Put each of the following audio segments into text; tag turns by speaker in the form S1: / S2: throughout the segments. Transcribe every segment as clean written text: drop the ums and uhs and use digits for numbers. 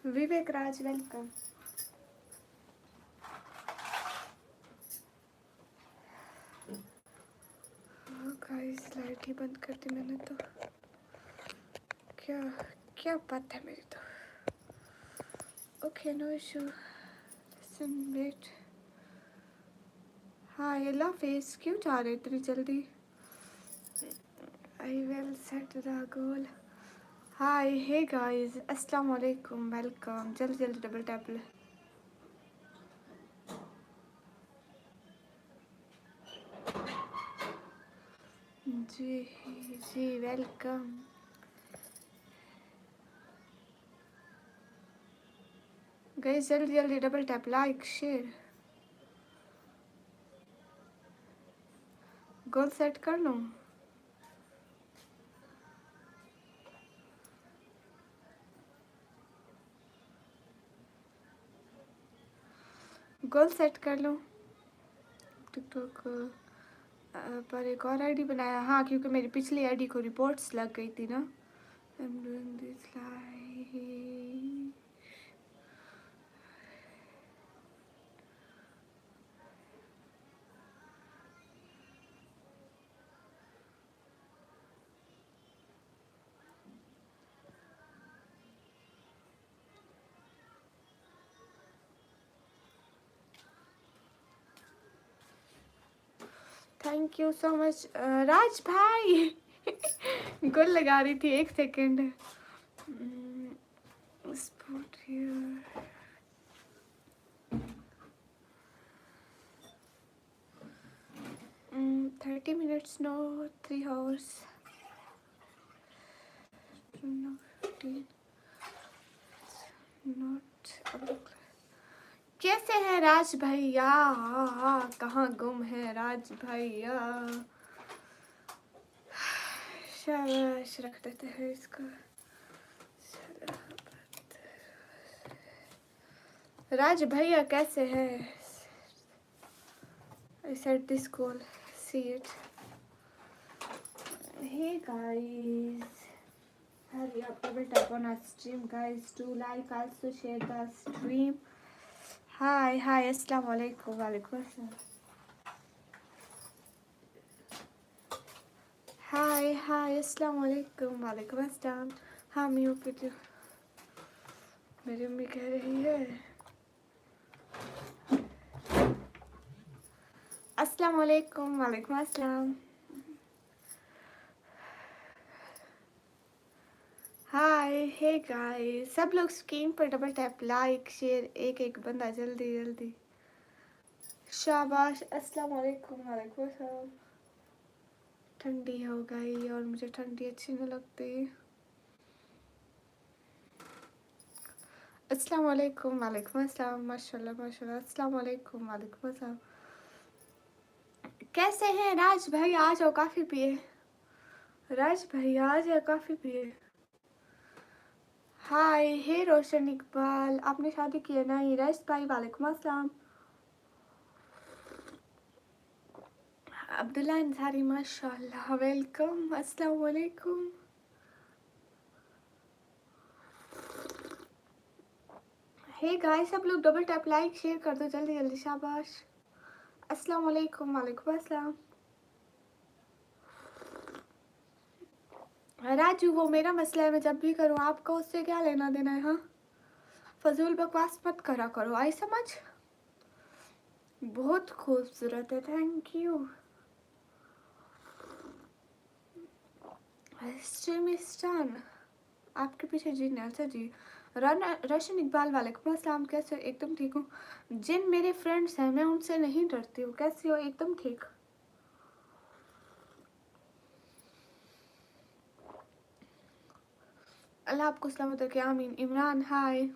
S1: विवेक राज welcome. Guys light ही बंद कर दी मैंने तो। क्या क्या बात है मेरी तो। Okay no issue. Listen wait. हाँ ये ला फेस क्यों जा रहे इतनी जल्दी। I will set the goal. Hi hey guys अस्सलाम वालेकुम वेलकम। जल्दी जल्दी डबल टैप ले। जी जी वेलकम। गाइस जल्दी जल्दी double tap like share. Goal set कर लूँ। गोल सेट कर लूँ। टिकटॉक पर एक और आईडी बनाया। हाँ क्योंकि मेरी पिछली आईडी को रिपोर्ट्स लग गई थी ना। I'm doing this live. Thank you so much Raj भाई। गोल लगा रही थी 1 second. Sport 30 minutes no 3 hours not. कैसे हैं राज भैया। कहाँ गुम है राज भैया। शाबाश रख देते हैं इसको। राज भैया कैसे हैं। I set this goal. See it. Hey guys. Hurry up, double tap on our stream guys. Do like, also share the stream. Hi, assalamu alaikum. Walaikum assalam. Hi, assalamu alaikum. Walaikum assalam. हाँ mu पे जो मेरी अम्मी कह रही है अस्सलाम वालेकुम। वालेकुम अस्सलाम। हाय हे गाइस सब लोग स्क्रीन पर डबल टैप लाइक शेयर एक एक बंदा जल्दी जल्दी। शाबाश अस्सलाम वालेकुम। वालेकुम अस्सलाम। ठंडी हो गई और मुझे ठंडी अच्छी नहीं लगती। अस्सलाम वालेकुम। वालेकुम अस्सलाम। माशाल्लाह माशाल्लाह। अस्सलाम वालेकुम। वालेकुम अस्सलाम। कैसे हैं राज भाई। आ जाओ काफ़ी पिए। राज भाई आ जाओ काफ़ी पिए। हाय हे रोशन इकबाल आपने शादी की है ना। राज भाई वालेकुम अस्सलाम। अब्दुल्ला अंसारी माशाल्लाह वेलकम। अस्सलाम वालेकुम। हे गाइस सब लोग डबल टैप लाइक शेयर कर दो जल्दी जल्दी। शाबाश। अस्सलाम वालेकुम। वालेकुम अस्सलाम। राजू वो मेरा मसला है मैं जब भी करूँ आपको उससे क्या लेना देना है। हाँ फजूल बकवास मत करा करो। आई समझ। बहुत खूबसूरत है थैंक यू। स्ट्रीमिस्टान आपके पीछे जी अच्छा जी। रोशन इकबाल वालेकुम अस्सलाम। कैसे हो। एकदम ठीक हूँ। जिन मेरे फ्रेंड्स हैं मैं उनसे नहीं डरती हूँ। कैसी हो। एकदम ठीक। अल्लाह आपको सलामत रखे आमीन। इमरान हाय।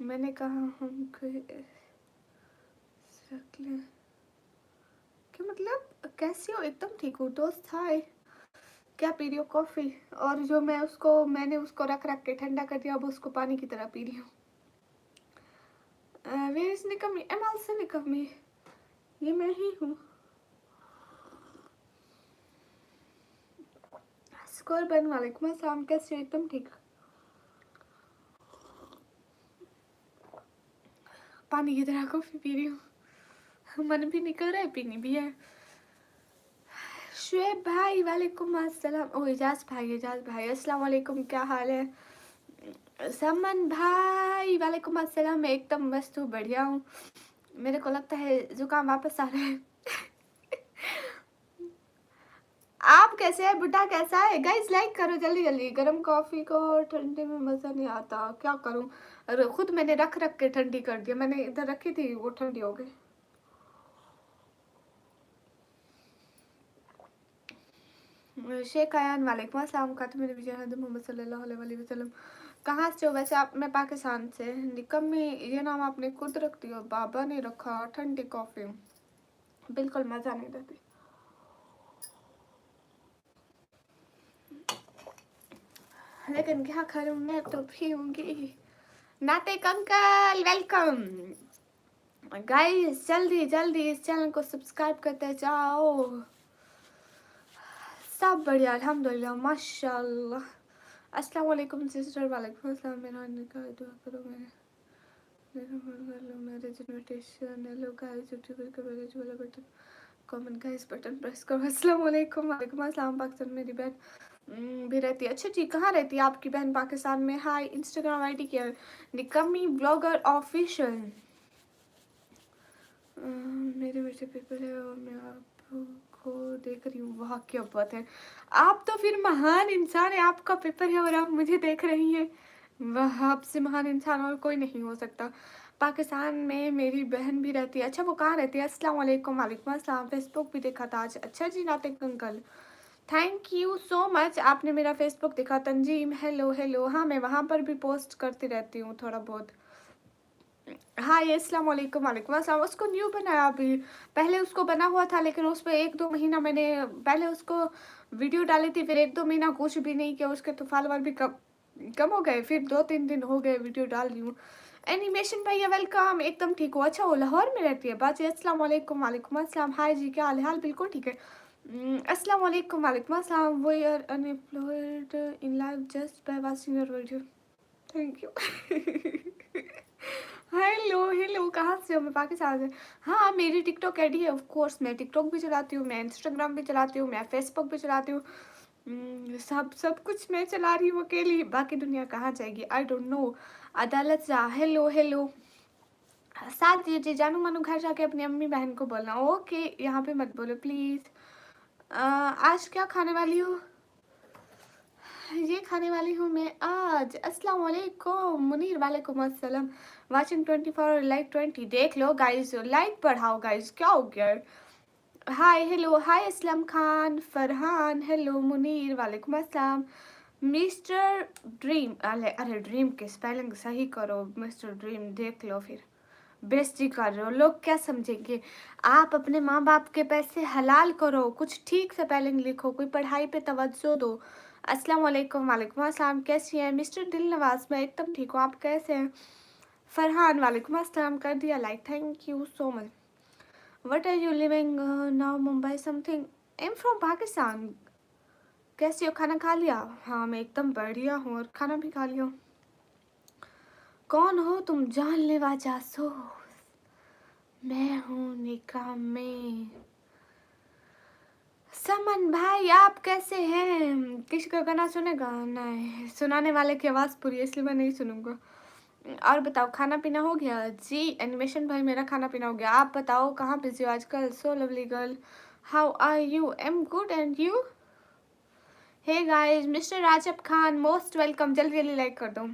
S1: मैंने कहा हम रख लें क्या मतलब कैसी हो। एकदम ठीक हूँ दोस्त। हाय क्या पी रही हो। कॉफ़ी। और जो मैंने उसको रख रख के ठंडा कर दिया अब उसको पानी की तरह पी रही हूँ। वेयर इज निकमी। एम आल्सो निकमी। ये मैं ही हूँ। स्कोर बन वालेकुम अस्सलाम। कैसे हो। एकदम ठीक। पानी की तरह कॉफी पी रही हूँ, मन भी निकल रहा है, पीनी भी है। शुएब भाई वालेकुम अस्सलाम। ओ एजाज भाई अस्सलाम वालेकुम, क्या हाल है? समन भाई वालेकुम अस्सलाम, मैं एकदम मस्त हूँ, बढ़िया हूँ। मेरे को लगता है जुकाम वापस आ रहा है। आप कैसे हैं? बुड्ढा कैसा है? गाइस लाइक करो जल्दी जल्दी। गर्म कॉफी को ठंडे में मज़ा नहीं आता, क्या करूं? अरे खुद मैंने रख रख के ठंडी कर दिया। मैंने इधर रखी थी, वो ठंडी हो गई। शेख आयान वालेकुम अस्सलाम, खातिम नबी मोहम्मद सल्लल्लाहु अलैहि वसल्लम। कहाँ से हो वैसे आप? मैं पाकिस्तान से। निकम्मी ये नाम आपने खुद रख दिया, बाबा ने रखा। ठंडी कॉफी बिल्कुल मज़ा नहीं देती। लेकिन क्या करूँ, मैं तो पीऊँगी। नातिक अंकल वेलकम। गाइस जल्दी जल्दी इस चैनल को सब्सक्राइब करते जाओ। सब बढ़िया अल्हम्दुलिल्लाह माशाल्लाह। अस्सलाम वालेकुम सिस्टर। वालेकुम अस्सलाम। मेरा निकाह दुआ करो, marriage invitation. Hello guys, YouTuber का मैरिज वाला बटन, कमेंट का इस बटन प्रेस करो। अस्सलाम वालेकुम। वालेकुम अस्सलाम। पाकिस्तान मेरी बहन भी रहती है। अच्छा जी, कहाँ रहती है आपकी बहन? पाकिस्तान में। हाय, इंस्टाग्राम आईडी क्या है? निकम्मी ब्लॉगर ऑफिशियल। मेरे बच्चे पेपर है और मैं आपको देख रही हूँ। वाह क्या बात है, आप तो फिर महान इंसान है। आपका पेपर है और आप मुझे देख रही हैं। वाह, आपसे महान इंसान और कोई नहीं हो सकता। पाकिस्तान में मेरी बहन भी रहती है। अच्छा वो कहाँ रहती है? अस्सलाम वालेकुम। वालेकुम अस्सलाम। फेसबुक भी देखा था आज। अच्छा जी Natik uncle, thank you so much, आपने मेरा फेसबुक देखा। Tanzeem hello hello. हाँ मैं वहाँ पर भी पोस्ट करती रहती हूँ थोड़ा बहुत। हाय अस्सलाम वालेकुम। वालेकुम अस्सलाम। उसको न्यू बनाया अभी, पहले उसको बना हुआ था लेकिन उस पर 1-2 महीना मैंने पहले उसको वीडियो डाली थी, फिर 1-2 महीना कुछ भी नहीं किया। उसके तो फॉलोवर भी कम हो गए, फिर 2-3 दिन हो गए वीडियो डाल रही हूँ। एनिमेशन भैया वेलकम, एकदम ठीक हो? अच्छा वो लाहौर में रहती है बाजी। अस्सलाम वालेकुम। वालेकुम अस्सलाम। हाय जी, क्या हाल? हाल बिल्कुल ठीक है। अस्सलाम वालेकुम। वालेकुम अस्सलाम। We are unemployed in life just by watching your video, thank you. Hello hello, कहाँ से हो? मैं पाकिस्तान से। हाँ मेरी टिकटॉक आईडी है, ऑफ कोर्स मैं टिकटॉक भी चलाती हूँ, मैं इंस्टाग्राम भी चलाती हूँ, मैं फेसबुक भी चलाती हूँ। सब कुछ मैं चला रही हूँ अकेली, बाकी दुनिया कहाँ जाएगी? आई डोंट नो। अदालत जा। Hello hello. साथ दीजिए जानू मानू, घर जाके अपनी अम्मी बहन को बोलना। ओके, यहाँ पे मत बोलो प्लीज़। आज क्या खाने वाली हो? ये खाने वाली हूँ मैं आज। अस्सलाम वालेकुम मुनीर। वालेकुम अस्सलाम। Watching 24 like 20। देख लो गाइस, लाइक बढ़ाओ गाइस, क्या हो गया? Hi hello. Hi Aslam Khan Farhan. Hello Munir. वालेकुम अस्सलाम। मिस्टर ड्रीम, अरे अरे ड्रीम के स्पेलिंग सही करो। मिस्टर ड्रीम देख लो, फिर बेइज्जती कर रहे हो, लोग क्या समझेंगे? आप अपने माँ बाप के पैसे हलाल करो, कुछ ठीक से स्पेलिंग लिखो, कोई पढ़ाई पे तवज्जो दो। अस्सलाम वालेकुम। वालेकुम अस्सलाम। कैसी हैं मिस्टर दिल नवाज? मैं एकदम ठीक हूँ, आप कैसे हैं? फरहान वालेकुम अस्सलाम, कर दिया like, thank you so much. What are you living now? Mumbai something. I am from Pakistan. कैसी हो? खाना खा लिया? हाँ मैं एकदम बढ़िया हूँ और खाना भी खा लिया। कौन हो तुम? जानलेवा जासूस। मैं हूँ निकाह में। समन भाई आप कैसे हैं? किसी का गाना सुनेगा? नहीं, सुनाने वाले की आवाज़ पूरी है इसलिए मैं नहीं सुनूंगा। और बताओ खाना पीना हो गया? जी एनिमेशन भाई मेरा खाना पीना हो गया। आप बताओ कहाँ बिजी हो आजकल? So lovely girl, how are you? M good and you? Hey guys, mister Rajab Khan most welcome. जल्दी जल्दी लाइक कर दो।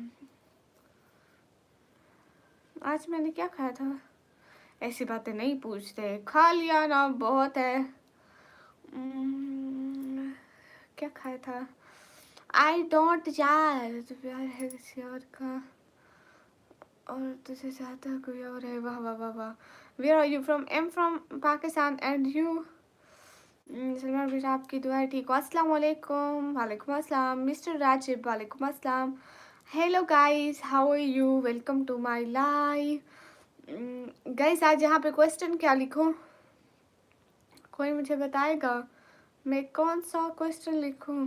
S1: आज मैंने क्या खाया था? ऐसी बातें नहीं पूछते, खा लिया ना बहुत है। क्या खाया था? आई डोंट यार, तो प्यार है किसी और का और तुझे चाहता कोई और है। वाह वाह वाह वाह। Where are you from? Am from Pakistan and you? Salman बेटा आपकी दुआ है, ठीक हो? अस्सलाम वालेकुम। वालेकुम अस्सलाम। मिस्टर राजिब वालेकुम अस्सलाम। Hello guys, how are you? Welcome to my live. Guys आज यहाँ पे क्वेश्चन क्या लिखूँ? कोई मुझे बताएगा मैं कौन सा क्वेश्चन लिखूँ?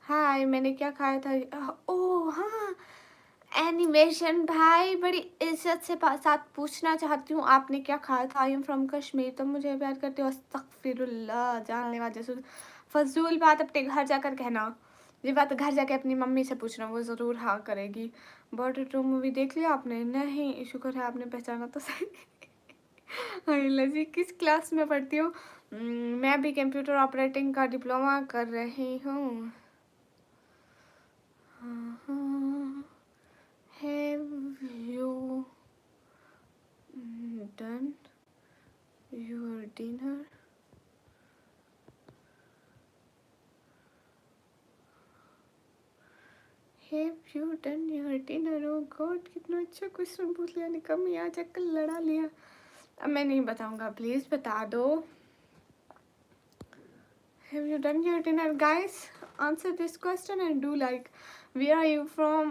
S1: हाय मैंने क्या खाया था? ओह हाँ, एनिमेशन भाई, बड़ी इज्जत से साथ पूछना चाहती हूँ, आपने क्या खाया था? आई एम फ्रॉम कश्मीर, तुम मुझे प्यार करते हो? अस्तगफिरुल्लाह, जानलेवा जासूस, फजूल बात अपने घर जाकर कहना। ये बात घर जाके अपनी मम्मी से पूछना, वो ज़रूर हाँ करेगी। बॉर्डर टू मूवी देख लिया आपने? नहीं, शुक्र है आपने पहचाना तो सही। अल्लाह जी, किस क्लास में पढ़ती हो? मैं भी कंप्यूटर ऑपरेटिंग का डिप्लोमा कर रही हूँ। Have you done your dinner? Have you done your dinner? Oh God, कितना अच्छा क्वेश्चन पूछ लिया, निकम्मी, आज अक्ल लड़ा लिया। अब मैं नहीं बताऊंगा, प्लीज बता दो। Have you done your dinner, guys? Answer this question and do like. Where are you from?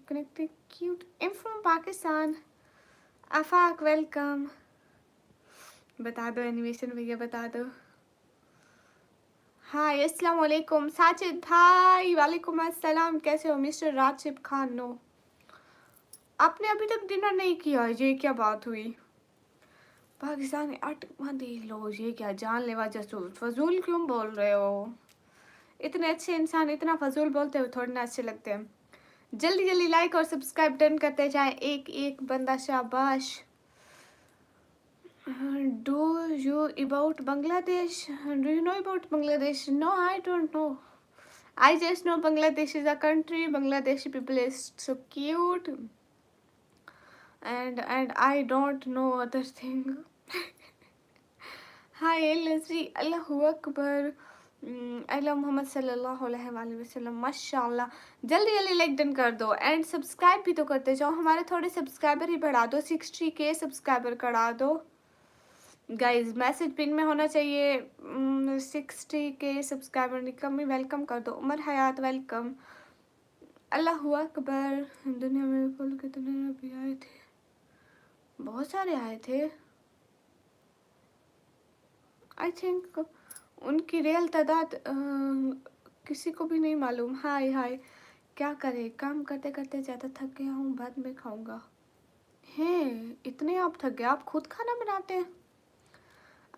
S1: Connected, cute. I'm from Pakistan. Afaq, welcome. बता दो एनिमेशन भैया, बता दो। हाय, अस्सलाम वालेकुम साजिद भाई। वालेकुम अस्सलाम, कैसे हो मिस्टर राशिद खान? नो, आपने अभी तक डिनर नहीं किया, ये क्या बात हुई? पाकिस्तानी आटमा दे लो, ये क्या जानलेवा जासूस, फजूल क्यों बोल रहे हो? इतने अच्छे इंसान इतना फजूल बोलते हुए थोड़ी ना अच्छे लगते हैं। जल्दी जल्दी लाइक और सब्सक्राइब डन करते जाए, एक एक बंदा, शाबाश। Do you about Bangladesh? Do you know about Bangladesh? No, I don't know. I just know Bangladesh is a country. Bangladeshi people is so cute, and I don't know other thing. Hi, Leslie. Allahu Akbar. अल्लाह मोहम्मद सल्लल्लाहु अलैहि वसल्लम, माशाल्लाह। जल्दी जल्दी like done कर दो and subscribe भी तो करते जाओ, हमारे थोड़े सब्सक्राइबर ही बढ़ा दो, 60K सब्सक्राइबर करा दो गाइज। मैसेज पिन में होना चाहिए 60K सब्सक्राइबर। निकम्मी वेलकम कर दो। उमर हयात वेलकम। अल्लाहु अकबर। दुनिया में कुल कितने नबी आए थे? बहुत सारे आए थे। आई थिंक उनकी रियल तादाद किसी को भी नहीं मालूम। हाय हाय, क्या करें, काम करते करते ज़्यादा थक गया हूँ, बाद में खाऊंगा। हैं, इतने आप थक गए, आप खुद खाना बनाते हैं?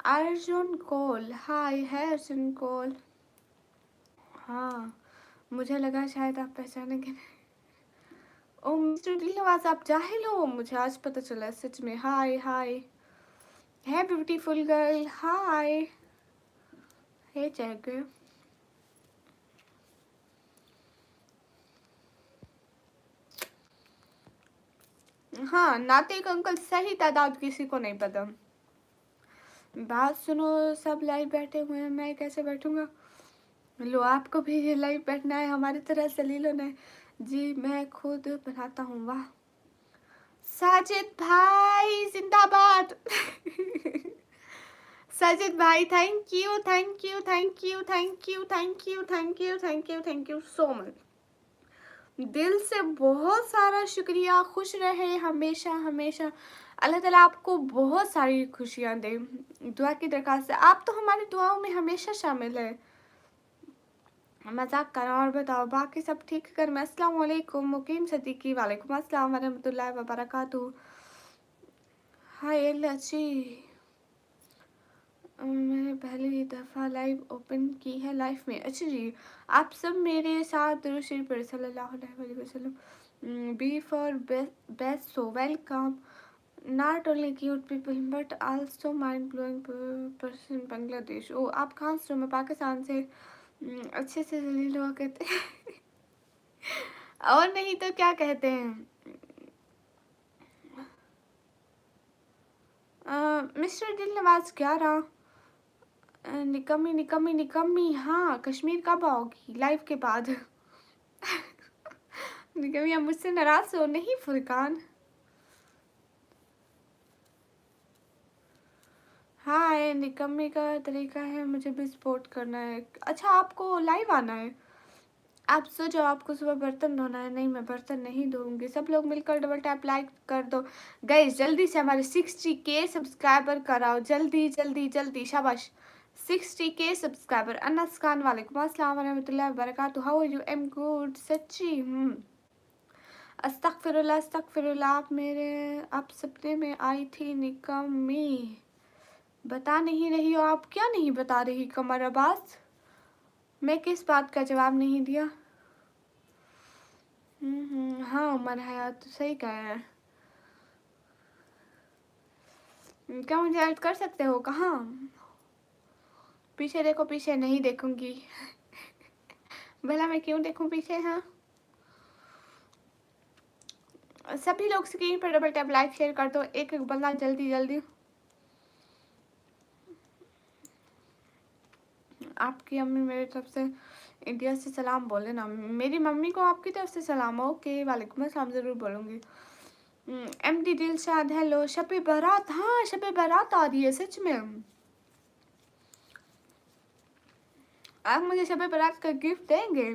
S1: अर्जुन कोल, हाय है अर्जुन कोल। हाँ, मुझे लगा शायद आप पहचानेंगे। ओ मिस्टर दिलनवाज, आप जाहिल हो? मुझे आज पता चला सच में। हाय हाय, है ब्यूटीफुल गर्ल, हाय। हे चेक। हाँ, नातिक अंकल, सही तादाद किसी को नहीं पता। बात सुनो, सब लाइव बैठे हुए हैं, मैं कैसे बैठूंगा? लो, आपको भी ये लाइव बैठना है हमारी तरह सलीलो ने? जी, मैं खुद बनाता हूँ। वाह, साजिद भाई जिंदाबाद। साजिद भाई, thank you thank you thank you thank you thank you thank you thank you thank you so much. दिल से बहुत सारा शुक्रिया। खुश रहे हमेशा हमेशा, अल्लाह ताला आपको बहुत सारी खुशियाँ दे। दुआ की दरख्वास्त है, आप तो हमारी दुआओं में हमेशा शामिल है। मजाक करो और बताओ, बाकी सब ठीक कर में? अस्सलाम वालेकुम मुकीम सदीकी, वालेकुम अस्सलाम वरहमतुल्लाहि वबरकातुहू। हाय लची, मैंने पहली दफ़ा लाइव ओपन की है लाइफ में। अच्छा जी, आप सब मेरे साथ दुरूद शरीफ पढ़े सल्लल्लाहु अलैहि वसल्लम। B for best, so welcome. Not only cute people but also mind blowing person Bangladesh. ओ, आप कहाँ से हो? मैं पाकिस्तान से। अच्छे से जलील हुआ कहते हैं। और नहीं तो क्या कहते हैं? मिस्टर दिल नवाज, क्या रहा? निकम्मी निकम्मी निकम्मी, हाँ, कश्मीर कब आओगी? लाइव के बाद। निकम्मी, आप मुझसे नाराज हो? नहीं फुरकान। हाँ, निकम्मी का तरीका है, मुझे भी सपोर्ट करना है। अच्छा, आपको लाइव आना है? आप सोचो, आपको सुबह बर्तन धोना है। नहीं, मैं बर्तन नहीं धोऊंगी। सब लोग मिलकर डबल टैप लाइक कर दो गाइस, जल्दी से हमारे 60K सब्सक्राइबर कराओ, जल्दी जल्दी जल्दी, शाबाश। 60K subscriber. अनस खान, वालेकुम अस्सलाम वरहमतुल्लाहि वबरकातुहू। How are you? M good सच्ची। अस्तगफिरुल्लाह अस्तगफिरुल्लाह। आप सपने में आई थी निकम्मी, बता नहीं रही हो आप। क्या नहीं बता रही कमर अब्बास? मैं किस बात का जवाब नहीं दिया? हाँ उमर हयात तो सही कहा है। क्या मुझे ऐड कर सकते हो? कहाँ? पीछे देखो। पीछे नहीं देखूंगी। भला मैं क्यों देखूं पीछे? हाँ सभी लोग स्क्रीन पर डबल टैप लाइक शेयर कर दो, एक एक बंदा जल्दी जल्दी। आपकी अम्मी मेरी तरफ से इंडिया से सलाम बोले ना। मेरी मम्मी को आपकी तरफ से सलाम। ओके वालेकुम अस्सलाम ज़रूर बोलूँगी। MD Dilshad hello. शबे बारात, हाँ शबे बारात आ रही है सच में। आप मुझे शबे बारात का गिफ्ट देंगे?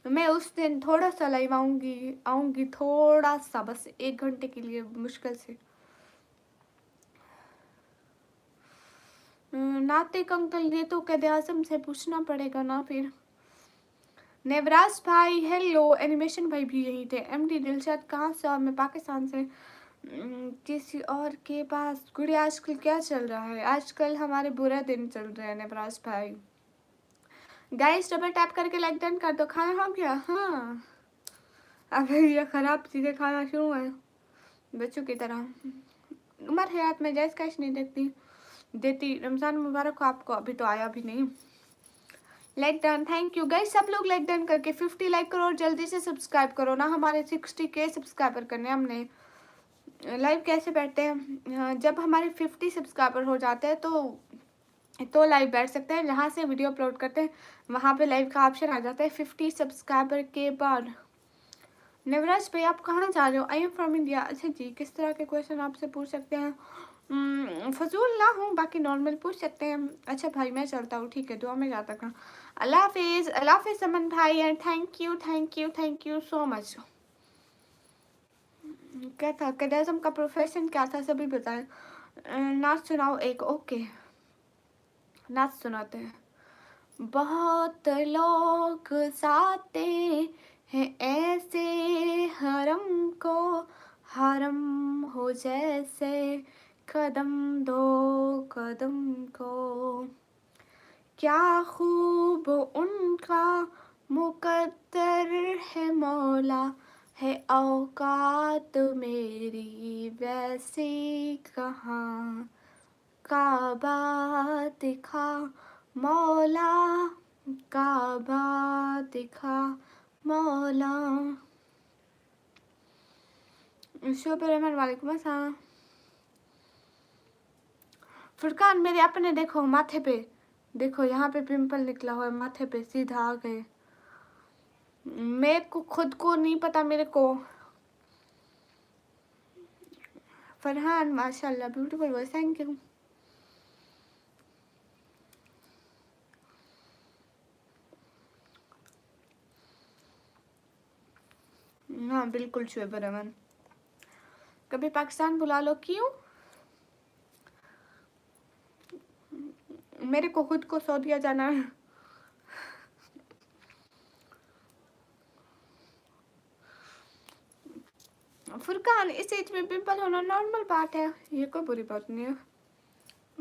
S1: मैं उस दिन थोड़ा सा लाइव आऊँगी थोड़ा सा, बस 1 घंटे के लिए मुश्किल से। नातिक अंकल ये तो कैद आज़म से पूछना पड़ेगा ना फिर। नेवराज भाई हेलो। एनिमेशन भाई भी यहीं थे। एमडी दिलशाद कहाँ से? और मैं पाकिस्तान से। किसी और के पास। गुड़िया आजकल क्या चल रहा है? आजकल हमारे बुरा दिन चल रहे हैं नेवराज भाई। गाइस डबल टैप करके लाइक डन कर दो। खाना हो गया? हाँ अब ये खराब चीज़ें खाना शुरू है बच्चों की तरह। उमर हयात में जैस कैश नहीं देती। रमज़ान मुबारक हो आपको। अभी तो आया भी नहीं। Like done, thank you guys. सब लोग लाइक डन करके 50 लाइक करो और जल्दी से सब्सक्राइब करो ना। हमारे 60K सब्सक्राइबर करने हमने। लाइव कैसे बैठते हैं? जब हमारे 50 सब्सक्राइबर हो जाते हैं तो लाइव बैठ सकते हैं। जहाँ से वीडियो अपलोड करते हैं वहाँ पे लाइव का ऑप्शन आ जाता है 50 सब्सक्राइबर के बाद। नवराज भाई आप कहाँ जा रहे हो? आई एम फ्रॉम इंडिया। अच्छा जी, किस तरह के क्वेश्चन आपसे पूछ सकते हैं? फजूल ना हूँ, बाकी नॉर्मल पूछ सकते हैं। अच्छा भाई मैं चलता हूँ, ठीक है, दुआ में याद रखना। अल्लाह हाफिज़ समन भाई and thank you so much. क्या था कदाज़म का प्रोफेशन क्या था? सभी बताएं। नाच सुनाओ एक। ओके नाच सुनाते हैं। बहुत लोग जाते हैं ऐसे हरम को, हरम हो जैसे कदम दो कदम को। क्या खूब उनका मुकद्दर है मौला, है औकात मेरी वैसी कहाँ। काबा दिखा मौला, काबा दिखा मौला। शुभ रहमान वालेकुम अस्सलाम। फुरकान मेरे अपने देखो माथे पे, देखो यहाँ पे पिंपल निकला हुआ है माथे पे, सीधा आ गए। मेरे को खुद को नहीं पता मेरे को। फरहान माशाल्लाह ब्यूटीफुल वॉइस, थैंक यू। हाँ बिल्कुल शुभ रहमान। कभी पाकिस्तान बुला लो। क्यों? मेरे को खुद को सऊदीया जाना है। फुरकान इस एज में पिंपल होना नॉर्मल बात है, ये कोई बुरी बात नहीं है।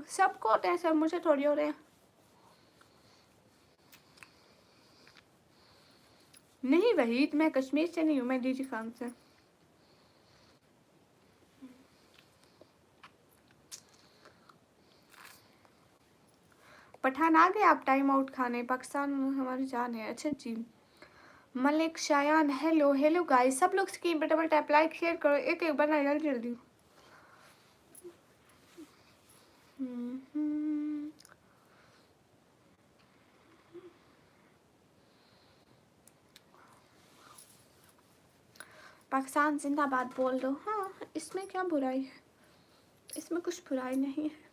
S1: सबको होते हैं, सब मुझे थोड़ी हो रहे हैं। नहीं वहीद, मैं कश्मीर से नहीं हूँ, मैं डीजी खान से। पठान आ गए आप टाइम आउट खाने? पाकिस्तान हमारी जान है। अच्छा जी। Malik Shayan hello. Hello guys, सब लोग स्क्रीन पर डबल टैप लाइक शेयर करो, एक एक बना जल्दी जल्दी। पाकिस्तान जिंदाबाद बोल दो। हाँ इसमें क्या बुराई है? इसमें कुछ बुराई नहीं है।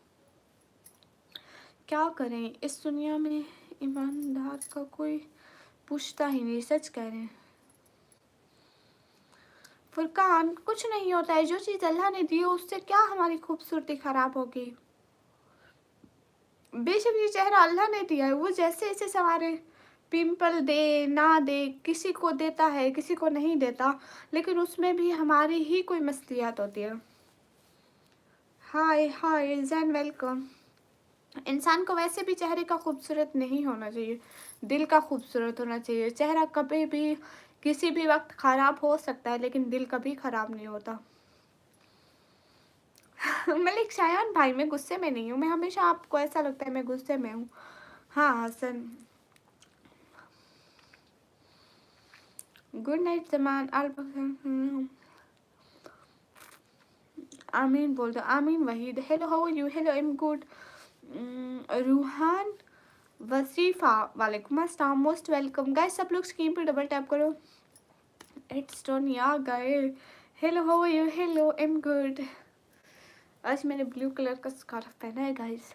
S1: क्या करें इस दुनिया में, ईमानदार का कोई पूछता ही नहीं। सच कह रहे हैं फुरकान, कुछ नहीं होता है। जो चीज़ अल्लाह ने दी है उससे क्या हमारी खूबसूरती खराब होगी? बेशक ये चेहरा अल्लाह ने दिया है, वो जैसे इसे संवारे पिंपल दे ना दे, किसी को देता है किसी को नहीं देता, लेकिन उसमें भी हमारी ही कोई मसलियात होती है। हाय हाय जैन वेलकम। इंसान को वैसे भी चेहरे का खूबसूरत नहीं होना चाहिए, दिल का खूबसूरत होना चाहिए। चेहरा कभी भी किसी भी वक्त ख़राब हो सकता है, लेकिन दिल कभी ख़राब नहीं होता। मलिक शायान भाई, मैं गुस्से में नहीं हूँ, मैं हमेशा आपको ऐसा लगता है मैं गुस्से में हूँ। हाँ हसन, गुड नाइट जमान। आमीन बोल दो, आमीन Waheed. Hello how are you? Hello I am good. Roohan Wasifa वालेकुम अस्सलाम, मोस्ट वेलकम। गाइस सब लोग स्क्रीन पर डबल टैप करो। It's Tonia guy. Hello how are you? Hello I am good. आज मैंने ब्लू कलर का स्कार्फ पहना है गाइस।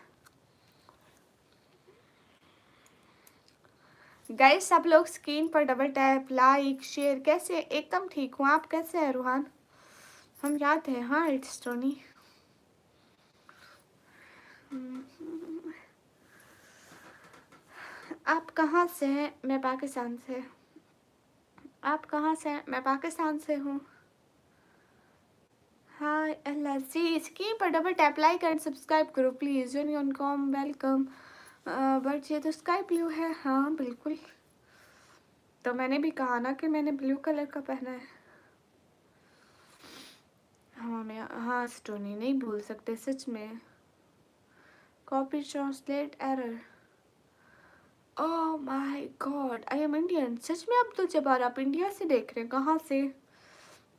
S1: गाइस सब लोग स्क्रीन पर डबल टैप, लाइक शेयर। कैसे? एकदम ठीक हूँ, आप कैसे हैं रूहान? हम याद है। हाँ इट्स टोनी। आप कहाँ से हैं? मैं पाकिस्तान से। आप कहाँ से हैं? मैं पाकिस्तान से हूँ। हाय अल्लाह जी, स्क्रीन पर double tap, like and subscribe करो प्लीज़। यूनियन कॉम वेलकम। बट ये तो स्काई ब्लू है। हाँ बिल्कुल, तो मैंने भी कहा ना कि मैंने ब्लू कलर का पहना है। हाँ मैं, हाँ स्टोनी नहीं भूल सकते सच में। Copy translate error. Oh my god, I am Indian. सच में? अब तो जबार आप इंडिया से देख रहे हैं? कहाँ से?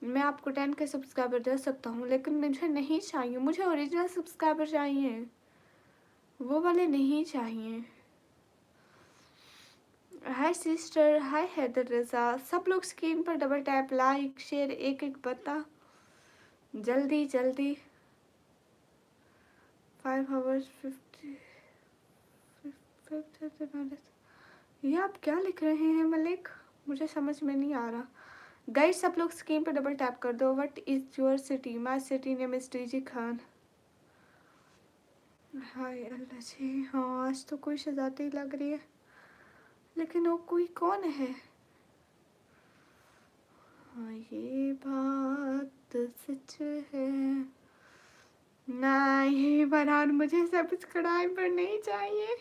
S1: मैं आपको 10 के सब्सक्राइबर दे सकता हूँ, लेकिन मुझे नहीं चाहिए, मुझे ओरिजिनल सब्सक्राइबर चाहिए, वो वाले नहीं चाहिए। हाय सिस्टर, हाय हैदर रज़ा। सब लोग स्क्रीन पर डबल टैप, लाइक शेयर, एक एक बता जल्दी जल्दी। 5 आवर्स 50। ये आप क्या लिख रहे हैं मलिक? मुझे समझ में नहीं आ रहा। गाइस सब लोग स्क्रीन पर डबल टैप कर दो। What is your city? My city name is DG Khan. Hi अल्लाह जी। हाँ आज तो कोई शजाती लग रही है, लेकिन वो कोई कौन है? हाँ ये बात सच है। नहीं बरहान, मुझे सब्सक्राइबर नहीं चाहिए,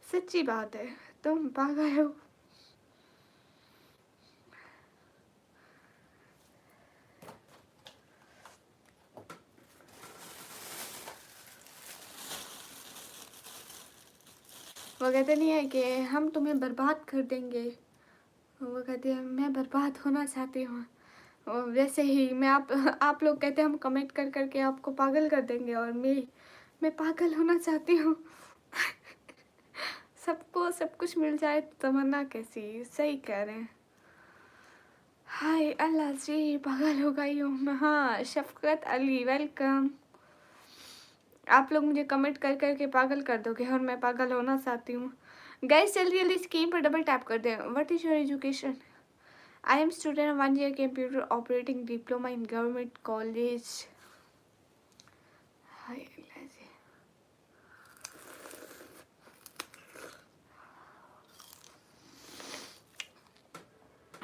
S1: सच्ची बात है। तुम पागल हो। वो कहते नहीं है कि हम तुम्हें बर्बाद कर देंगे, वो कहते हैं मैं बर्बाद होना चाहती हूँ। और वैसे ही मैं आप लोग कहते हैं हम कमेंट कर करके आपको पागल कर देंगे, और मैं पागल होना चाहती हूँ। सबको सब कुछ मिल जाए तो तमन्ना कैसी? सही कह रहे हैं। हाय अल्लाह जी, पागल हो गई हूँ मैं। हाँ शफकत अली वेलकम। आप लोग मुझे कमेंट कर करके पागल कर दोगे, और मैं पागल होना चाहती हूँ। गाइस जल्दी जल्दी स्क्रीन पर डबल टैप कर दें। What is your education? I am student 1 year computer operating diploma in government college. हाय अल्लाह जी।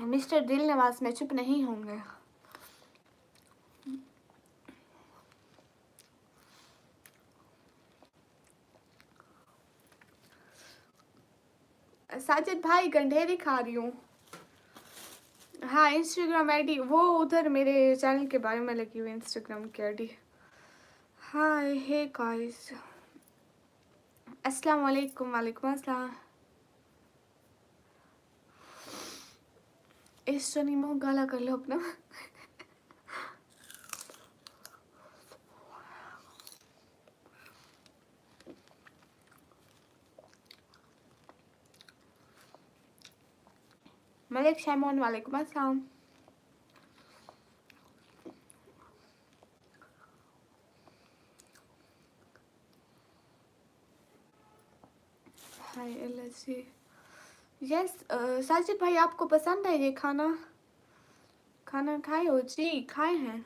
S1: मिस्टर दिल नवाज, मैं चुप नहीं होंगे। साजिद भाई गंढेरी खा रही हूँ। हाँ इंस्टाग्राम आईडी वो उधर मेरे चैनल के बारे में लगी हुई इंस्टाग्राम की आईडी। हाय हे गाइस, अस्सलाम वालेकुम। वालेकुम अस्सलाम। इस तो नहीं मुँह गाला कर लो अपना। मलिक शैमोन वालेकुम अस्सलाम। हाय अल्लाह जी। यस साजिद भाई आपको पसंद है ये खाना? खाना खाए हो? जी खाए हैं।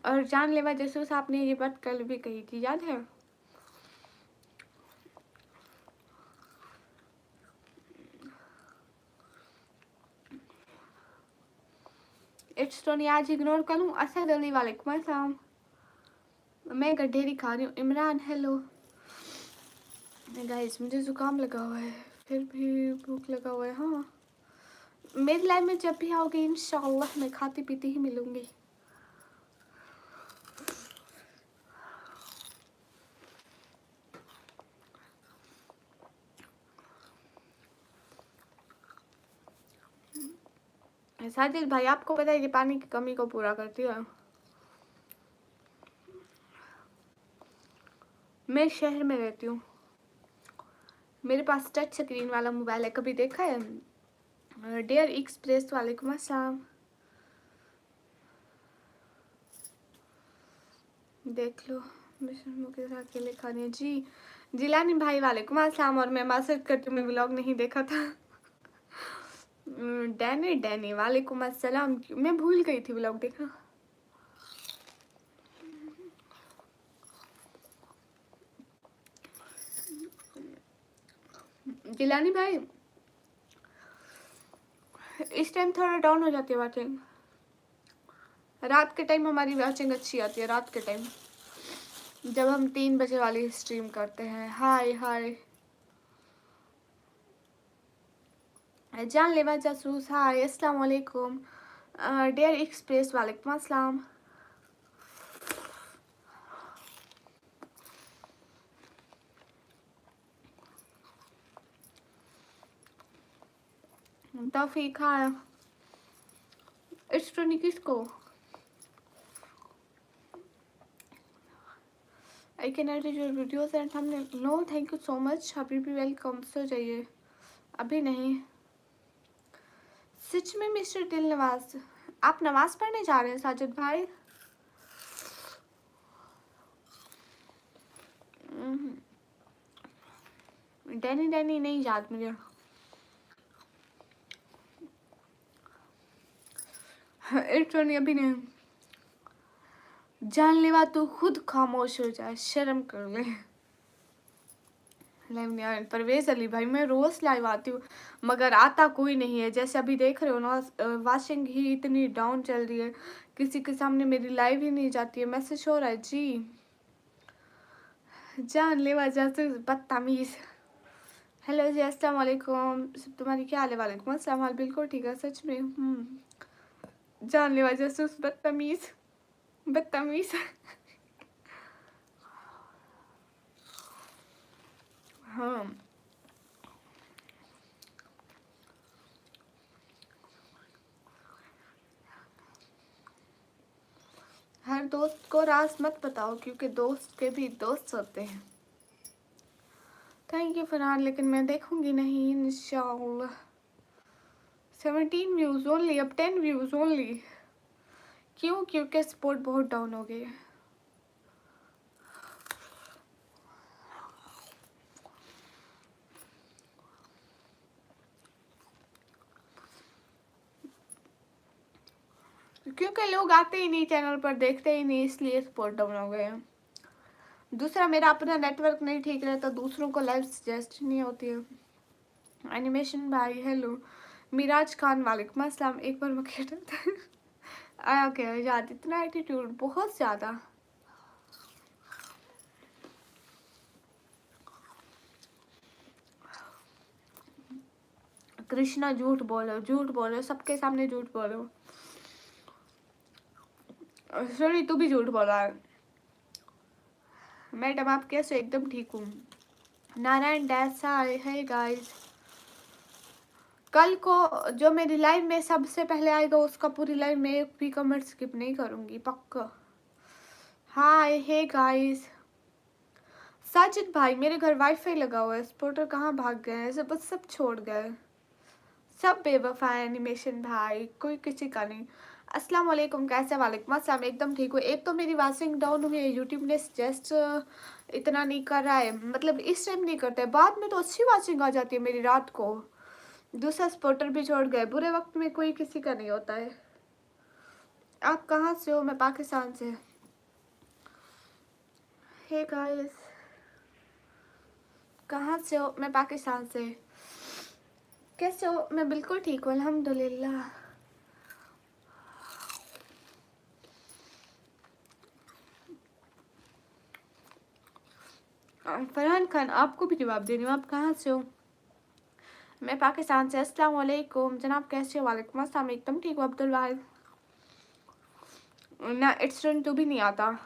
S1: और जानलेवा जासूस, आपने ये बात कल भी कही थी, याद है? इट्स टोनी आज इग्नोर करूँ? असद अली वालेकुम अस्सलाम। मैं गड्ढेरी खा रही हूँ। इमरान हेलो। गाइस मुझे जुकाम लगा हुआ है, फिर भी भूख लगा हुआ है। हाँ मेरी लाइफ में जब भी आओगे इंशाल्लाह मैं खाती पीती ही मिलूंगी। साजिद भाई आपको पता है कि पानी की कमी को पूरा करती है। मैं शहर में रहती हूँ, मेरे पास टच स्क्रीन वाला मोबाइल है। कभी देखा है? डियर एक्सप्रेस वालेकुम अस्सलाम। देख लो मिशन के साथ अकेले खाने हैं। जी जिलानी भाई वालेकुम अस्सलाम। और मैं मैसेज करती हूँ, मैं व्लॉग नहीं देखा था। डैनी डैनी वालेकुम अस्सलाम। मैं भूल गई थी व्लॉग देखना। जिलानी भाई इस टाइम थोड़ा डाउन हो जाती है वाचिंग। रात के टाइम हमारी वाचिंग अच्छी आती है, रात के टाइम जब हम 3 बजे वाली स्ट्रीम करते हैं। हाय हाय जानलेवा जासूस। हाय अस्सलाम वालेकुम। डियर एक्सप्रेस वालेकुम अस्सलाम। तौफीक हाय। इट्स टोनी किसको? I can edit your videos and thumbnail. No thank you so much. अभी भी वेलकम। सो जाइए, अभी नहीं। सच में मिस्टर दिल नवाज आप नमाज पढ़ने जा रहे हैं साजिद भाई? डैनी डैनी नहीं याद मुझे। इट्स टोनी अभी नहीं। जानलेवा तू खुद खामोश हो जाए, शर्म कर ले। लाइव नहीं आया परवेज अली भाई। मैं रोज लाइव आती हूँ मगर आता कोई नहीं है। जैसे अभी देख रहे हो ना, वाशिंग ही इतनी डाउन चल रही है, किसी के सामने मेरी लाइव ही नहीं जाती है। मैसेज हो रहा है जी। जानलेवा जैसे बदतमीज। हेलो जी अस्सलाम वालेकुम। तुम्हारी क्या हाल है? वालेकुम अस्सलाम। हाल बिल्कुल ठीक है सच में। जानलेवा जैसे बदतमीज बदतमीज। हाँ हर दोस्त को राज मत बताओ क्योंकि दोस्त के भी दोस्त होते हैं। थैंक यू फरहान, लेकिन मैं देखूंगी नहीं इंशाअल्लाह। 17 व्यूज ओनली, अब 10 व्यूज ओनली। क्यों? क्योंकि सपोर्ट बहुत डाउन हो गई है। क्योंकि लोग आते ही नहीं चैनल पर, देखते ही नहीं, इसलिए सपोर्ट डाउन हो गए हैं। दूसरा मेरा अपना नेटवर्क नहीं ठीक रहता, दूसरों को लाइव सजेस्ट नहीं होती है। एनिमेशन भाई हेलो। मिराज खान वालेकुम अस्सलाम। एक बार मकेट आया क्या याद? इतना एटीट्यूड बहुत ज़्यादा। कृष्णा झूठ बोलो, झूठ बोलो, सबके सामने झूठ बोलो। सॉरी तू भी झूठ बोला है। मैडम आप कैसे? एकदम ठीक हूँ। नारायण डैसा है गाइस। कल को जो मेरी लाइव में सबसे पहले आएगा उसका पूरी लाइव में एक भी कमेंट स्किप नहीं करूँगी पक्का। हाय हे गाइस। साजिद भाई मेरे घर वाईफाई लगा हुआ है, स्पोर्टर कहाँ भाग गए हैं? सब छोड़ गए, सब बेवफा है। एनिमेशन भाई कोई किसी का नहीं। अस्सलाम वालेकुम। कैसे? वालेकुम अस्सलाम। एकदम ठीक हूँ। एक तो मेरी वाचिंग डाउन हुई है, यूट्यूब ने सजेस्ट इतना नहीं कर रहा है, मतलब इस टाइम नहीं करता है, बाद में तो अच्छी वाचिंग आ जाती है मेरी रात को। दूसरा सपोर्टर भी छोड़ गए, बुरे वक्त में कोई किसी का नहीं होता है। आप कहाँ से हो? मैं पाकिस्तान से। हे गाइस कहाँ से हो? मैं पाकिस्तान से। कैसे हो? मैं बिल्कुल ठीक हूँ अल्हम्दुलिल्लाह। फरहान खान, आपको भी जवाब दे रही हूँ, आप कहाँ से हो? मैं पाकिस्तान से। अस्सलाम वालेकुम जनाब, कैसे हो? वालेकुम अस्सलाम, एकदम ठीक हो अब्दुल वाहिद? ना इट्स रन टू भी नहीं आता।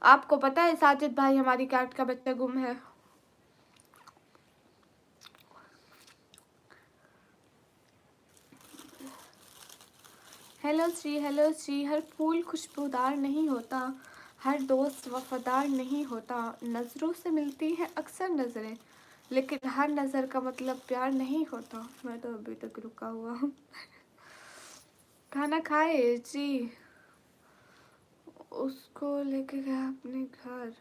S1: आपको पता है साजिद भाई, हमारी कैट का बच्चा गुम है। हेलो श्री, हर फूल खुशबूदार नहीं होता, हर दोस्त वफादार नहीं होता, नज़रों से मिलती है अक्सर नज़रें, लेकिन हर नज़र का मतलब प्यार नहीं होता। मैं तो अभी तक रुका हुआ हूँ। खाना खाए जी? उसको लेके गया अपने घर।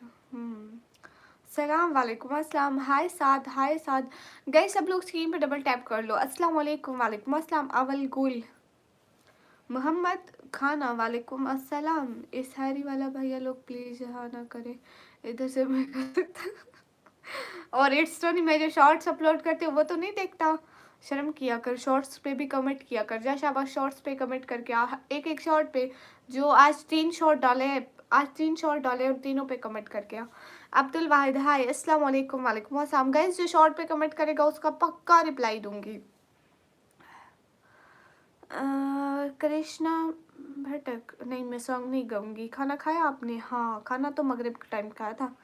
S1: सलाम वालेकुम अस्सलाम। हाय साद, हाय साद। गए सब लोग स्क्रीन पे डबल टैप कर लो। अस्सलाम वालेकुम, वालेकुम अस्सलाम। अवल गुल मोहम्मद खाना, वालेकुम अस्सलाम। इस हैरी वाला भैया लोग प्लीज यहाँ ना करे, इधर से मैं कर सकता। और इट्स तो नहीं, मैं जो शॉर्ट्स अपलोड करती हूँ वो तो नहीं देखता? शर्म किया कर, शॉर्ट्स पे भी कमेंट किया कर। जा शाबाश, शॉर्ट्स पे कमेंट करके एक एक शॉर्ट पे, जो आज 3 शॉर्ट डाले हैं, आज 3 शॉर्ट डाले और तीनों पे कमेंट करके आ। अब्दुल वाहिद हाय, अस्सलाम वालेकुम, वालेकुम अस्सलाम। गाइस जो शॉर्ट पे कमेंट करेगा उसका पक्का रिप्लाई दूंगी। कृष्णा भटक, नहीं मैं सॉन्ग नहीं गाऊंगी। खाना खाया आपने? हाँ, खाना तो मगरिब के टाइम खाया था।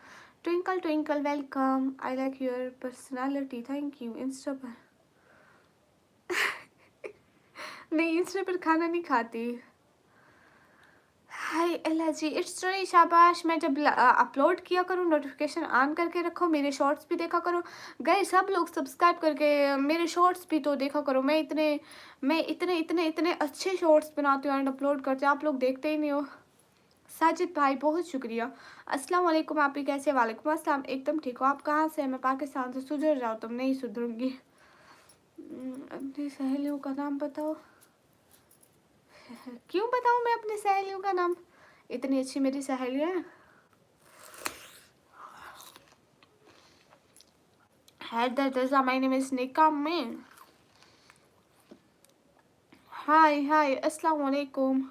S1: Twinkle twinkle welcome, I like your personality, thank you. Insta पर नहीं, इंस्टा पर खाना नहीं खाती। हाय अल्लाह जी, इट्स रही शाबाश। मैं जब अपलोड किया करूँ नोटिफिकेशन ऑन करके रखो, मेरे शॉर्ट्स भी देखा करो। गए सब लोग सब्सक्राइब करके मेरे शॉर्ट्स भी तो देखा करो। मैं इतने इतने इतने अच्छे शॉर्ट्स बनाती हूँ एंड अपलोड करती हूँ, आप लोग देखते ही नहीं हो। साजिद भाई बहुत शुक्रिया। अस्सलाम वालेकुम, आप ही कैसे? वालेकुम अस्सलाम, एकदम ठीक हो। आप कहाँ से? मैं पाकिस्तान से। सुधर जाओ तुम। नहीं सुधरूंगी। अपनी सहेलियों का नाम बताओ। क्यों बताऊँ मैं अपनी सहेलियों का नाम? इतनी अच्छी मेरी सहेलियाँ हैं। हैदर रजा, माय नेम इज निका में। हाय हाय, अस्सलाम वालेकुम।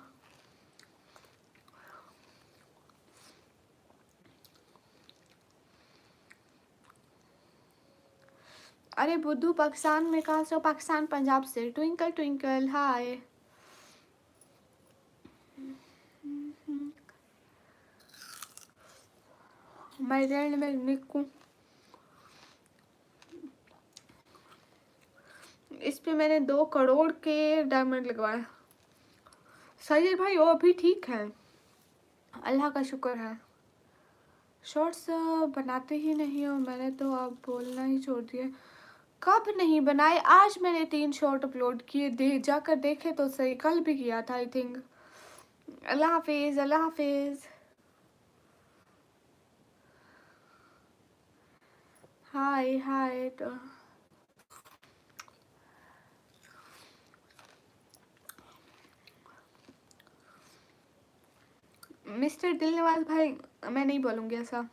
S1: अरे बुद्धू, पाकिस्तान में कहाँ से हो? पाकिस्तान पंजाब से। ट्विंकल ट्विंकल हाय। मैं रेंड में निकू। इस पे मैंने 2 करोड़ के डायमंड लगवाए। सही भाई, वो अभी ठीक है, अल्लाह का शुक्र है। शॉर्ट्स बनाते ही नहीं हो, मैंने तो अब बोलना ही छोड़ दिया। कब नहीं बनाए? आज मैंने 3 शॉर्ट अपलोड किए, जाकर देखे तो सही, कल भी किया था आई थिंक। अल्लाह हाफिज, अल्लाह हाफिज। हाय हाय। तो मिस्टर दिलनवाज भाई, मैं नहीं बोलूँगी ऐसा।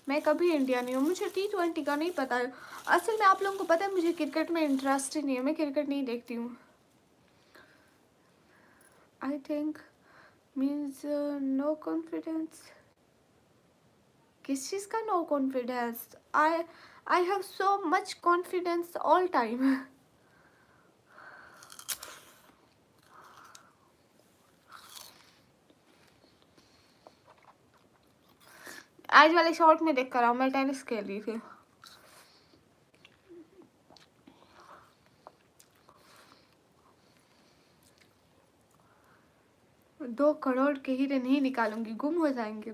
S1: मैं कभी इंडिया नहीं हूँ, मुझे T20 का नहीं पता है। असल में आप लोगों को पता है मुझे क्रिकेट में इंटरेस्ट ही नहीं है, मैं क्रिकेट नहीं देखती हूँ। I think means no confidence. किस चीज़ का no confidence? I have so much confidence all time. आज वाले शॉर्ट में देख कर आओ, मैं टेनिस खेल रही थी। दो करोड़ के हीरे नहीं निकालूंगी, गुम हो जाएंगे।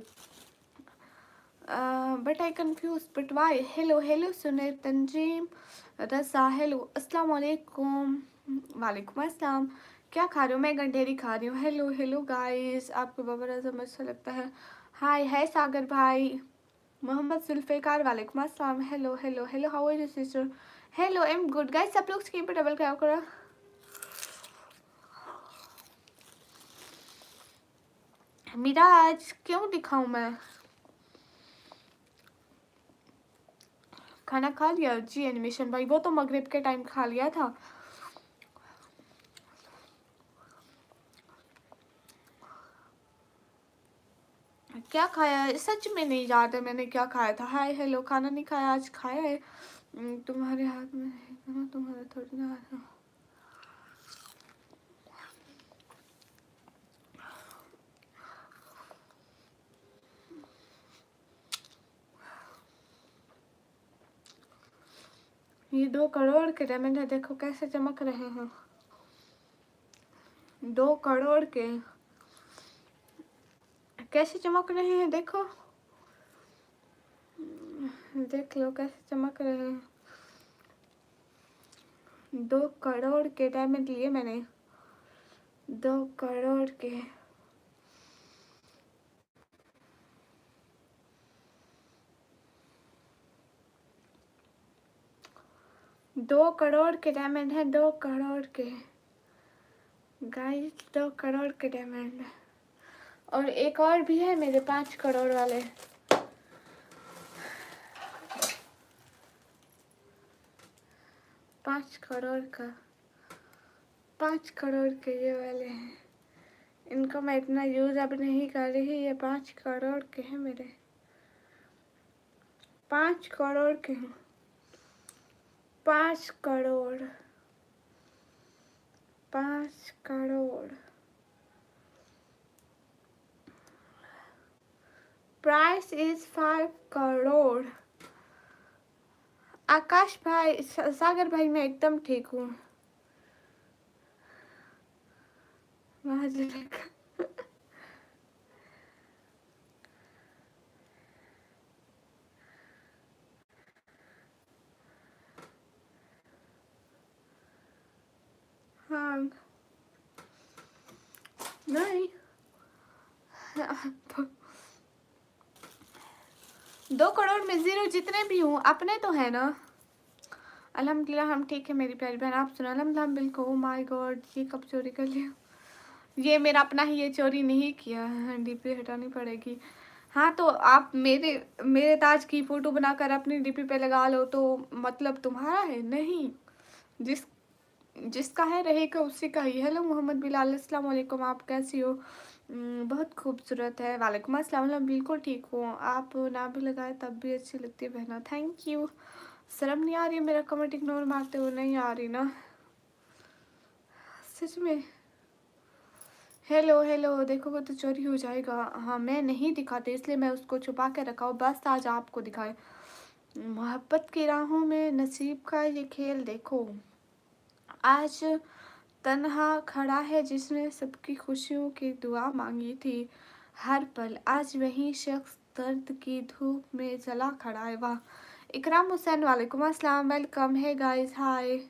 S1: But I confuse, but why? Hello hello सुने, तंजीम रसा, हेलो अस्सलाम वालेकुम। वालेकुम अस्सलाम। क्या खा रहे हो? मैं गंडेरी खा रही हूँ। हेलो हेलो गाइस, आपको बाबर आजम अच्छा लगता है? हाय है सागर भाई। मोहम्मद जुल्फ़िकार, वालेकुम अस्सलाम। Hello hello hello, how are you sister? Hello, I am good. Guys सब लोग स्क्रीन पे डबल क्या करो। मिराज क्यों दिखाऊं मैं? खाना खा लिया जी एनिमेशन भाई, वो तो मगरिब के टाइम खा लिया था। क्या खाया है सच में नहीं याद है मैंने क्या खाया था। हाय हेलो, खाना नहीं खाया, आज खाया है। तुम्हारे हाथ में है ना, तुम्हारा थोड़ी ना हाथ है। ये 2 करोड़ के डायमंड है, देखो कैसे चमक रहे हैं। 2 करोड़ के कैसे चमक रहे हैं, देखो देख लो कैसे चमक रहे हैं। 2 करोड़ के डायमंड लिए मैंने, 2 करोड़ के। 2 करोड़ के डायमंड है, 2 करोड़ के गाइस, 2 करोड़ के डायमंड। और एक और भी है मेरे 5 करोड़ वाले। 5 करोड़ का, 5 करोड़ के ये वाले हैं। इनका मैं इतना यूज अब नहीं कर रही। ये 5 करोड़ के हैं मेरे, 5 करोड़ के हैं, 5 करोड़, 5 करोड़। Price is 5 crore. आकाश भाई, सागर भाई, मैं एकदम ठीक हूँ। हाँ नहीं 2 करोड़ में 0 जितने भी हूँ अपने तो है ना। अल्हम्दुलिल्लाह हम ठीक है मेरी प्यारी बहन, आप सुना। अल्हम्दुलिल्लाह बिल्कुल। ओ माय गॉड, ये कब चोरी कर लिया? ये मेरा अपना ही, ये चोरी नहीं किया है, डीपी हटानी पड़ेगी। हाँ तो आप मेरे मेरे ताज की फोटो बनाकर अपनी डीपी पे लगा लो तो मतलब तुम्हारा है नहीं, जिस जिसका है रहेगा उसी का ही। हेलो मोहम्मद बिलाल, अस्सलाम वालेकुम, आप कैसी हो? बहुत खूबसूरत है। वालेकुम अस्सलाम, मैं बिल्कुल ठीक हूँ। आप ना भी लगाए तब भी अच्छी लगती है बहना, थैंक यू। शर्म नहीं आ रही मेरा कमेंट इग्नोर मारते हुए? नहीं आ रही ना सच में। हेलो हेलो, देखोगे तो चोरी हो जाएगा। हाँ मैं नहीं दिखाती इसलिए मैं उसको छुपा के रखा हूँ, बस आज आपको दिखाए। मोहब्बत की राहों में नसीब का ये खेल देखो। आज तन्हा खड़ा है जिसने सबकी खुशियों की दुआ मांगी थी हर पल, आज वही शख्स दर्द की धूप में जला खड़ा है। वाह। इकराम हुसैन, वालेकुम अस्सलाम, वेलकम है गाइस, हाय।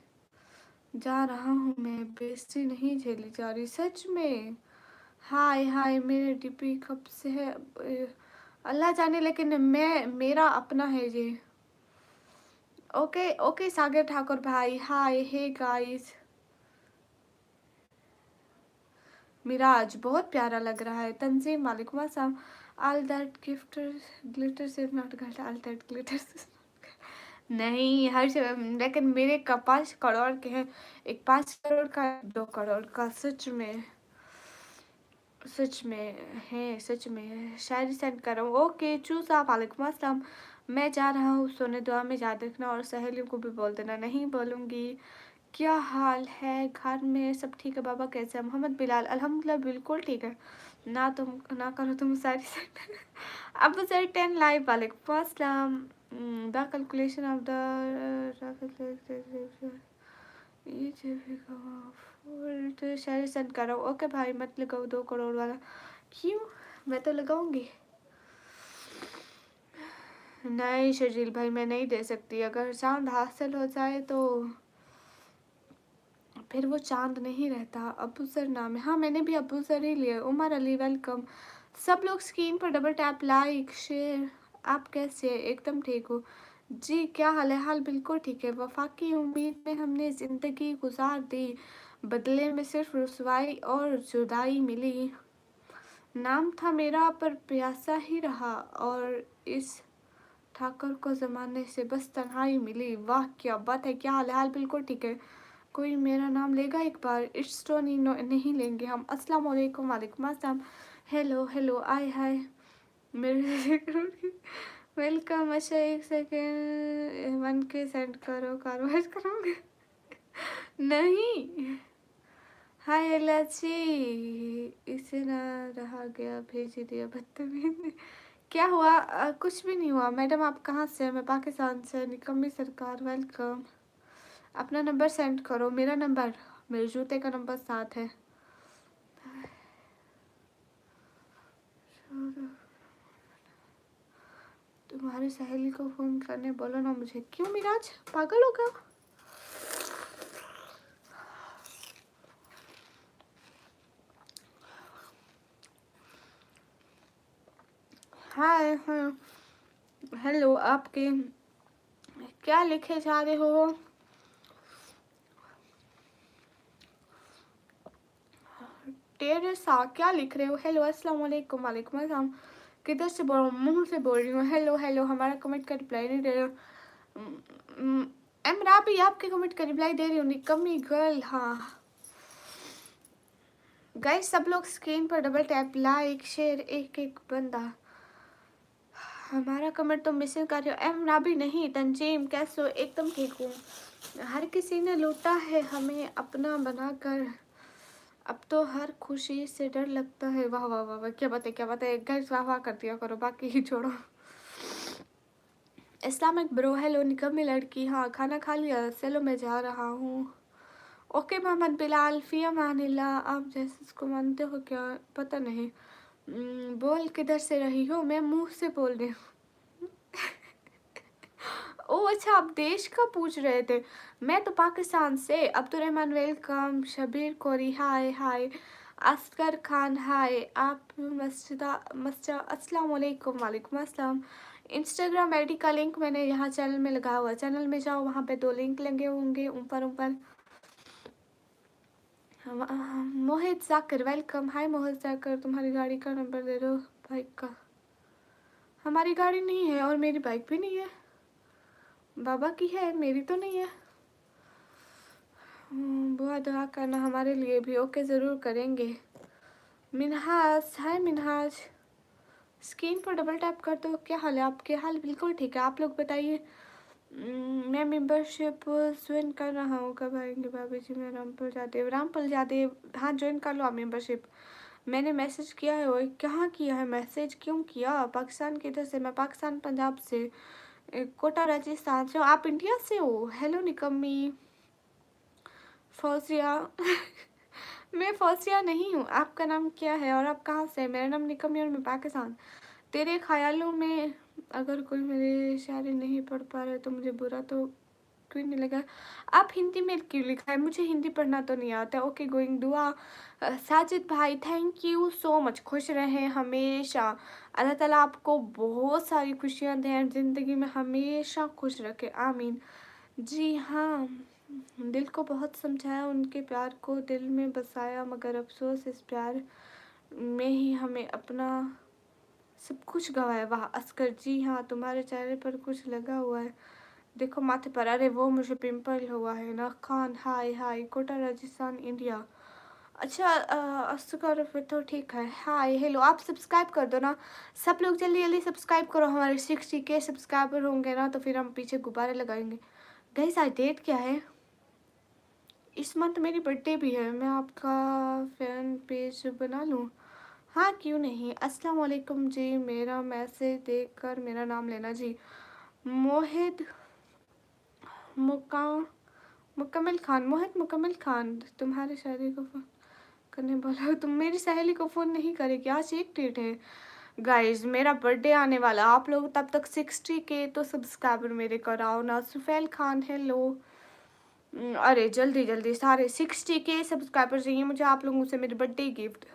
S1: जा रहा हूँ मैं, बेइज्जती नहीं झेली जा रही सच में। हाय हाय, मेरे डीपी कब से है अल्लाह जाने, लेकिन मैं मेरा अपना है ये। ओके ओके सागर ठाकुर भाई, हाय हे गाइस। मिराज बहुत प्यारा लग रहा है। तंजीम, वालेकुम अस्सलाम। ऑल दैट गिफ्ट ग्लिटर से not girl, all that glitter नहीं हर लेकिन मेरे का 5 करोड़ के हैं। एक 5 करोड़ का, 2 करोड़ का, सच में सच में है, सच में। शायरी सेंड कर रहा हूँ। ओके चूज आप, वालेकुम अस्सलाम। मैं जा रहा हूँ सोने, दुआ में याद रखना और सहेलियों को भी बोल देना। नहीं बोलूँगी। क्या हाल है, घर में सब ठीक है? बाबा कैसे है? मोहम्मद बिलाल, अल्हम्दुलिल्लाह बिल्कुल ठीक है। ना तुम ना करो तुम सारी अब सर 10 लाइव, वालेकुम अस्सलाम। The calculation of the Shayari send करो। ओके भाई मत लगाओ 2 करोड़ वाला। क्यों, मैं तो लगाऊंगी। नहीं शर्जील भाई मैं नहीं दे सकती, अगर चांद हासिल हो जाए तो फिर वो चांद नहीं रहता। अबू सर नाम है, हाँ मैंने भी अबू सर ही लिया। उमर अली वेलकम। सब लोग स्क्रीन पर डबल टैप, लाइक शेयर। आप कैसे? एकदम ठीक हो जी, क्या हाल है? हाल बिल्कुल ठीक है। वफा की उम्मीद में हमने ज़िंदगी गुजार दी, बदले में सिर्फ रुसवाई और जुदाई मिली। नाम था मेरा पर प्यासा ही रहा, और इस ठाकर को ज़माने से बस तन्हाई मिली। वाह क्या बात है, क्या हाल है? हाल बिल्कुल ठीक है। कोई मेरा नाम लेगा एक बार? इट्स तो नहीं, नहीं लेंगे हम। अस्सलाम वालेकुम, वालेकुम अस्सलाम। हेलो हेलो, आय हाय। मेरे वेलकम। अच्छा 1 सेकेंड 1K सेंड करो, कार्रवाई करोगे? नहीं। हाय लाची, इसे ना रहा गया, भेज ही दिया, बदतमीज। क्या हुआ? कुछ भी नहीं हुआ मैडम। आप कहाँ से? मैं पाकिस्तान से। निकम्मी सरकार, वेलकम। अपना नंबर सेंड करो। मेरा नंबर, मेरे जूते का नंबर साथ है। तुम्हारी सहेली को फोन करने बोलो ना मुझे। क्यों मिराज, पागल होगा? हाय, हाँ, हेलो। आपके क्या लिखे जा रहे हो? टेरेसा, क्या लिख रहे हो? हेलो, अस्सलाम वालेकुम। वालेकुम अस्सलाम। किधर से बोल रहा हूँ? मुंह से बोल रही हूँ। Hello hello. हमारा कमेंट का रिप्लाई नहीं दे रहे हो। एम राबी, आपके कमेंट का रिप्लाई दे रही हूँ। निकम्मी गर्ल। हाँ गाइस, सब लोग स्क्रीन पर डबल टैप, लाइक शेयर, एक एक बंदा। हमारा कमेंट तो मिसिंग कर रहे हो। एम राबी नहीं, तंजीम कैसे हो? एकदम ठीक हूँ। हर किसी ने लूटा है हमें अपना बनाकर, अब तो हर खुशी से डर लगता है। वाह वाह वाह वाह, क्या बात है, क्या बात है। गाइस वाह वाह कर दिया करो, बाकी ही छोड़ो। Islamic bro, hello. निकम्मी लड़की, हाँ खाना खा लिया? चलो मैं जा रहा हूँ। ओके मोहम्मद बिलाल, फी अमानिल्लाह। आप जैसे इसको मानते हो क्या? पता नहीं। बोल किधर से रही हो? मैं मुंह से बोल रही हूँ। ओ अच्छा, आप देश का पूछ रहे थे। मैं तो पाकिस्तान से। अब्दुलरहमान वेलकम। शबीर कोरी हाय हाय। असगर खान हाय। आप मस्जिदा मस्जिद, अस्सलाम वालेकुम। वालेकुम अस्सलाम। इंस्टाग्राम आईडी का लिंक मैंने यहाँ चैनल में लगा हुआ। चैनल में जाओ, वहाँ पे 2 लिंक लगे होंगे ऊपर ऊपर। मोहित जाकर, वेलकम। हाय मोहित जाकर। तुम्हारी गाड़ी का नंबर दे दो, बाइक का। हमारी गाड़ी नहीं है और मेरी बाइक भी नहीं है। बाबा की है, मेरी तो नहीं है। बुआ दुआ करना हमारे लिए भी। ओके, ज़रूर करेंगे। मिनहाज, हाय मिनहाज। स्क्रीन पर डबल टैप कर दो। क्या हाल है? आपके हाल बिल्कुल ठीक है। आप लोग बताइए। मैं मेंबरशिप ज्वाइन कर रहा हूँ। कब आएंगे भाभी जी? मैं रामपुर जादेव। रामपुर जादेव, हाँ ज्वाइन कर लो आप मेंबरशिप। मैंने मैसेज किया है। वो कहाँ किया है मैसेज? क्यों किया? पाकिस्तान किधर से? मैं पाकिस्तान पंजाब से। कोटा राजस्थान से हो? आप इंडिया से हो? हेलो निकम्मी। फौजिया। मैं फौजिया नहीं हूँ। आपका नाम क्या है और आप कहाँ से? मेरा नाम निकम्मी और मैं पाकिस्तान। तेरे ख्यालों में अगर कोई मेरे शायरी नहीं पढ़ पा रहे तो मुझे बुरा तो क्यों नहीं लगा? आप हिंदी में क्यों लिखा है? मुझे हिंदी पढ़ना तो नहीं आता। ओके गोइंग दुआ। साजिद भाई, थैंक यू सो मच। खुश रहें हमेशा। अल्लाह ताला आपको बहुत सारी खुशियाँ दें, ज़िंदगी में हमेशा खुश रखे, आमीन। जी हाँ, दिल को बहुत समझाया, उनके प्यार को दिल में बसाया, मगर अफसोस इस प्यार में ही हमें अपना सब कुछ गवाया। वाह अस्कर, जी हाँ तुम्हारे चेहरे पर कुछ लगा हुआ है, देखो माथे पर। अरे वो मुझे पिंपल हुआ है ना। खान, हाय हाय। कोटा राजस्थान इंडिया। अच्छा अस्कर, फिर तो ठीक है। Hi hello. आप सब्सक्राइब कर दो ना सब लोग, जल्दी जल्दी सब्सक्राइब करो। हमारे 60K सब्सक्राइबर होंगे ना तो फिर हम पीछे गुब्बारे लगाएंगे। गाइस आज डेट क्या है? इस मंथ मेरी बर्थडे भी है। मैं आपका फैन पेज बना लूँ? हाँ क्यों नहीं। अस्सलाम वालेकुम जी। मेरा मैसेज देखकर मेरा नाम लेना जी। मोहित मुका मुकम्मल खान। मोहित मुकम्मल खान। तुम्हारी शादी को फोन करने बोला, तुम मेरी सहेली को फ़ोन नहीं करेगी? आज एक डेट है गाइज, मेरा बर्थडे आने वाला। आप लोग तब तक 60K तो सब्सक्राइबर मेरे कराओ ना। सुफैल खान हेलो। अरे जल्दी जल्दी सारे 60K सब्सक्राइबर चाहिए मुझे आप लोगों से, मेरे बर्थडे गिफ्ट।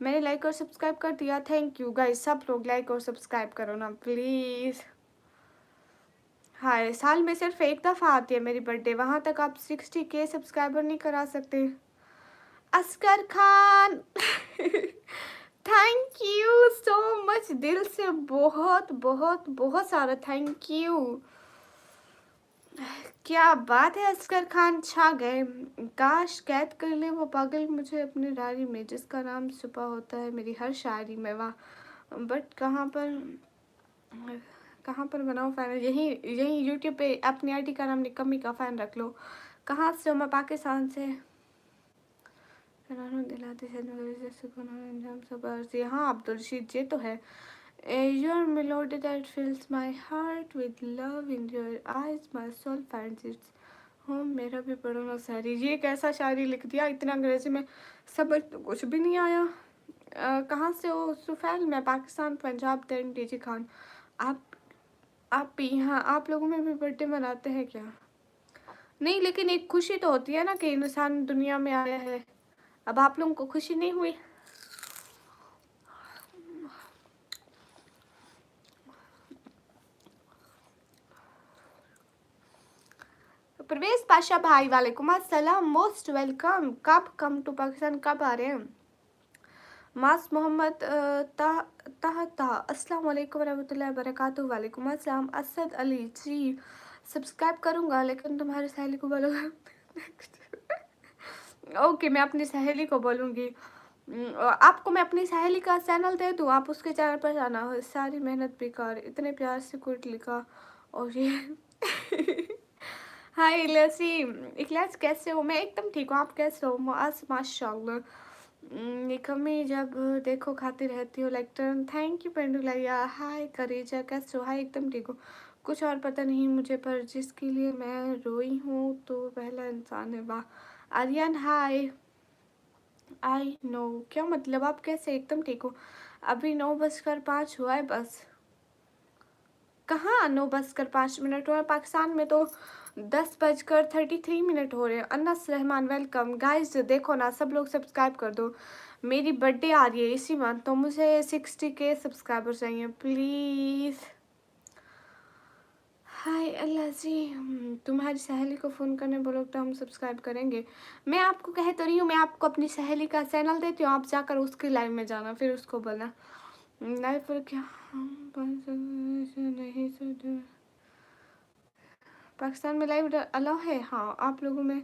S1: मैंने लाइक और सब्सक्राइब कर दिया, थैंक यू गाइस। सब लोग लाइक और सब्सक्राइब करो ना प्लीज़। हाय, साल में सिर्फ एक दफ़ा आती है मेरी बर्थडे, वहाँ तक आप 60K सब्सक्राइबर नहीं करा सकते? Asgar Khan. Thank you so much, दिल से बहुत बहुत बहुत सारा थैंक यू। क्या बात है असगर खान, छा गए। काश कैद कर ले वो पागल मुझे अपनी डायरी में, जिसका नाम छुपा होता है मेरी हर शायरी में। वाह बट कहाँ पर बनाऊँ फ़ैन? यहीं यूट्यूब पे अपनी आईडी का नाम निकम्मी का फ़ैन रख लो। कहाँ से हो? मैं पाकिस्तान से। दिलाते अंजाम सबर से। हाँ अब्दुल रशीद, ये तो है। Your melody that fills my heart with love in your eyes, my soul finds its home। मेरा भी पढ़ो ना शायरी। ये कैसा शायरी लिख दिया, इतना अंग्रेजी में समझ तो कुछ भी नहीं आया। कहाँ से हो? सुफैल, मैं पाकिस्तान, पंजाब। Then DG Khan. आप भी यहाँ, आप लोगों में भी बर्थडे मनाते हैं क्या? नहीं, लेकिन एक खुशी तो होती है ना कि इंसान दुनिया में आया है। अब आप लोगों को खुशी नहीं हुई? परवेज पाशा भाई, वालेकुम अस्सलाम, मोस्ट वेलकम। कब कम टू पाकिस्तान, कब आ रहे हैं? मास मोहम्मद ताहता, अस्सलाम वालेकुम रहमतुल्लाहि वबरकातुहू। वालेकुम अस्सलाम। असद अली जी, सब्सक्राइब करूँगा लेकिन तुम्हारी सहेली को बोलोगे। ओके, मैं अपनी सहेली को बोलूँगी। आपको मैं अपनी सहेली का चैनल दे दूँ, आप उसके चैनल पर जाना। सारी मेहनत बेकार, इतने प्यार से कुछ लिखा और ये। हाय इलासी, इखलास कैसे हो? मैं एकदम ठीक हूँ, आप कैसे हो? माशाल्लाह। निकम्मी जब देखो खाती रहती हो लाइक टर्न। थैंक यू पेंडुलैया। हाय करेजा, कैसे हो? हाय एकदम ठीक हो। कुछ और पता नहीं मुझे, पर जिसके लिए मैं रोई हूँ तो पहला इंसान है। वाह आर्यन, हाय। आई नो, क्या मतलब? आप कैसे? एकदम ठीक हो। अभी 9:05 हुआ है बस। कहाँ 9:05 हुआ है? पाकिस्तान में तो 10:33 हो रहे हैं। अनस रहमान, वेलकम। गाइस देखो ना, सब लोग सब्सक्राइब कर दो। मेरी बर्थडे आ रही है इसी मंथ, तो मुझे 60K सब्सक्राइबर चाहिए प्लीज़। हाय अल्लाह जी, तुम्हारी सहेली को फ़ोन करने बोलो तो हम सब्सक्राइब करेंगे। मैं आपको कह तो रही हूँ, मैं आपको अपनी सहेली का चैनल देती हूँ, आप जाकर उसके लाइव में जाना, फिर उसको बोलना लाइव पर क्या नहीं सुन। पाकिस्तान में लाइव अलाउ है? हाँ, आप लोगों में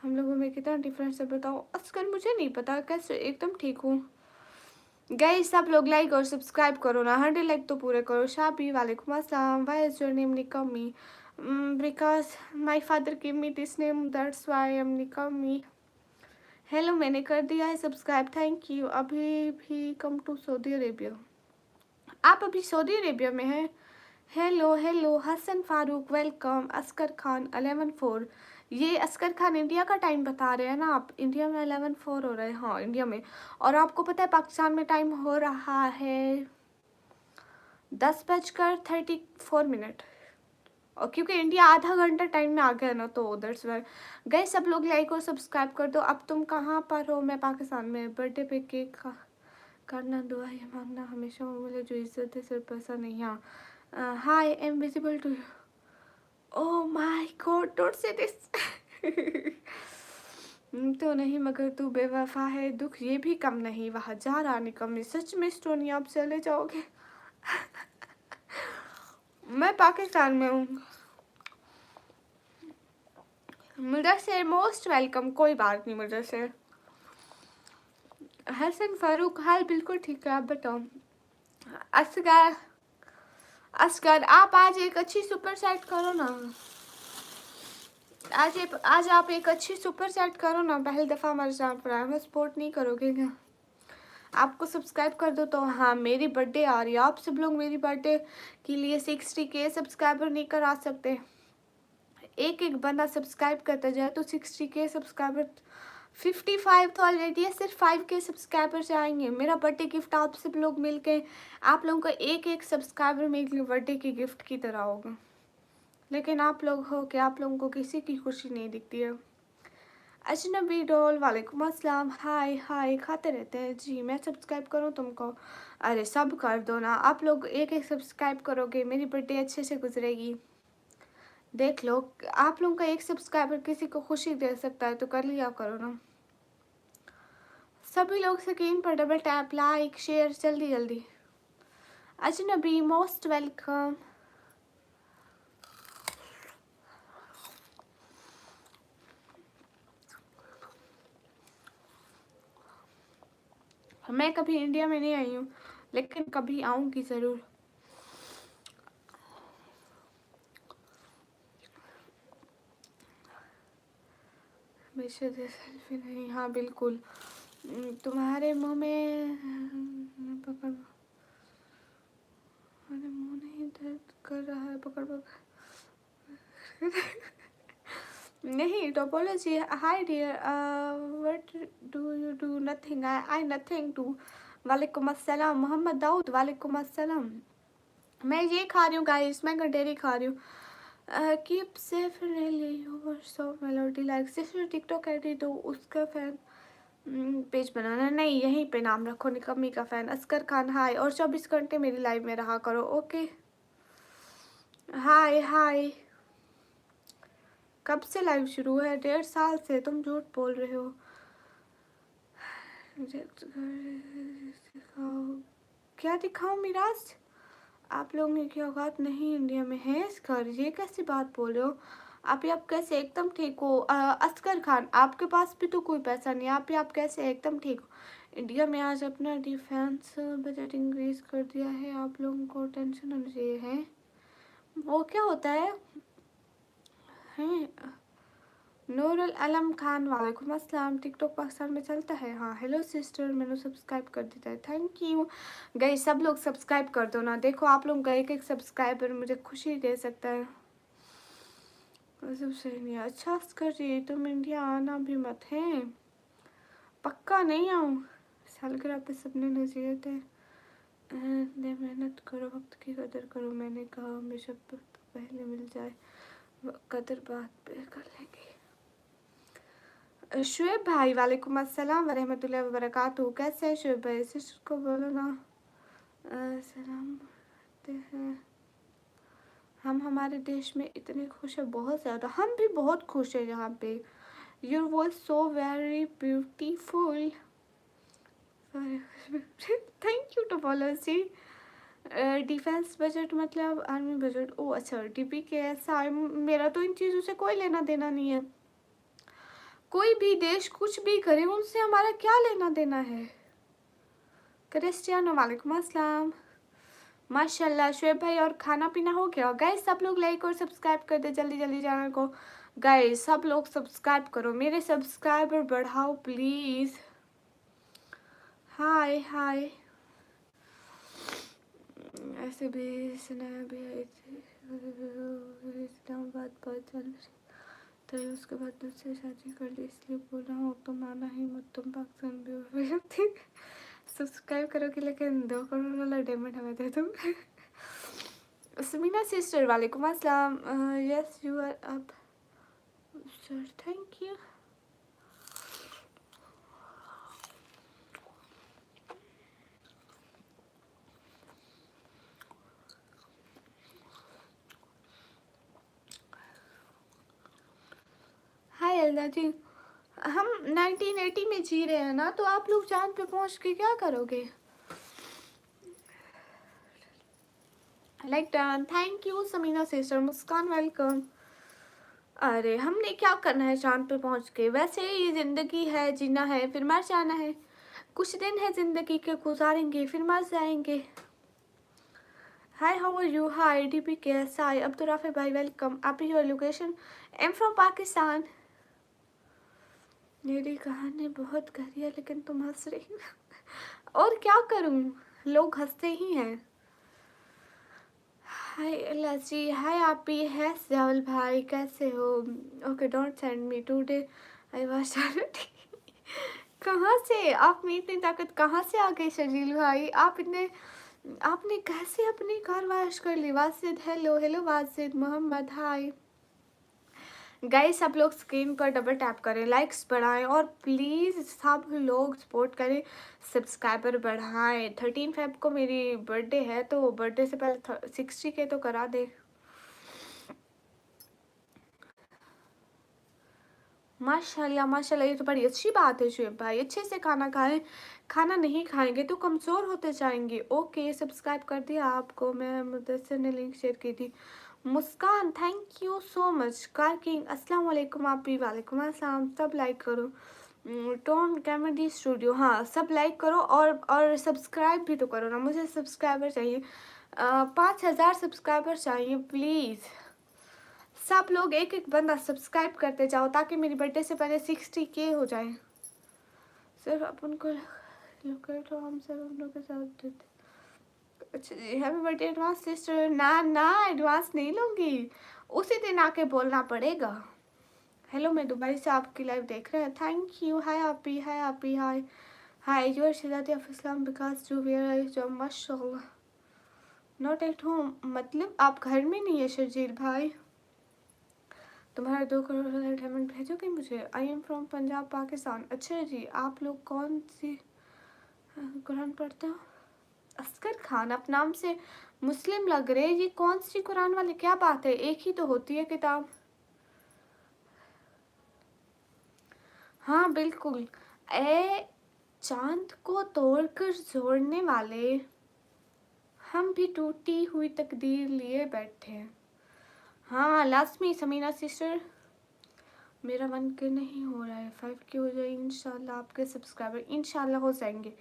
S1: हम लोगों में कितना डिफरेंस है बताओ। असकर मुझे नहीं पता, कैसे? एकदम ठीक हूँ। गाइस सब लोग लाइक और सब्सक्राइब करो ना, 100 लाइक तो पूरे करो। शाबी, वालेकुम अस्सलाम। व्हाई इज योर नेम निकम्मी? Because my father give me this name, that's why I M निकम्मी। हेलो, मैंने कर दिया है सब्सक्राइब, थैंक यू। अभी भी कम टू सऊदी अरेबिया। आप अभी सऊदी अरेबिया में हैं? Hello hello Hasan Farooq, welcome. Askar Khan 11:04। ये असकर खान इंडिया का टाइम बता रहे हैं ना आप? इंडिया में 11:04 हो रहा है। हाँ इंडिया में। और आपको पता है पाकिस्तान में टाइम हो रहा है 10:34। और क्योंकि इंडिया आधा घंटा टाइम में आ गया ना, तो दैट्स व्हाई। गए सब लोग लाइक और सब्सक्राइब कर दो। अब तुम कहाँ पर हो? मैं पाकिस्तान में। बर्थडे पे केक करना, दुआ ये मांगना हमेशा वो मिले जो इज्जत है, सिर्फ पैसा नहीं। हाँ hi, I am visible to you. Oh my god, don't say this. तो नहीं मगर तू बेवफा है, दुख ये भी कम नहीं। वहाँ जा रानी कम, सच में स्टोनी आप चले जाओगे। मैं पाकिस्तान में हूँ। Mudassir most welcome. कोई बात नहीं मुदस्सिर। हसन फारूक, हाल बिल्कुल ठीक है, आप बताओ। असगर, असगर आप आज एक अच्छी सुपर सेट करो ना। आज आप एक अच्छी सुपर सेट करो ना। पहली दफ़ा हमारे चैनल पर आए हो, सपोर्ट नहीं करोगे क्या? आपको सब्सक्राइब कर दो तो। हाँ मेरी बर्थडे आ रही है, आप सब लोग मेरी बर्थडे के लिए 60K सब्सक्राइबर नहीं करा सकते? एक एक बंदा सब्सक्राइब करता जाए तो 60K सब्सक्राइबर। 55 तो ऑलरेडी है, सिर्फ 5K सब्सक्राइबर से आएंगे। मेरा बर्थडे गिफ्ट आप सब लोग मिलके, आप लोगों का एक एक सब्सक्राइबर मेरे बर्थडे की गिफ्ट की तरह होगा। लेकिन आप लोग हो कि आप लोगों को किसी की खुशी नहीं दिखती है। अजनबी डॉल, वालेकुम अस्सलाम। हाय हाय, खाते रहते हैं जी। मैं सब्सक्राइब करूँ तुमको? अरे सब कर दो ना, आप लोग एक एक सब्सक्राइब करोगे मेरी बर्थडे अच्छे से गुजरेगी। देख लो, आप लोगों का एक सब्सक्राइबर किसी को खुशी दे सकता है, तो कर लिया करो ना। सभी लोग स्क्रीन पर डबल टैप, लाइक शेयर, जल्दी जल्दी। अजनबी मोस्ट वेलकम। मैं कभी इंडिया में नहीं आई हूँ, लेकिन कभी आऊँगी ज़रूर। हमेशा से सेल्फी नहीं, हाँ बिल्कुल। तुम्हारे मुँह में पकड़, मेरे मुँह नहीं दर्द कर रहा है, पकड़ पकड़। नहीं, topology. Hi dear, what do you do? Nothing, I nothing too. वालेकुम अस्सलाम मोहम्मद दाऊद, वालेकुम अस्सलाम। मैं ये खा रही हूँ गाइस, मैं गंडेरी खा रही हूँ। Keep safe really you're so melody like sister TikTok ID, तो उसका फैन पेज बनाना नहीं, यहीं पे नाम रखो निकम्मी का फैन असगर खान। हाय, और 24 घंटे मेरी लाइव में रहा करो। ओके, हाय हाय। कब से लाइव शुरू है? 1.5 साल से। तुम झूठ बोल रहे हो। क्या दिखाऊं मिराज? आप लोगों की औकात नहीं इंडिया में है इस घर, ये कैसी बात बोल रहे हो आप कैसे? एकदम ठीक हो। असगर खान, आपके पास भी तो कोई पैसा नहीं, आप कैसे? एकदम ठीक हो। इंडिया में आज अपना डिफेंस बजट इंक्रीज कर दिया है, आप लोगों को टेंशन होनी चाहिए है। वो क्या होता है? हैं नूरुल आलम खान, वालेकुम अस्सलाम। टिकटॉक पाकिस्तान में चलता है? हाँ, हेलो सिस्टर, मैंने सब्सक्राइब कर दिया है, थैंक यू। गई सब लोग सब्सक्राइब कर दो ना, देखो आप लोग का एक सब्सक्राइबर मुझे खुशी दे सकता है। सब सही नहीं है। अच्छा अस्कर जी, तुम इंडिया आना भी मत है, पक्का नहीं आऊँ। सालगिरह पे सबने नसीहत है, मेहनत करो, वक्त की कदर करो। मैंने कहा हमेशा पहले मिल जाए, कदर बात पे कर लेंगे। शुएब भाई, वालेकुम अस्सलाम वरहमतुल्लाहि वबरकातुहू। कैसे हैं शुएब भाई? सिस्टर को बोलो ना सलाम करते हैं। हम हमारे देश में इतने खुश हैं, बहुत ज़्यादा, हम भी बहुत खुश हैं यहाँ पे। Your voice so very beautiful. Thank you topology. Defence budget मतलब आर्मी बजट? ओ अच्छा, डीपी के ऐसा है। मेरा तो इन चीज़ों से कोई लेना देना नहीं है। कोई भी देश कुछ भी करे, उनसे हमारा क्या लेना देना है। क्रिस्टियानो, वालेकुम अस्सलाम। माशाल्लाह शुएब भाई, और खाना पीना हो गया? गाइस सब लोग लाइक और सब्सक्राइब कर दे जल्दी जल्दी चैनल को। गाइस सब लोग सब्सक्राइब करो, मेरे सब्सक्राइबर बढ़ाओ प्लीज़। हाय हाय। ऐसे भी सुना भी आई थी इस्लामाबाद पर चल तो उसके बाद दूसरी शादी कर ली, इसलिए बोल रहा हूँ तुम आना ही मत, तुम पाकिस्तान भी हो। ठीक, सब्सक्राइब करोगे लेकिन 2 करोड़ वाला डायमंड हमें दे दो। समीना सिस्टर, वालेकुम अस्सलाम। Yes you are up sir, thank you. Hi अल्लाह जी, हम 1980 में जी रहे हैं ना, तो आप लोग चांद पे पहुंच के क्या करोगे? Like done, thank you Samina sister. Muskan, welcome. अरे हमने क्या करना है चांद पे पहुंच के? वैसे ये ज़िंदगी है, जीना है फिर मर जाना है। कुछ दिन है ज़िंदगी के, गुजारेंगे फिर मर जाएंगे। Hi, how are you? Hi DP कैसा है? अब्दुल राफी भाई वेलकम। आप your location? Am from Pakistan. मेरी कहानी बहुत गहरी है लेकिन तुम हंस रही हो। और क्या करूं, लोग हंसते ही हैं। हाय लची, हाय आप ही है जावल भाई, कैसे हो? Okay, don't send me today, I was कहाँ से आप में इतनी ताकत कहाँ से आ गई शर्जील भाई? आपने कैसे अपनी कार वॉश कर ली? Wasid, hello hello Wasid. मोहम्मद, हाय। गाइस सब लोग स्क्रीन पर डबल टैप करें, लाइक्स बढ़ाएं और प्लीज़ सब लोग सपोर्ट करें, सब्सक्राइबर बढ़ाएं। 13 फेब को मेरी बर्थडे है, तो बर्थडे से पहले 60 के तो करा दे। माशाल्लाह माशाल्लाह, ये तो बड़ी अच्छी बात है शुएब भाई, अच्छे से खाना खाएं। खाना नहीं खाएंगे तो कमज़ोर होते जाएंगे। ओके, सब्सक्राइब कर दिया आपको, मैं मुदस्सिर ने लिंक शेयर की थी। Muskan, thank you so much. Car king, अस्सलाम वालेकुम। आप भी वालेकुम अस्सलाम। सब लाइक करो, टोन कॉमेडी स्टूडियो, हाँ सब लाइक करो और सब्सक्राइब भी तो करो ना, मुझे सब्सक्राइबर चाहिए, 5,000 सब्सक्राइबर चाहिए प्लीज़। सब लोग एक एक बंदा सब्सक्राइब करते जाओ ताकि मेरी बर्थडे से पहले 60K हो जाए। सिर्फ अपन को लोग तो हम सब उन लोग के साथ देते। अच्छा जी, हैप्पी बर्थडे एडवांस सिस्टर। ना ना एडवांस नहीं लूँगी, उसी दिन आके बोलना पड़ेगा। हेलो, मैं दुबई से आपकी लाइव देख रहे हैं, थैंक यू। हाय आपी, हाय आपी, हाय हाय। यूर शहजादी of Islam because to where जो माशाल्लाह नॉट एट होम, मतलब आप घर में नहीं है शर्जील भाई। तुम्हारा 2 करोड़ वाला डायमंड भेजोगे मुझे? आई एम फ्रॉम पंजाब पाकिस्तान। अच्छा जी, आप लोग कौन सी कुरान पढ़ते हो? असगर खान, आप नाम से मुस्लिम लग रहे, ये कौन सी कुरान वाली क्या बात है, एक ही तो होती है किताब। हाँ बिल्कुल। ए चांद को तोड़कर जोड़ने वाले, हम भी टूटी हुई तकदीर लिए बैठे हैं। हाँ लाजमी समीना सिस्टर, मेरा मन के नहीं हो रहा है, 5K हो जाए इंशाल्लाह, आपके सब्सक्राइबर इंशाल्लाह हो जाएंगे।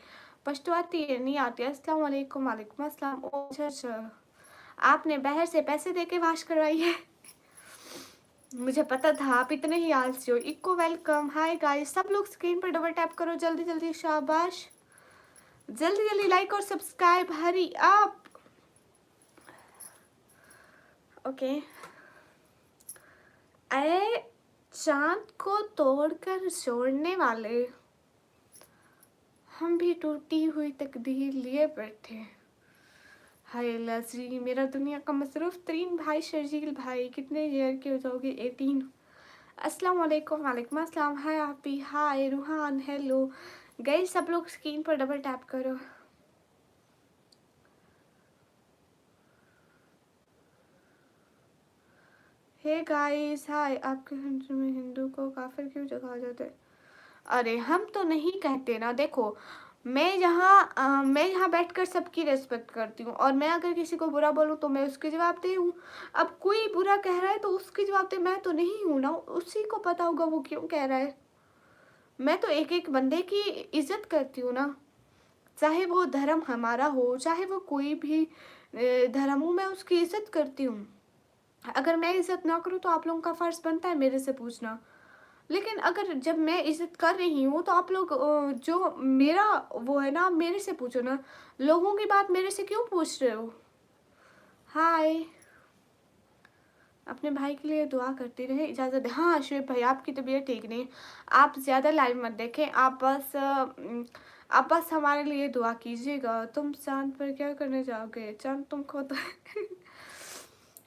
S1: पश्तो आती है नहीं आती? अस्सलाम वालेकुम। वालेकुम अस्सलाम। अच्छा, आपने बहर से पैसे दे के वाश करवाई है? मुझे पता था आप इतने ही आलसी हो। Eco welcome. हाय गाइस, सब लोग स्क्रीन पर डबल टैप करो जल्दी जल्दी, शाबाश, जल्दी जल्दी लाइक और सब्सक्राइब, हरी आप। ओके। अरे चांद को तोड़कर जोड़ने वाले, हम भी टूटी हुई तकदीर लिए बैठे। हाय लजरी, मेरा दुनिया का मसरूफ तरीन भाई शर्जील भाई, कितने ईयर के हो जाओगे? 18। अस्सलाम वालेकुम। वालेकुम अस्सलाम। हाय आपी, हाय रूहान, हेलो गाइस, सब लोग स्क्रीन पर डबल टैप करो। Hey guys hi. आपके कंट्री में हिंदू को काफिर क्यों कहा जाता है? अरे हम तो नहीं कहते ना, देखो मैं यहाँ बैठकर सबकी रेस्पेक्ट करती हूँ, और मैं अगर किसी को बुरा बोलूँ तो मैं उसकी जवाब दे हूँ। अब कोई बुरा कह रहा है तो उसकी जवाब दे, मैं तो नहीं हूँ ना, उसी को पता होगा वो क्यों कह रहा है। मैं तो एक एक बंदे की इज्जत करती हूँ ना, चाहे वो धर्म हमारा हो, चाहे वो कोई भी धर्म हो, मैं उसकी इज्जत करती हूँ। अगर मैं इज्जत ना करूँ तो आप लोगों का फर्ज बनता है मेरे से पूछना, लेकिन अगर जब मैं इज्जत कर रही हूँ तो आप लोग जो मेरा वो है ना, आप मेरे से पूछो ना, लोगों की बात मेरे से क्यों पूछ रहे हो? हाय, अपने भाई के लिए दुआ करती रहे, इजाज़त दे। हाँ शुएब भाई, आपकी तबीयत ठीक नहीं, आप ज़्यादा लाइव मत देखें, आप बस हमारे लिए दुआ कीजिएगा। तुम चांद पर क्या करने जाओगे? चांद तुमको तो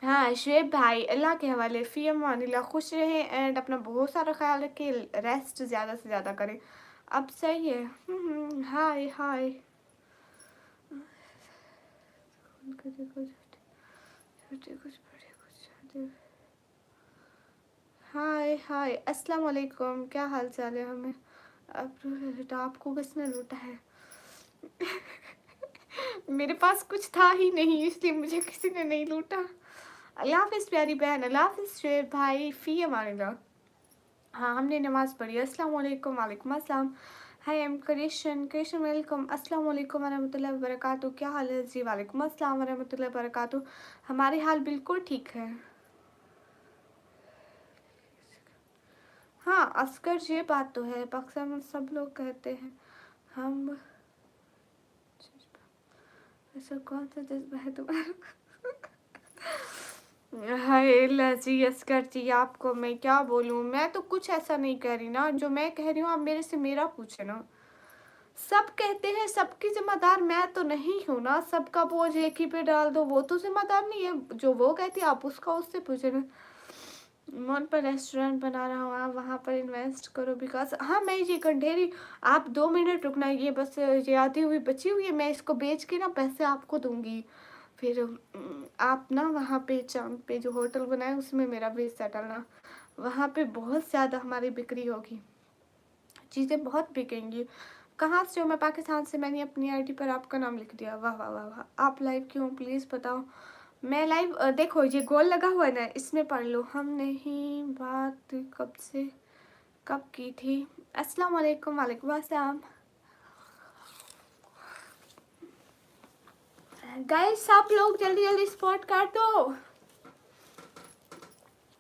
S1: हाँ शुएब भाई, अल्लाह के हवाले, फ़ी अमानिल्लाह, खुश रहें एंड अपना बहुत सारा ख्याल रखें, रेस्ट ज़्यादा से ज़्यादा करें। अब सही है। हाय हाय। हाय हाय, अस्सलाम वालेकुम, क्या हाल चाल है? हमें अब आपको किसने लूटा है? मेरे पास कुछ था ही नहीं, इसलिए मुझे किसी ने नहीं लूटा। अल्लाह हाफिज़ प्यारी बहन, अल्लाह हाफिज़ शेर भाई, फ़ी अमानिल्लाह। हाँ हमने नमाज़ पढ़ी। अस्सलाम वालेकुम। वालेकुम अस्सलाम। हाय एम क्रिश्चियन, क्रिश्चियन वेलकम। अस्सलाम वालेकुम वरहमतुल्लाहि वबरकातुहू। क्या हाल है जी? वालेकुम अस्सलाम वरहमतुल्लाहि वबरकातुहू। हमारे हाल बिल्कुल ठीक है। हाँ अस्कर, ये बात तो है, पाकिस्तान में सब लोग कहते हैं हम, ऐसा कौन सा जज्बा है तुम्हारा? हाय लजी अस्कर जी, आपको मैं क्या बोलूँ, मैं तो कुछ ऐसा नहीं कह रही ना, जो मैं कह रही हूँ आप मेरे से मेरा पूछे ना। सब कहते हैं सबकी जिम्मेदार मैं तो नहीं हूँ ना, सबका बोझ एक ही पे डाल दो, वो तो जिम्मेदार नहीं है। जो वो कहती है आप उसका उससे पूछे ना। मन पर रेस्टोरेंट बना रहा हूँ, आप वहाँ पर इन्वेस्ट करो, बिकॉज हाँ मैं ये कंडेरी, आप 2 मिनट रुकना, ये बस ये आती हुई बची हुई है, मैं इसको बेच के ना पैसे आपको दूंगी, फिर आप ना वहाँ पे चांद पे जो होटल बनाए उसमें मेरा भी हिस्सा डालना, वहाँ पे बहुत ज़्यादा हमारी बिक्री होगी, चीज़ें बहुत बिकेंगी। कहाँ से हो? मैं पाकिस्तान से, मैंने अपनी आईडी पर आपका नाम लिख दिया। वाह वाह वाह वाह। आप लाइव क्यों प्लीज़ बताओ? मैं लाइव देखो ये गोल लगा हुआ है ना, इसमें पढ़ लो। हम नहीं बात कब से कब की थी? अस्सलाम वालेकुम। वालेकुम अस्सलाम। गाइस आप लोग जल्दी जल्दी स्पॉट कर दो।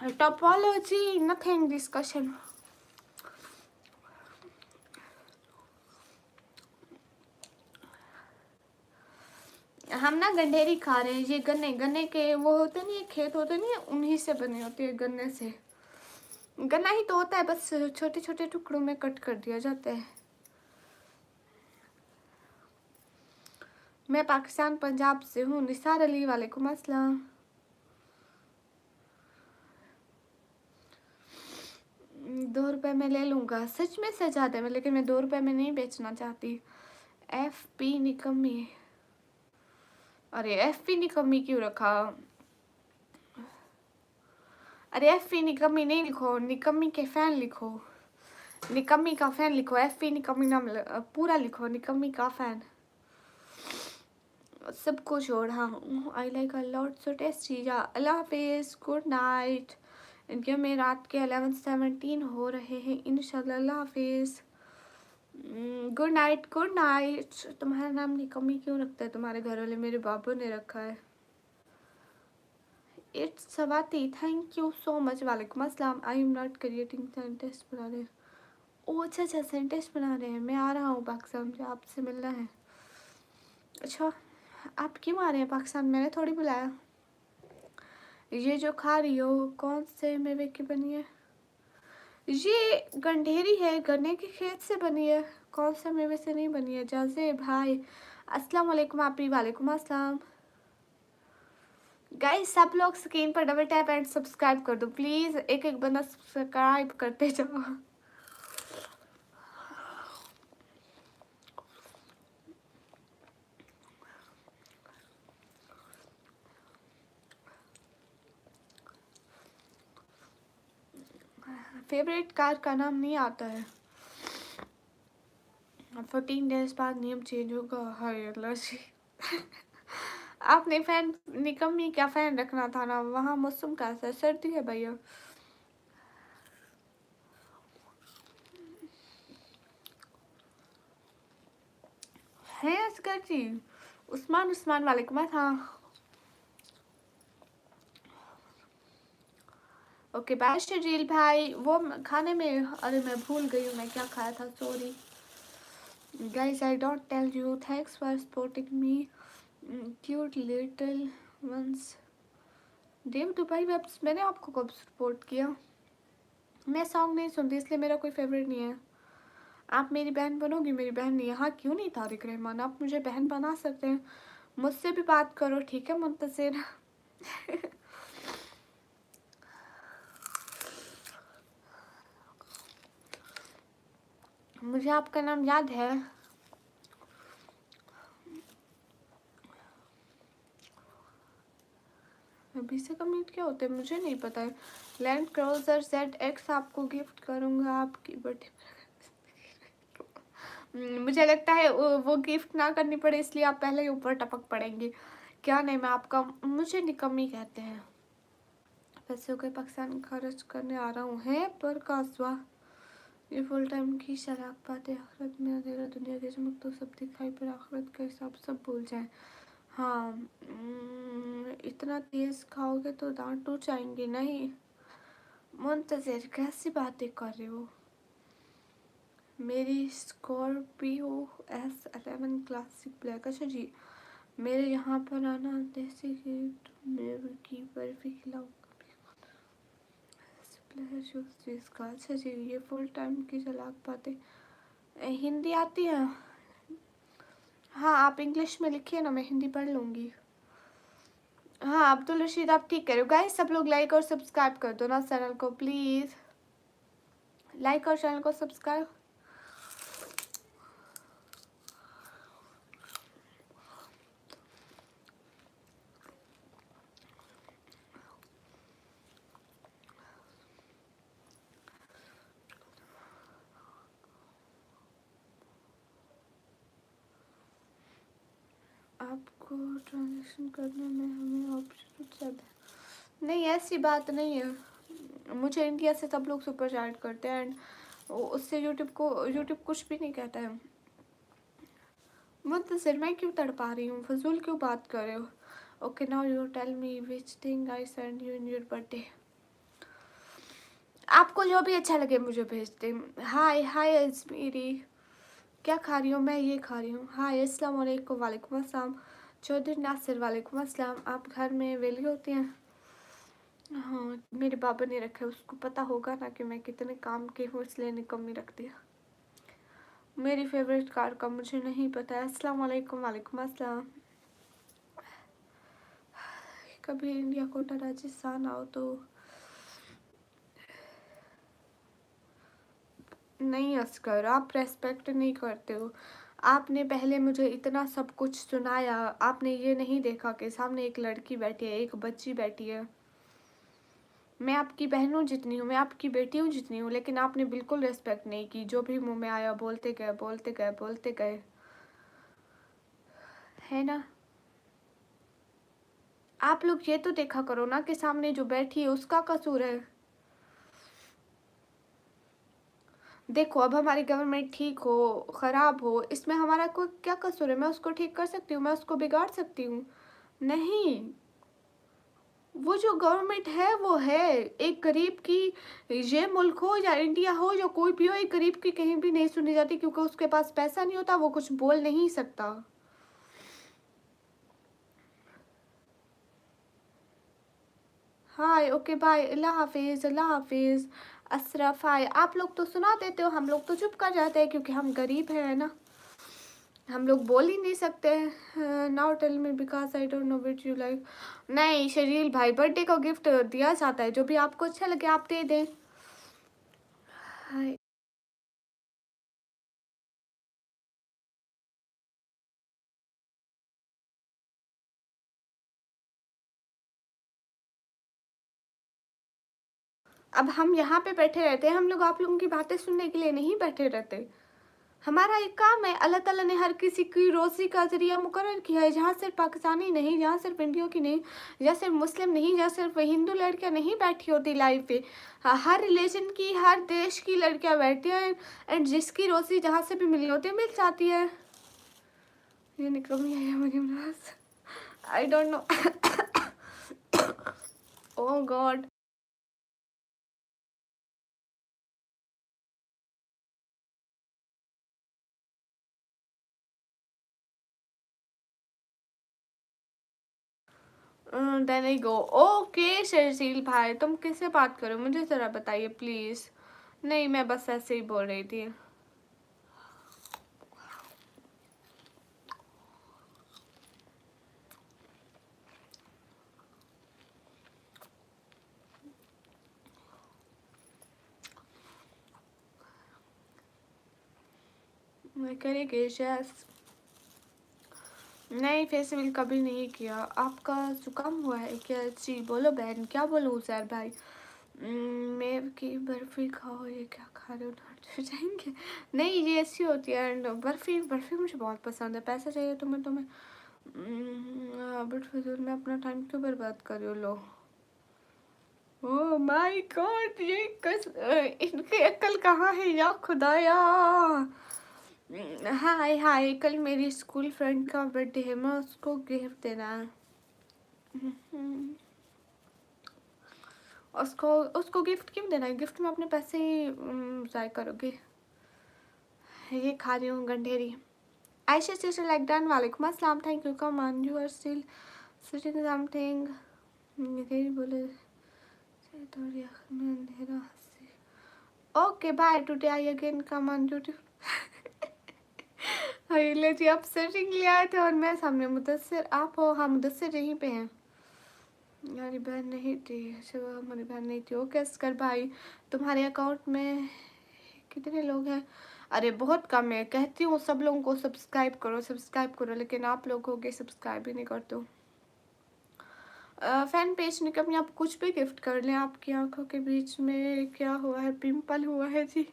S1: Topology nothing discussion. हम ना गंडेरी खा रहे हैं। ये गन्ने गन्ने के वो होते नहीं है, खेत होते नहीं है, उन्हीं से बने होते हैं। गन्ने से गन्ना ही तो होता है, बस छोटे छोटे टुकड़ों में कट कर दिया जाता है। मैं पाकिस्तान पंजाब से हूँ। निसार अली वालेकुम अस्सलाम। ₹2 में ले लूँगा। सच में सजाद है, लेकिन मैं ₹2 में नहीं बेचना चाहती। FP निकम्मी। अरे FP निकम्मी क्यों रखा? अरे FP निकम्मी नहीं लिखो, निकम्मी के फैन लिखो। निकम्मी का फैन लिखो। FP निकम्मी नाम पूरा लिखो, निकम्मी का फैन। सबको छोड़ा हूँ। I like a lot so tasty. या अल्लाह हाफिज़, गुड नाइट। इनके में रात के 11:17 हो रहे हैं इंशाल्लाह। अल्लाह हाफिज़, गुड नाइट गुड नाइट। तुम्हारा नाम निकम्मी क्यों रखता है तुम्हारे घर वाले? मेरे बाबू ने रखा है। It's Swati, thank you so much. वालेकुम अस्सलाम। I am not creating sentence बना रहे। ओ अच्छा अच्छा, सेंटेंस बना रहे हैं। मैं आ रहा हूँ पाकिस्तान, मुझे आपसे मिलना है। अच्छा, आप क्यों आ रहे हैं पाकिस्तान? मैंने थोड़ी बुलाया। ये जो खा रही हो कौन से मेवे की बनी है? ये गंढेरी है, गन्ने के खेत से बनी है। कौन से मेवे से नहीं बनी है? जाजे भाई अस्सलाम वालेकुम। आप भी वालेकुम अस्सलाम। गाइस सब लोग स्क्रीन पर डबल टैप एंड सब्सक्राइब कर दो प्लीज। एक एक बंदा सब्सक्राइब करते जाओ। फेवरेट कार का नाम नहीं आता है। 14 डेज बाद नियम चेंज होगा। हाय अल्लाह जी। आपने फैन निकम्मी क्या फैन रखना था ना। वहाँ मौसम कैसा है? सर्दी है भैया। है असगर जी। उस्मान उस्मान वालेकुम अस्सलाम। ओके बाय शजील भाई। वो खाने में, अरे मैं भूल गई हूँ मैं क्या खाया था, sorry guys. I don't tell you. Thanks for supporting me cute little ones. Dev Dubai वेब्स, मैंने आपको कब सपोर्ट किया? मैं सॉन्ग नहीं सुनती इसलिए मेरा कोई फेवरेट नहीं है। आप मेरी बहन बनोगी? मेरी बहन नहीं है। हाँ क्यों नहीं तारिक रहमान, आप मुझे बहन बना सकते हैं। मुझसे भी बात करो ठीक है मुंतसिर। मुझे आपका नाम याद है। अभी से कमेंट क्या होते हैं मुझे नहीं पता है। लैंड क्रोजर ZX आपको गिफ्ट करूँगा आपकी बर्थडे पर। मुझे लगता है वो गिफ्ट ना करनी पड़े इसलिए आप पहले ही ऊपर टपक पड़ेंगे। क्या नहीं, मैं आपका, मुझे निकम्मी कहते हैं। पैसों के पाकिस्तान खर्च करने आ रहा हूँ है पर कासवा। ये फुल टाइम की शराब बातें। आखिरत में अंधेरा दुनिया की चमक तो सब दिखाई पर आखिरत का हिसाब सब भूल जाए। हाँ इतना तेज खाओगे तो दांत टूट जाएंगे। नहीं मुंतज़िर कैसी बातें कर रहे हो? मेरी स्कॉर्पियो S11 क्लासिक ब्लैक। अच्छा जी, मेरे यहाँ पर आना, देसी घी मेरे की बर्फी खिलाओ चीज़ का। अच्छा जी, ये फुल टाइम की चलाक बातें। हिंदी आती है? हाँ आप इंग्लिश में लिखिए ना, मैं हिंदी पढ़ लूँगी। हाँ अब्दुल रशीद आप ठीक करो। गाइस सब लोग लाइक और सब्सक्राइब कर दो ना चैनल को प्लीज़। लाइक और चैनल को सब्सक्राइब। आपको ट्रांजेक्शन करने में हमें ऑप्शन ज़्यादा नहीं, ऐसी बात नहीं है। मुझे इंडिया से सब लोग सुपर चैट करते हैं एंड उससे यूट्यूब कुछ भी नहीं कहता है। मुंतज़िर, मैं क्यों तड़पा रही हूँ, फजूल क्यों बात कर रहे हो। Okay now you tell me which thing I send you in your birthday. आपको जो भी अच्छा लगे मुझे भेज दें। हाय हाय अजमेरी, क्या खा रही हूँ मैं, ये खा रही हूँ। हाय अस्सलाम वालेकुम। वालेकुम अस्सलाम। चौधरी नासिर, वालेकुम अस्सलाम। आप घर में वेली होती हैं? हाँ, मेरे बाबा ने रखा है, उसको पता होगा ना कि मैं कितने काम की हूँ, इसलिए ने कम ही रख दिया। मेरी फेवरेट कार का मुझे नहीं पता है। अस्सलाम वालेकुम। वालेकुम अस्सलाम। कभी इंडिया कोटा राजस्थान आओ तो। नहीं अस्कर, आप रेस्पेक्ट नहीं करते हो। आपने पहले मुझे इतना सब कुछ सुनाया, आपने ये नहीं देखा कि सामने एक लड़की बैठी है, एक बच्ची बैठी है। मैं आपकी बहनों जितनी हूँ, मैं आपकी बेटियों जितनी हूँ, लेकिन आपने बिल्कुल रेस्पेक्ट नहीं की। जो भी मुंह में आया बोलते गए बोलते गए बोलते गए, है ना। आप लोग ये तो देखा करो ना कि सामने जो बैठी है उसका कसूर है। देखो, अब हमारी गवर्नमेंट ठीक हो खराब हो, इसमें हमारा कोई क्या कसूर है। मैं उसको ठीक कर सकती हूँ, मैं उसको बिगाड़ सकती हूँ? नहीं, वो जो गवर्नमेंट है वो है एक गरीब की। ये मुल्क हो या इंडिया हो या कोई भी हो, एक गरीब की कहीं भी नहीं सुनी जाती, क्योंकि उसके पास पैसा नहीं होता, वो कुछ बोल नहीं सकता। हाय, ओके बाय, अल्लाह हाफिज, अल्लाह हाफिज। अशरफ हाय। आप लोग तो सुना देते हो, हम लोग तो चुप कर जाते हैं क्योंकि हम गरीब हैं ना, हम लोग बोल ही नहीं सकते। Now tell me because I don't know which you like. नहीं शरील भाई, बर्थडे का गिफ्ट दिया जाता है, जो भी आपको अच्छा लगे आप दे दें। हाय। अब हम यहाँ पे बैठे रहते हैं, हम लोग आप लोगों की बातें सुनने के लिए नहीं बैठे रहते। हमारा एक काम है, अल्लाह ताला ने हर किसी की रोज़ी का ज़रिया मुकर्रर किया है, जहाँ सिर्फ पाकिस्तानी नहीं, जहाँ सिर्फ इंडिया की नहीं, जहाँ सिर्फ मुस्लिम नहीं, जहाँ सिर्फ हिंदू लड़कियाँ नहीं बैठी होती लाइफ पे। हर रिलीजन की, हर देश की लड़कियाँ बैठती हैं, एंड जिसकी रोज़ी जहाँ से भी मिलनी होती है मिल जाती है। ये निकल नहीं आया मुझे Naz, I don't know. Oh God. Then I go. Okay Sharjeel भाई, तुम किससे बात करो मुझे ज़रा बताइए प्लीज़। नहीं, मैं बस ऐसे ही बोल रही थी। मैं करेंगे यस। नहीं, फेस्टिवल कभी नहीं किया। आपका जुकाम हुआ है क्या? जी बोलो बहन, क्या बोलूँ सर भाई। मेव की बर्फ़ी खाओ। ये क्या खा रहे हो, नॉट हो जाएंगे? नहीं, ये ऐसी होती है, एंड बर्फ़ी बर्फ़ी मुझे बहुत पसंद है। पैसा चाहिए तुम्हें बट फिर मैं अपना टाइम क्यों बर्बाद कर रही हूँ। लो, ओह माय गॉड, ये इनकी अक्ल कहाँ है या खुदाया। हाय हाय, कल मेरी स्कूल फ्रेंड का बर्थडे है, मैं उसको गिफ्ट देना है। उसको उसको गिफ्ट क्यों देना है? गिफ्ट में अपने पैसे ही ज़ाय करोगे। ये खा रही हूँ गंढेरी। आयशा सिस्टर लाइक डन, वालेकुम अस्सलाम, thank you come on, you are still sitting something. ये बोले थोड़ी आँख में अंधेरा। Okay bye, today I again come on YouTube. ले जी, आप सर्चिंग ले आए थे और मैं सामने। मुदस्सिर आप हो? हाँ, मुदस्सिर यहीं पे हैं। हमारी बहन नहीं थी, शिवा हमारी बहन नहीं थी। ओके अस्कर भाई, तुम्हारे अकाउंट में कितने लोग हैं? अरे बहुत कम है। कहती हूँ सब लोगों को सब्सक्राइब करो सब्सक्राइब करो, लेकिन आप लोग हो के सब्सक्राइब ही नहीं करते हो। फैन पेज ने कभी आप कुछ भी गिफ्ट कर लें। आपकी आंखों के बीच में क्या हुआ है? पिंपल हुआ है जी।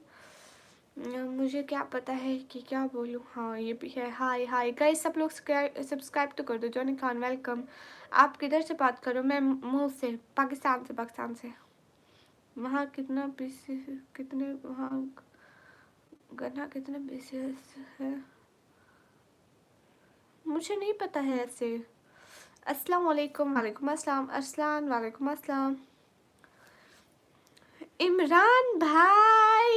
S1: मुझे क्या पता है कि क्या बोलूँ। हाँ ये भी है। हाय हाय गाइस, सब लोग सब्सक्राइब तो कर दो। Johnny Khan welcome. आप किधर से बात करो? मैं मुंह से, पाकिस्तान से। वहाँ कितना पीस, कितने वहाँ गन्ना कितने बेसियस है मुझे नहीं पता है ऐसे। अस्सलाम वालेकुम। वालेकुम अस्सलाम अरसलान। वालेकुम अस्सलाम इमरान भाई।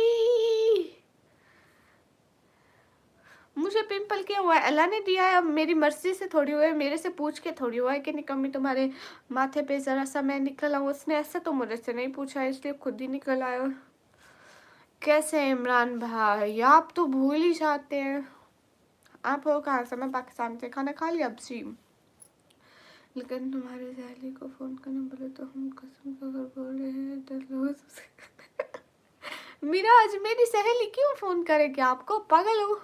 S1: मुझे पिंपल क्या हुआ है? अल्लाह ने दिया है, अब मेरी मर्जी से थोड़ी हुआ है, मेरे से पूछ के थोड़ी हुआ है कि निकम्मी तुम्हारे माथे पे ज़रा सा मैं निकल आऊँ। उसने ऐसा तो मुझे से नहीं पूछा है, इसलिए खुद ही निकल आया। कैसे हैं इमरान भाई? आप तो भूल ही जाते हैं। आप हो कहाँ से? मैं पाकिस्तान से। खाना खा लिया अब जी? लेकिन तुम्हारे सहेली को फ़ोन करना बोले तो हम कसम खाकर बोल रहे हैं डर लो मेरा आज मेरी सहेली क्यों फ़ोन करेगी आपको? पागल हो?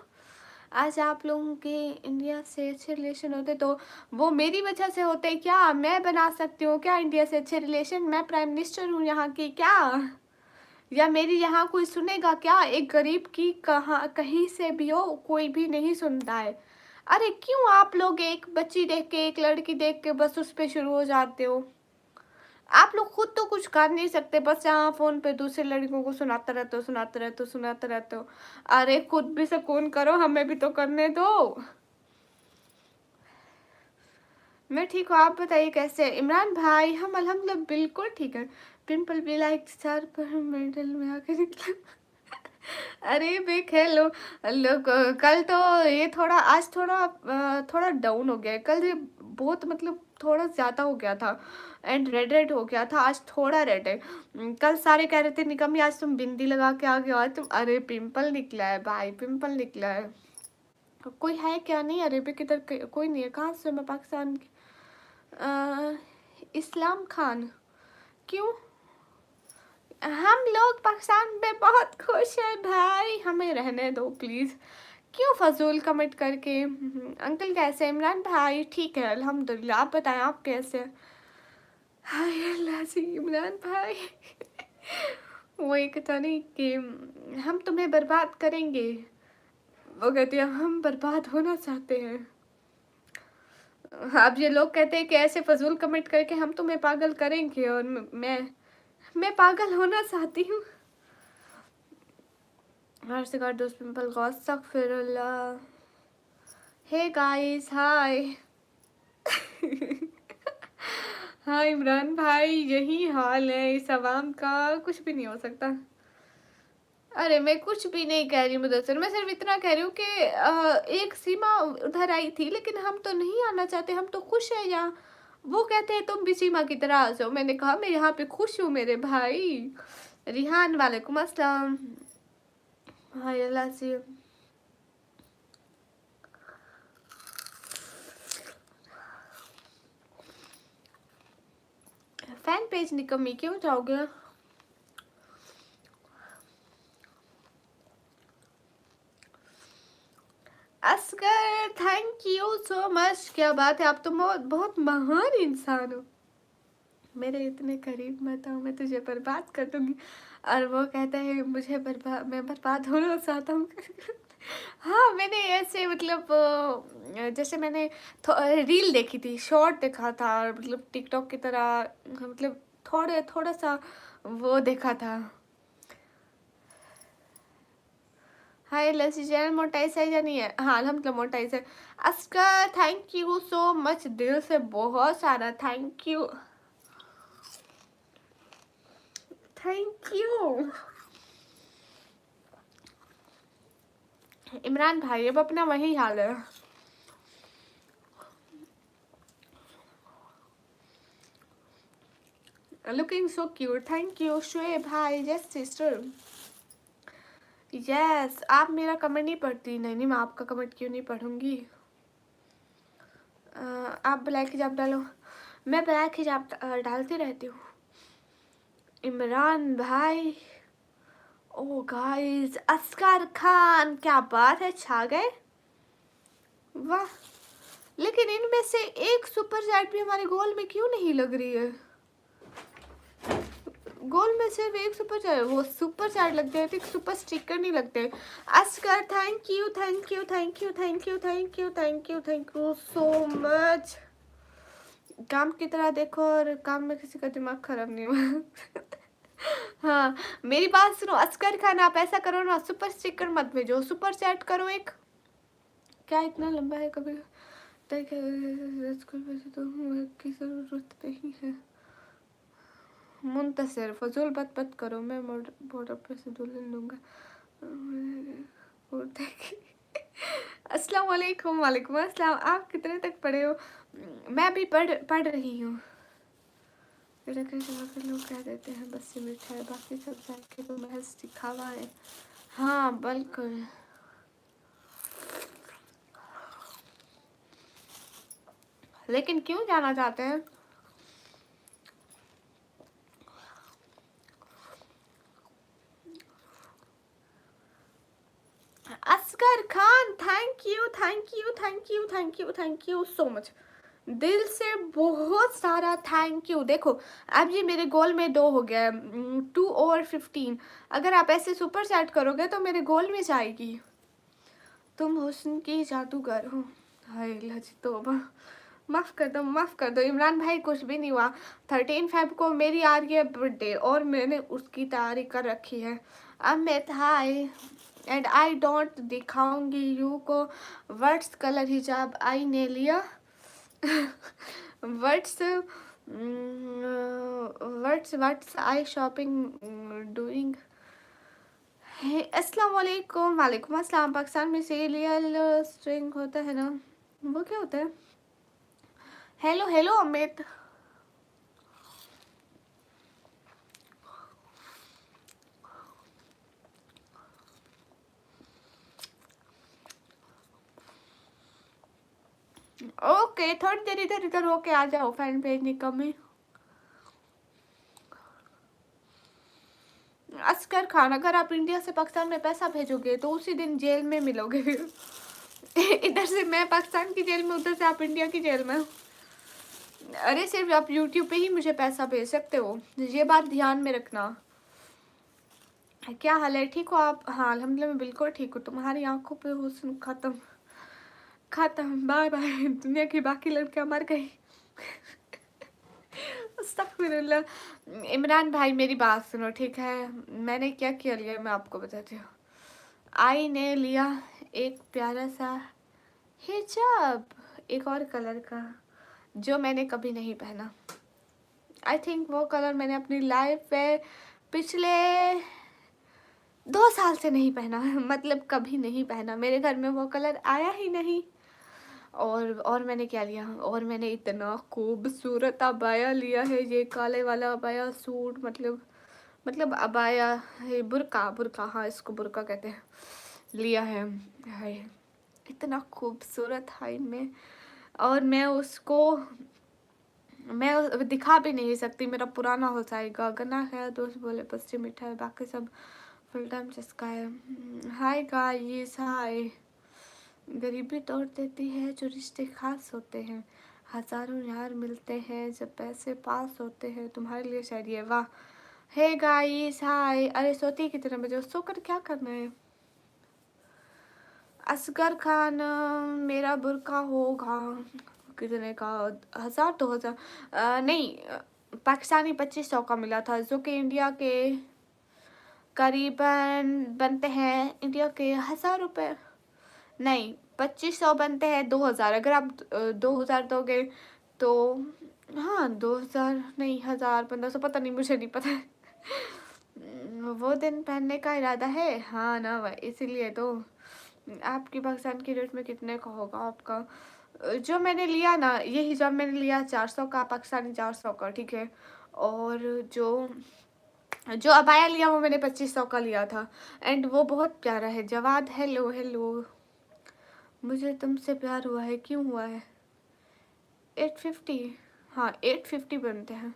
S1: आज आप लोगों के इंडिया से अच्छे रिलेशन होते तो वो मेरी वजह से होते क्या? मैं बना सकती हूँ क्या इंडिया से अच्छे रिलेशन? मैं प्राइम मिनिस्टर हूँ यहाँ की क्या? या मेरी यहाँ कोई सुनेगा क्या? एक गरीब की कहाँ कहीं से भी हो कोई भी नहीं सुनता है। अरे क्यों आप लोग एक बच्ची देख के एक लड़की देख के बस उस पे शुरू हो जाते हो? आप लोग खुद तो कुछ कर नहीं सकते, बस यहाँ फोन पे दूसरे लड़कों को सुनाते रहते हो, सुनाते रहते हो, सुनाते रहते हो। अरे खुद भी सुकून करो, हमें भी तो करने दो। मैं ठीक हूँ, आप बताइए कैसे इमरान भाई? हम अल्हम्दुलिल्लाह बिल्कुल ठीक है। पिंपल भी लाइक सर पर मेडल में आके निकला अरे बे खेलो लोग। कल तो ये थोड़ा आज थोड़ा डाउन हो गया है। कल ये बहुत मतलब थोड़ा ज़्यादा हो गया था एंड रेड रेड हो गया था, आज थोड़ा रेड है। कल सारे कह रहे थे निकम्मी आज तुम बिंदी लगा के आ गए हो, आज तुम। अरे पिंपल निकला है भाई, पिंपल निकला है। कोई है क्या? नहीं अरेबिक इधर कोई नहीं है। कहाँ से? मैं पाकिस्तान की। इस्लाम खान। क्यों? हम लोग पाकिस्तान में बहुत खुश हैं भाई, हमें रहने दो प्लीज़। क्यों फजूल कमेंट करके? अंकल कैसे हैं? इमरान भाई ठीक है अल्हम्दुलिल्लाह, आप बताएं आप कैसे हैं? हाय अल्लाह जी इमरान भाई वो एक कहता नहीं कि हम तुम्हें बर्बाद करेंगे, वो कहती है हम बर्बाद होना चाहते हैं। अब ये लोग कहते हैं कि ऐसे फजूल कमेंट करके हम तुम्हें पागल करेंगे, और मैं पागल होना चाहती हूँ। हर से कर दोस्त पिंपल को अस्तगफिरुल्लाह। हे गाइस हाय हाँ इमरान भाई यही हाल है इस आवाम का, कुछ भी नहीं हो सकता। अरे मैं कुछ भी नहीं कह रही मुदस्सिर, मैं सिर्फ इतना कह रही हूँ कि एक सीमा उधर आई थी लेकिन हम तो नहीं आना चाहते, हम तो खुश हैं यहाँ। वो कहते हैं तुम भी सीमा की तरह आ जाओ, मैंने कहा मैं यहाँ पे खुश हूँ मेरे भाई। रिहान वालेकुम अस्सलाम। हाय अल्लाह से। फैन पेज निकम्मी क्यों जाओगे? Asgar thank you so much. क्या बात है, आप तो बहुत बहुत महान इंसान हो। मेरे इतने करीब मत आओ, मैं तुझे बर्बाद कर दूंगी। और वो कहता है मुझे मैं बर्बाद होना चाहता हूँ हाँ मैंने ऐसे मतलब जैसे मैंने रील देखी थी, शॉर्ट देखा था, और मतलब टिकटॉक की तरह मतलब थोड़ा सा वो देखा था। हाय लसी चैनल मोटाइज है या नहीं है? हाँ अल्हम्दुलिल्लाह मोटाइज है। Askar thank you so much, दिल से बहुत सारा thank you, thank you. Imran भाई अब अपना वही हाल है। Looking so cute, thank you Shoaib भाई। Yes sister yes. आप मेरा कमेंट नहीं पढ़ती? नहीं नहीं मैं आपका कमेंट क्यों नहीं पढ़ूंगी? आप ब्लैक हिजाब डालो, मैं ब्लैक हिजाब डालती रहती हूँ। इमरान भाई ओ गाइस, असगर खान क्या बात है, छा गए वाह। लेकिन इनमें से एक सुपर चैट भी हमारे गोल में क्यों नहीं लग रही है? गोल में सिर्फ एक सुपर चैट, वो सुपर चैट लगते हैं, सुपर स्टिकर नहीं लगते। Asgar thank you thank you thank you thank you thank you thank you thank you so much. काम की तरह देखो और काम में किसी का दिमाग खराब नहीं हुआ हाँ, मेरी बात सुनो असगर खान, आप ऐसा करो ना, सुपर स्टिकर मत भेजो, सुपर चैट करो एक। क्या इतना लंबा है कभी तय स्कूल वैसे तो की जरूरत नहीं है। मुंतसिर फजूल बत करो, मैं बॉर्डर पे से दुल्हन लूंगा और देखी। अस्सलाम वालेकुम। वालेकुम अस्सलाम। आप कितने तक पढ़े हो? मैं भी पढ़ रही हूँ। लोग कह देते हैं बस से मीठा है, बाकी सब जाके तो महज दिखावा है। हाँ बिल्कुल। लेकिन क्यों जाना चाहते हैं? Asgar Khan, thank you thank you thank you thank you thank you so much, दिल से बहुत सारा थैंक यू। देखो अब ये मेरे गोल में 2 हो गया, 2/15। अगर आप ऐसे सुपर चैट करोगे तो मेरे गोल में जाएगी। तुम हुस्न की जादूगर हो। हाय लज तौबा, माफ़ कर दो माफ़ कर दो। इमरान भाई कुछ भी नहीं हुआ। 13 फेब को मेरी आ रही है बर्थडे और मैंने उसकी तैयारी कर रखी है। अमित हाय, एंड आई डोंट दिखाऊंगी यू को वर्ड्स कलर हिजाब आई ने लिया। Words words I shopping doing. अस्सलाम वालेकुम। वालेकुम अस्सलाम। पाकिस्तान में सीरियल स्ट्रिंग होता है ना, वो क्या होता है? Hello hello Amit. ओके थोड़ी देर इधर इधर होके आ जाओ फैन पेज निकम्मी। असगर खान, अगर आप इंडिया से पाकिस्तान में पैसा भेजोगे तो उसी दिन जेल में मिलोगे फिर। इधर से मैं पाकिस्तान की जेल में, उधर से आप इंडिया की जेल में। अरे सिर्फ आप यूट्यूब पे ही मुझे पैसा भेज सकते हो, ये बात ध्यान में रखना। क्या हाल है, ठीक हो आप? हाँ अल्हम्दुलिल्लाह मैं बिल्कुल ठीक हूँ। तुम्हारी आंखों पे हुस्न खत्म खत्म, बाय बाय। दुनिया की बाकी लड़कियां मर गई। अस्तगफिरुल्लाह। इमरान भाई मेरी बात सुनो ठीक है, मैंने क्या किया लिया मैं आपको बताती हूँ। आई ने लिया एक प्यारा सा हिजाब, एक और कलर का, जो मैंने कभी नहीं पहना। आई थिंक वो कलर मैंने अपनी लाइफ में पिछले 2 साल से नहीं पहना। मतलब कभी नहीं पहना, मेरे घर में वो कलर आया ही नहीं। और मैंने क्या लिया, और मैंने इतना खूबसूरत अबाया लिया है, ये काले वाला अबाया सूट, मतलब अबाया है, बुर्का बुर्का, हाँ इसको बुर्का कहते हैं, लिया है इतना खूबसूरत है में। और मैं दिखा भी नहीं सकती, मेरा पुराना हो जाएगा। गना है दोस्त बोले पश्चिम मीठा है, बाकी सब फुल टाइम चस्का है। Hi guys hi. गरीबी तोड़ देती है जो रिश्ते खास होते हैं, हजारों यार मिलते हैं जब पैसे पास होते हैं। तुम्हारे लिए शायद ये, वाह। Hey guys hi. अरे सोती कितने बजे, सोकर क्या करना है? असगर खान, मेरा बुर्का होगा कितने का, 1000 2000 नहीं, पाकिस्तानी 2500 का मिला था, जो कि इंडिया के करीबन बनते हैं, इंडिया के 1000 रुपये। नहीं 2500 बनते हैं 2000, अगर आप 2000 दोगे तो, हाँ 2000 नहीं 1000 1500, पता नहीं, मुझे नहीं पता। वो दिन पहनने का इरादा है, हाँ ना भाई, इसीलिए तो। आपकी पाकिस्तान की रेट में कितने का होगा आपका? जो मैंने लिया ना, ये हिजाब मैंने लिया 400 का, पाकिस्तानी 400 का, ठीक है। और जो जो अबाया लिया वो मैंने 2500 का लिया था, एंड वो बहुत प्यारा है। जवाद हेलो हेलो, मुझे तुमसे प्यार हुआ है, क्यों हुआ है? 850, हाँ 850 बनते हैं।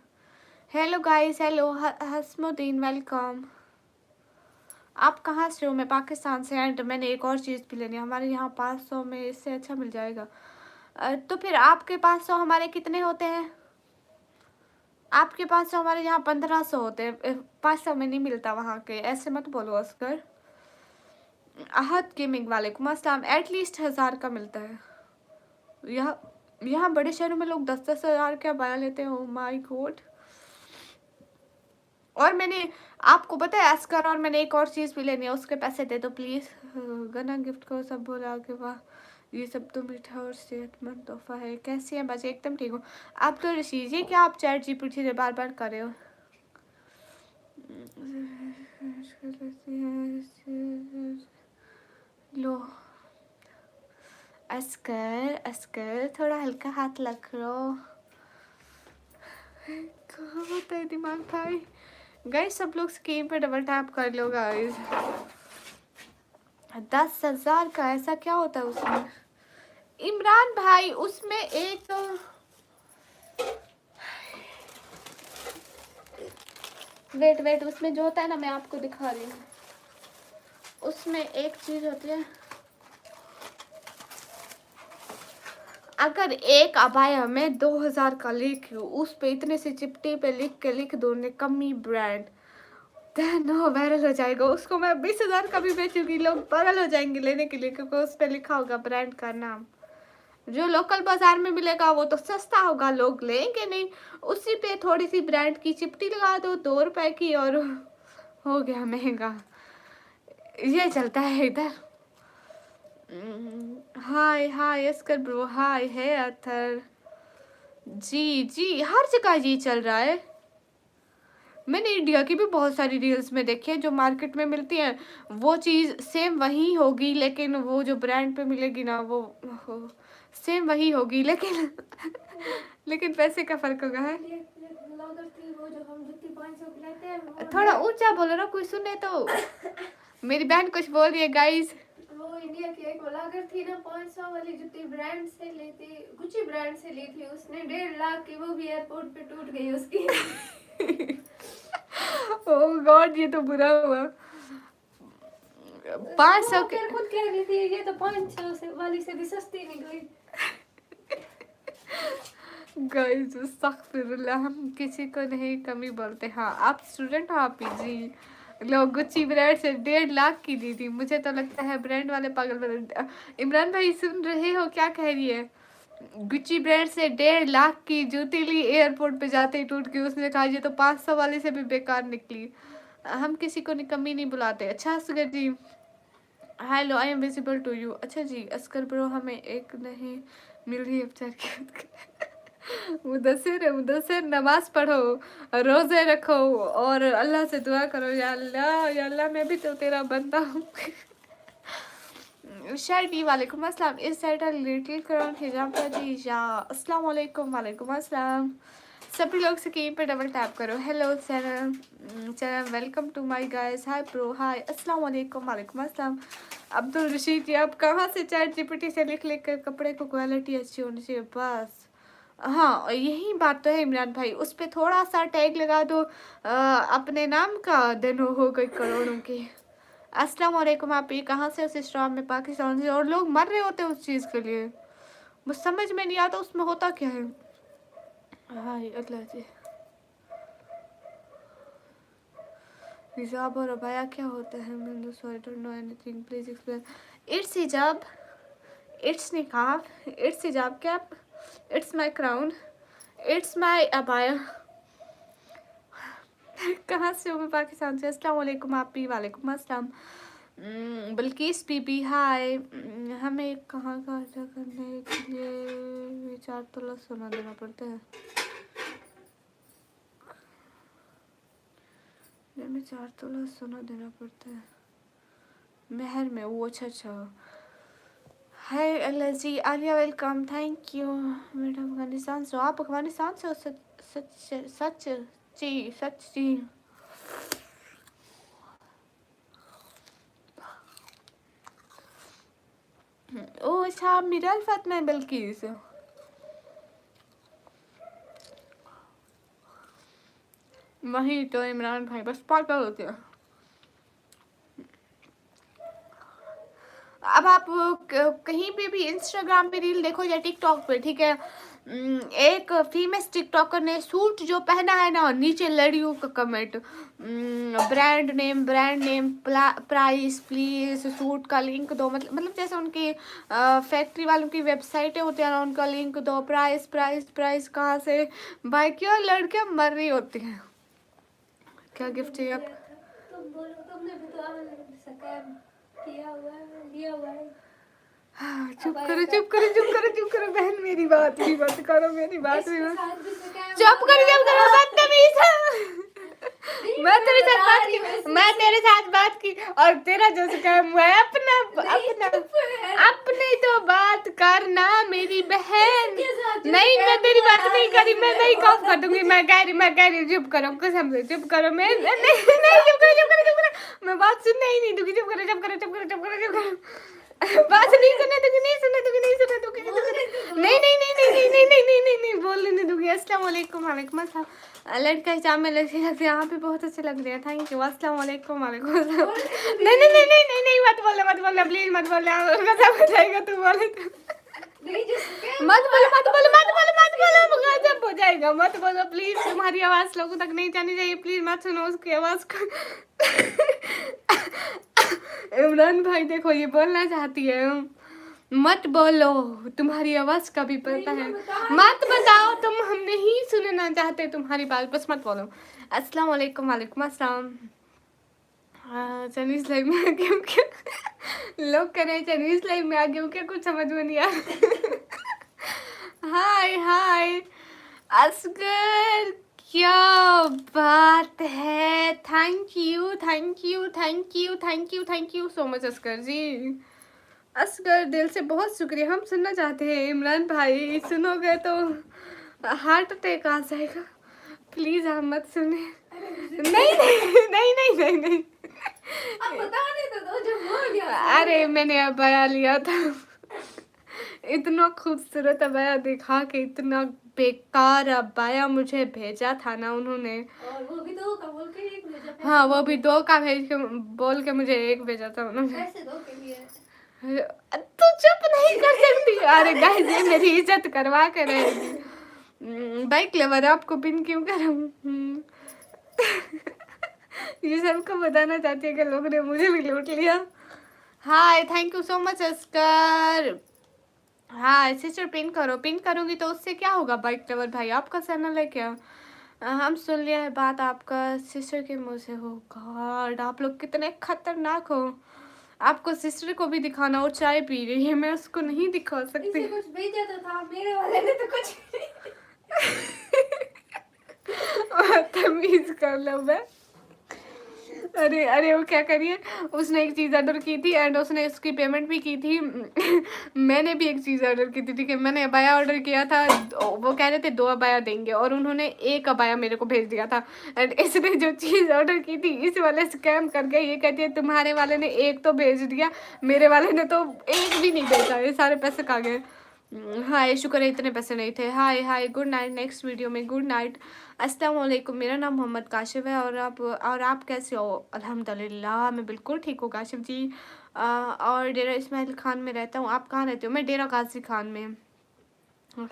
S1: Hello guys hello, Hasmuddin welcome. आप कहाँ से हो? मैं पाकिस्तान से। एंड मैंने एक और चीज़ भी लेनी है, हमारे यहाँ 500 में इससे अच्छा मिल जाएगा। तो फिर आपके 500 हमारे कितने होते हैं? आपके 500 हमारे यहाँ 1500 होते हैं। 500 में नहीं मिलता वहाँ के, ऐसे मत बोलो असगर। आहद गेमिंग वालेकुम अस्सलाम। एटलीस्ट 1000 का मिलता है यहाँ बड़े शहरों में लोग 10-10 हज़ार का बाया लेते हैं। Oh my God. और मैंने आपको पता है अस्कर, और मैंने एक और चीज़ भी लेनी है, उसके पैसे दे दो प्लीज़। गना गिफ्ट को सब बोला कि वाह ये सब तो मीठा और सेहतमंद तोहफा है। कैसी है बच्चे? एकदम ठीक हूँ। आप तो रशीद ये क्या आप चैट जीपीटी से बार बार कर रहे हो? लो अस्कर, अस्कर थोड़ा हल्का हाथ लग लो। कहाँ होता है दिमाग भाई? गाइस सब लोग स्क्रीन पे डबल टैप कर लो गाइस। 10,000 का ऐसा क्या होता है उसमें? इमरान भाई उसमें एक वेट वेट उसमें जो होता है ना, मैं आपको दिखा रही हूँ। उसमें एक चीज होती है, अगर एक अबाया में 2,000 का लिख लूँ, उस पे इतने से चिपटे पे लिख दो कमी ब्रांड, नो वायरल हो जाएगा। उसको मैं 20,000 का भी बेचूंगी, लोग पागल हो जाएंगे लेने के लिए, क्योंकि उस पे लिखा होगा ब्रांड का नाम। जो लोकल बाजार में मिलेगा वो तो सस्ता होगा, लोग लेंगे नहीं। उसी पे थोड़ी सी ब्रांड की चिपटी लगा दो 2 रुपए की, और हो गया महंगा। ये चलता है इधर। हाय हाय अस्कर ब्रो, हाय है अथर जी जी, हर जगह ये चल रहा है। मैंने इंडिया की भी बहुत सारी रील्स में देखी है, जो मार्केट में मिलती है वो चीज़ सेम वही होगी, लेकिन वो जो ब्रांड पे मिलेगी ना वो सेम वही होगी, लेकिन लेकिन पैसे का फर्क होगा है। थोड़ा ऊंचा बोलो ना, कोई सुने तो। मेरी बहन कुछ बोल रही है गाइस।
S2: वो इंडिया की एक ब्लॉगर थी ना, 500 वाली जुत्ती ब्रांड से ली थी, गुच्ची ब्रांड से ली थी उसने, 1.5 लाख की, वो भी एयरपोर्ट पे टूट गई उसकी।
S1: ओह गॉड, ये तो बुरा हुआ। 500
S2: के खुद कह रही थी ये तो 500 से वाली से भी सस्ती निकली।
S1: गाइस अस्तगफिरुल्लाह, हम किसी को नहीं कमी बोलते। हाँ आप स्टूडेंट हो, आप पीजी। लोग गुच्ची ब्रांड से 1.5 लाख की दी थी। मुझे तो लगता है ब्रांड वाले पागल बने। इमरान भाई सुन रहे हो क्या कह रही है? गुच्ची ब्रांड से 1.5 लाख की जूती ली, एयरपोर्ट पे जाते ही टूट गई। उसने कहा ये तो 500 वाले से भी बेकार निकली। हम किसी को निकम्मी नहीं बुलाते। अच्छा Asghar ji, hello I am visible to you. अच्छा जी अस्कर ब्रो, हमें एक नहीं मिल रही अवचार की। मुदस्सिर मुदस्सिर, नमाज पढ़ो, रोजे रखो और अल्लाह से दुआ करो, या अल्लाह मैं भी तो तेरा बंदा हूँ। शायरी वालेकुम अस्सलाम। इस साइड लिटिल क्राउन हिजाब का जी या अस्सलाम वालेकुम। वालेकुम अस्सलाम। सभी लोग स्क्रीन पे डबल टैप करो। Hello Sanam, Sanam welcome to my guys. Hi pro, hi अस्सलाम वालेकुम। वालेकुम अस्सलाम। अब्दुल रशीद जी, आप कहाँ से चैट जीपीटी से लिख कर कपड़े को क्वालिटी अच्छी होनी चाहिए बस। हाँ यही बात तो है इमरान भाई, उस पर थोड़ा सा टैग लगा दो अपने नाम का, दिन हो गई करोड़ों की। अस्सलाम वालेकुम। आप ये कहाँ से? उस इस्लाम में, पाकिस्तान से, और लोग मर रहे होते हैं उस चीज़ के लिए। मुझे समझ में नहीं आता उसमें होता क्या है। हाय अल्लाह जी। हिजाब और अबाया क्या होता है? मैं sorry don't know anything, please explain. It's हिजाब, इट्स निकाब, इट्स हिजाब cap, it's my crown, it's my abaya. कहाँ से हो? मैं पाकिस्तान से। अस्सलाम वालेकुम। आप भी वालेकुम अस्सलाम। बल्किस बीबी हाय। हमें कहाँ का अदा करने के लिए 4 तोला सोना देना पड़ता है? में 4 तोला सोना देना पड़ता है महर में वो। अच्छा अच्छा। Hi Allah ji, Alia welcome, thank you. Madam Afghanistan से? आप अफगानिस्तान से हो? सच सच जी, सच जी। ओ अच्छा, आप मीरा अल्फात में बल्किस। वही तो इमरान भाई बस पागल होते हैं। अब आप कहीं पे भी इंस्टाग्राम पे रील देखो या टिकटॉक पे, ठीक है, एक फेमस टिकटॉकर ने सूट जो पहना है ना, नीचे लड़ियों का comment, brand name price please, suit का लिंक दो। मतलब जैसे उनकी फैक्ट्री वालों की वेबसाइटें होती हैं ना, उनका लिंक दो, प्राइस प्राइस प्राइस। कहाँ से भाई, क्यों लड़कियां मर रही होती हैं। क्या गिफ्ट चाहिए आप?
S2: तुम बोलो, तुमने भी तो स्कैम किया हुआ है, लिया हुआ है।
S1: चुप करो चुप करो चुप करो चुप करो बहन, मेरी बात भी मत करो, मेरी बात भी
S2: इसके
S1: मत।
S2: साथ भी स्कैम
S1: चुप
S2: हो
S1: करो
S2: गया
S1: चुप करो,
S2: था।
S1: बदतमीज।
S2: नहीं,
S1: मैं तेरे साथ
S2: बता
S1: बात
S2: रही
S1: की,
S2: हूँ ऐसे
S1: मैं
S2: ऐसे।
S1: तेरे साथ बात की, और तेरा जो स्कैम हुआ है अपना
S2: नहीं,
S1: अपना
S2: चुप है।
S1: अपने तो बात करना मेरी बहन।
S2: इसके साथ जो
S1: नहीं, मैं
S2: स्कैम
S1: तेरी
S2: हुआ
S1: बात
S2: है,
S1: नहीं करी, मैं नहीं
S2: वो
S1: कॉफ कर दूंगी। मैं कह रही हूँ चुप करो, कसम से चुप करो। मैं नहीं नहीं, चुप करो चुप करो चुप करो, मैं बात सुनने ही नहीं दूंगी। चुप करो चुप करो चुप करो चुप करो चुप करो, बात नहीं सुनने दूंगी, नहीं सुनने दूंगी, नहीं सुनने दूंगी।
S2: बोलने तो दो।
S1: नहीं नहीं नहीं नहीं नहीं नहीं नहीं नहीं नहीं बोलने नहीं दूंगी। अस्सलाम वालेकुम। वालेकुम अस्सलाम। लड़का हिजाब में लगे लगते हैं, यहाँ पे बहुत अच्छे लग रहे हैं। Thank you. अस्सलाम वालेकुम। वालेकुम अस्सलाम। नहीं नहीं नहीं नहीं नहीं नहीं, मत बोलना प्लीज मत बोलना, गजब हो जाएगा तू बोले तो।
S2: नहीं, जो स्कैम
S1: मत
S2: हुआ
S1: बोलो
S2: है,
S1: मत बोलो मत बोलो मत बोलो,
S2: बोलो।
S1: गजब हो जाएगा। मत बोलो प्लीज, तुम्हारी आवाज लोगों तक नहीं जानी चाहिए। प्लीज मत सुनो उसकी आवाज को। इमरान भाई देखो, ये बोलना चाहती है, मत बोलो, तुम्हारी आवाज का भी पता है।
S2: नहीं, मैं बता रही
S1: मत बताओ, तुम हम नहीं सुनना चाहते तुम्हारी बात, बस मत बोलो। अस्सलाम वालेकुम। वालेकुम अस्सलाम। चाइनीज लाइव में आ गए हो क्या? लोग कह रहे हैं चाइनीज लाइव में आ गए हो क्या, कुछ समझ में नहीं आ रहा। हाय हाय असगर, क्या बात है। Thank you thank you thank you thank you thank you so much Asghar ji. Asghar दिल से बहुत शुक्रिया, हम सुनना चाहते हैं। इमरान भाई सुनोगे तो हार्ट अटैक आ जाएगा, प्लीज आप मत सुने। नहीं नहीं नहीं नहीं नहीं नहीं।
S2: अब बताने तो दो जो हो गया।
S1: अरे मैंने अबाया लिया था, इतना खूबसूरत अबाया दिखा के इतना बेकार अबाया मुझे भेजा था ना उन्होंने।
S2: और वो भी दो का बोल के एक भेजा।
S1: हाँ, वो भी 2 का भेज के बोल के मुझे 1 भेजा था उन्होंने।
S2: पैसे दो के लिए।
S1: तू चुप नहीं कर सकती। अरे गाइस, ये मेरी इज्जत करवा के रहेगी। बाइक लेवर आपको पिन क्यों करूँ? ये सबको बताना चाहती है कि लोग ने मुझे भी लूट लिया। हाय thank you so much Oscar. हाँ सिस्टर, पिन करो, पिन करूँगी तो उससे क्या होगा? बाइक लेवर भाई आपका चैनल है क्या? हम सुन लिया है बात आपका सिस्टर के मुंह से। हो गॉड, आप लोग कितने खतरनाक हो। आपको सिस्टर को भी दिखाना, और चाय पी रही है, मैं उसको नहीं दिखा सकती।
S2: इसे कुछ भेजा तो था, मेरे वाले ने तो कुछ
S1: तमीज कर लो मैं। अरे अरे वो क्या करिए, उसने एक चीज़ ऑर्डर की थी एंड उसने इसकी पेमेंट भी की थी। मैंने भी एक चीज़ ऑर्डर की थी, ठीक है, मैंने अबाया ऑर्डर किया था। वो कह रहे थे 2 अबाया देंगे और उन्होंने 1 अबाया मेरे को भेज दिया था। एंड इसने जो चीज़ ऑर्डर की थी, इस वाले स्कैम कर गया। ये कहती है तुम्हारे वाले ने 1 तो भेज दिया, मेरे वाले ने तो 1 भी नहीं भेजा, ये सारे पैसे खा गए। हाय शुक्र है इतने पैसे नहीं थे। हाय हाय, गुड नाइट, नेक्स्ट वीडियो में गुड नाइट। अस्सलाम वालेकुम, मेरा नाम मोहम्मद काशिफ है और आप कैसे हो? अल्हम्दुलिल्लाह मैं बिल्कुल ठीक हूँ काशिफ जी। और डेरा इस्माइल खान में रहता हूँ। आप कहाँ रहते हो? मैं डेरा गाजी खान में।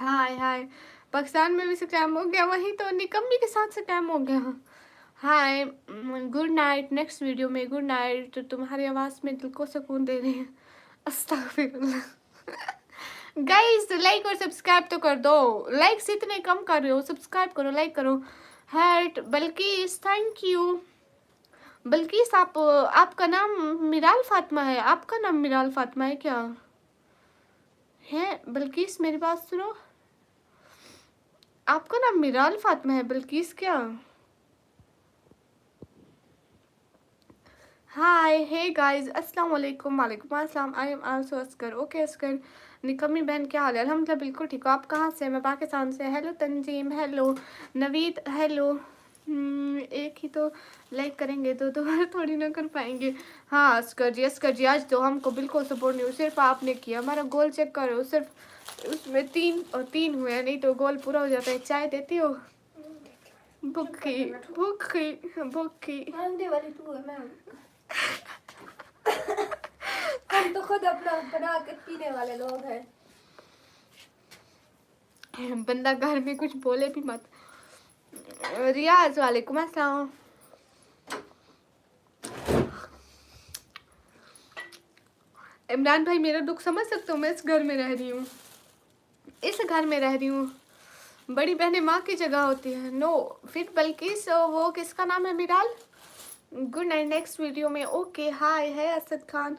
S1: हाय हाय, पाकिस्तान में भी स्कैम हो गया, वहीं तो निकम्मी के साथ स्कैम हो गया। Hi good night, next video में गुड नाइट। तो तुम्हारी आवाज़ में दिल को सुकून दे रही है। अस्तगफिरुल्लाह। गाइस लाइक और सब्सक्राइब तो कर दो, लाइक्स इतने कम कर रहे हो, सब्सक्राइब करो, लाइक करो। Heart Balkis, thank you. Balkis आपका नाम मिराल फातिमा है? आपका नाम मिराल फातिमा है क्या? है बल्किस, मेरी बात सुनो, आपका नाम मिराल फातिमा है बल्किस क्या? हाय हे गाइस, अस्सलाम वालेकुम। वालेकुम अस्सलाम। I am also Oscar. Okay Oscar, निकम्मी बहन क्या हाल है? अल्हम्दुलिल्लाह बिल्कुल ठीक हो। आप कहाँ से? मैं पाकिस्तान से। हेलो तंजीम, हेलो नवीद, हेलो। एक ही तो लाइक करेंगे तो दोबारा थोड़ी ना कर पाएंगे। हाँ अस्कर जी आज तो हमको बिल्कुल सपोर्ट नहीं हुआ, सिर्फ आपने किया। हमारा गोल चेक करो, सिर्फ उसमें 3 हुए हैं, नहीं तो गोल पूरा हो जाता है। चाय देती हो? भूखी भूखी भूखी।
S2: मांगने वाली तू है, मैं हम तो खुद अपना बना के पीने वाले लोग हैं।
S1: बंदा घर में कुछ बोले भी मत। रियाज वालेकुम अस्सलाम। इमरान भाई मेरा दुख समझ सकते हो, मैं इस घर में रह रही हूँ, इस घर में रह रही हूँ। बड़ी बहनें माँ की जगह होती है। नो, फिर बल्किस वो किसका नाम है, मिराल। गुड नाइट, नेक्स्ट वीडियो में। ओके, हाय है असद खान।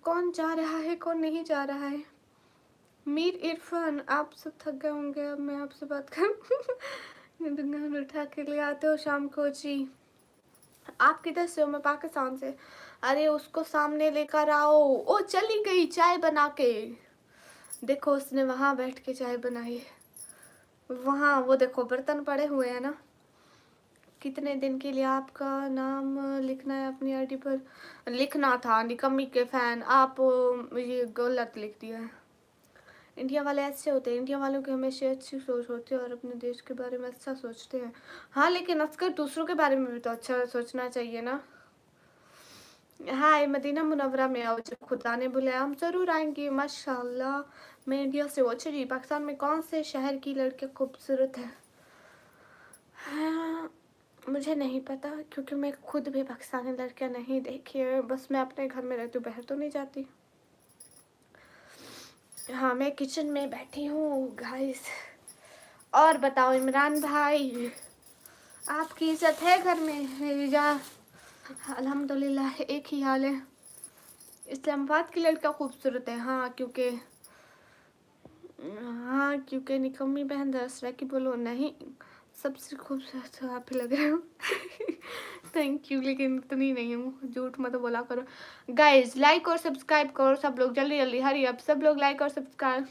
S1: कौन जा रहा है कौन नहीं जा रहा है। मीर इरफान, आप सब थक गए होंगे, अब मैं आपसे बात करूँ। दुकान उठा के ले आते हो शाम को जी। आप किधर से हो। मैं पाकिस्तान से। अरे उसको सामने लेकर आओ। ओ चली गई चाय बना के। देखो उसने वहां बैठ के चाय बनाई। वहाँ वो देखो बर्तन पड़े हुए हैं ना। कितने दिन के लिए आपका नाम लिखना है अपनी आईडी पर। लिखना था निकम्मी के फैन, आप ये गलत लिख दिया है। इंडिया वाले ऐसे होते हैं, इंडिया वालों की हमेशा अच्छी सोच होती है और अपने देश के बारे में अच्छा सोचते हैं। हाँ लेकिन अक्सर दूसरों के बारे में भी तो अच्छा सोचना चाहिए ना। हाय, मदीना मुनव्वरा में आओ, जब खुदा ने बुलाया हम जरूर आएंगे माशाल्लाह। मैं इंडिया से। अच्छा जी, पाकिस्तान में कौन से शहर की लड़की खूबसूरत है। हाँ, मुझे नहीं पता क्योंकि मैं खुद भी पाकिस्तानी लड़कियां नहीं देखी है, बस मैं अपने घर में रहती हूँ, बाहर तो नहीं जाती। हाँ, मैं किचन में बैठी हूँ गाइस। और बताओ इमरान भाई, आपकी इज्जत है घर में या। अल्हम्दुलिल्लाह एक ही हाल है। इस्लामाबाद की लड़का खूबसूरत है। हाँ क्योंकि निकम्मी बहन दसरा की बोलो नहीं, सबसे खूबसूरत तो आप ही लग रहे हो। थैंक यू, लेकिन इतनी नहीं हूँ, झूठ मत बोला करो। गाइज लाइक और सब्सक्राइब करो सब लोग, जल्दी जल्दी हरी अब सब लोग लाइक और subscribe.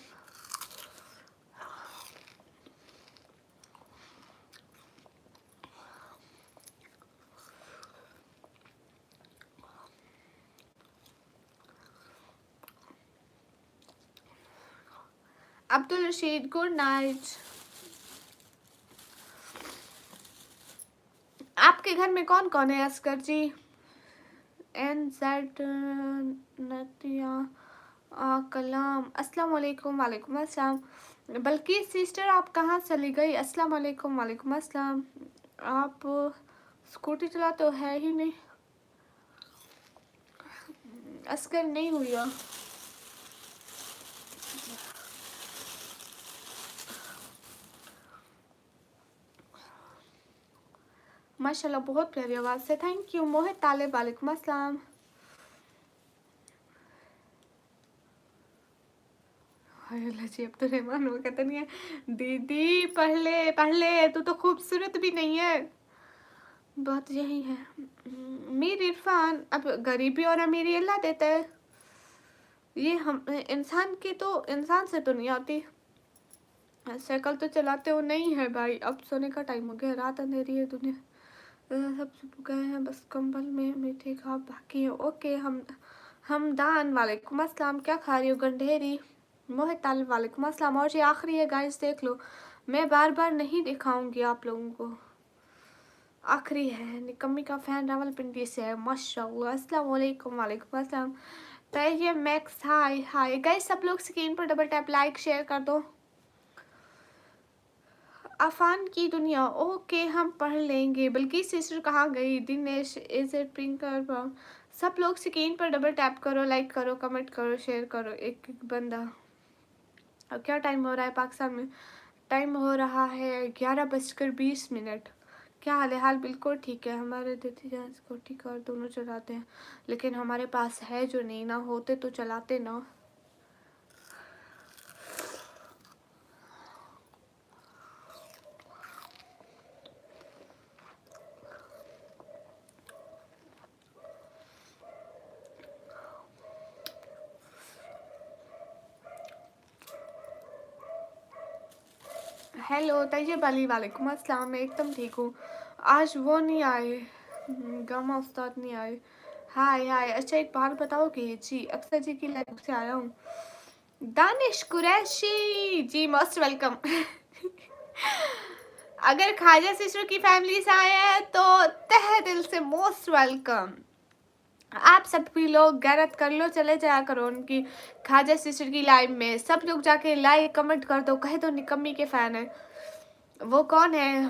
S1: Abdul Rashid, good night. आपके घर में कौन कौन है असगर जी। NZ नतिया कलाम, अस्सलाम वालेकुम। वालेकुम अस्सलाम। बल्कि सिस्टर आप कहाँ चली गई। अस्सलाम वालेकुम। वालेकुम अस्सलाम। आप स्कूटी चला तो है ही नहीं। असगर नहीं हुई हो। माशाल्लाह बहुत प्यारी आवाज़ से, थैंक यू। मोहित तालिब, वालेकुम अस्सलाम। जी अब तो रहमान हो कहता नहीं है दीदी, पढ़ ले तू तो खूबसूरत भी नहीं है। बात यही है। मीर इरफान, अब गरीबी और अमीरी अल्लाह देता है, ये हम इंसान की तो इंसान से तो नहीं आती। साइकिल तो चलाते हो नहीं है भाई। अब सोने का टाइम हो गया, रात अंधेरी है, दुनिया सब सो गए हैं, बस कंबल में मीठे खाब बाकी है। ओके हमदान, वालेकुम अस्सलाम। क्या खा रही हो गंढेरी। मोहित तालिब, वालेकुम अस्सलाम। और ये आखिरी है गाइस, देख लो, मैं बार बार नहीं दिखाऊंगी आप लोगों को, आखिरी है। निकम्मी का फैन रावलपिंडी से है माशाल्लाह। अस्सलाम वालेकुम। वालेकुम अस्सलाम। तो ये मैक्स, हाय हाय गाइस, सब लोग स्क्रीन पर डबल टैप लाइक शेयर कर दो। अफान की दुनिया, ओके हम पढ़ लेंगे। बल्कि सिस्टर कहाँ गई। दिनेश, इज इट प्रिंकर। सब लोग स्क्रीन पर डबल टैप करो, लाइक करो, कमेंट करो, शेयर करो, एक एक बंदा। अब क्या टाइम हो रहा है पाकिस्तान में। टाइम हो रहा है 11:20। क्या हाल है। हाल बिल्कुल ठीक है। हमारे दीदी जान स्कूटी कार दोनों चलाते हैं, लेकिन हमारे पास है जो नहीं, ना होते तो चलाते ना। हेलो तैयब अली, वालेकुम अस्सलाम। मैं एकदम ठीक हूँ। आज वो नहीं आए, गामा उस्ताद नहीं आए। हाय हाय। अच्छा एक बात बताओगे जी, अक्सर जी की लाइफ से आया हूँ। दानिश कुरैशी जी, मोस्ट वेलकम। अगर ख्वाजा सिस्टर की फैमिली से आए हैं तो तहे दिल से मोस्ट वेलकम। आप सभी लोग गैरत कर लो, चले जाया करो उनकी ख्वाजा सिस्टर की लाइव में। सब लोग जाके लाइक कमेंट कर दो, कहे दो निकम्मी के फैन है। वो कौन है,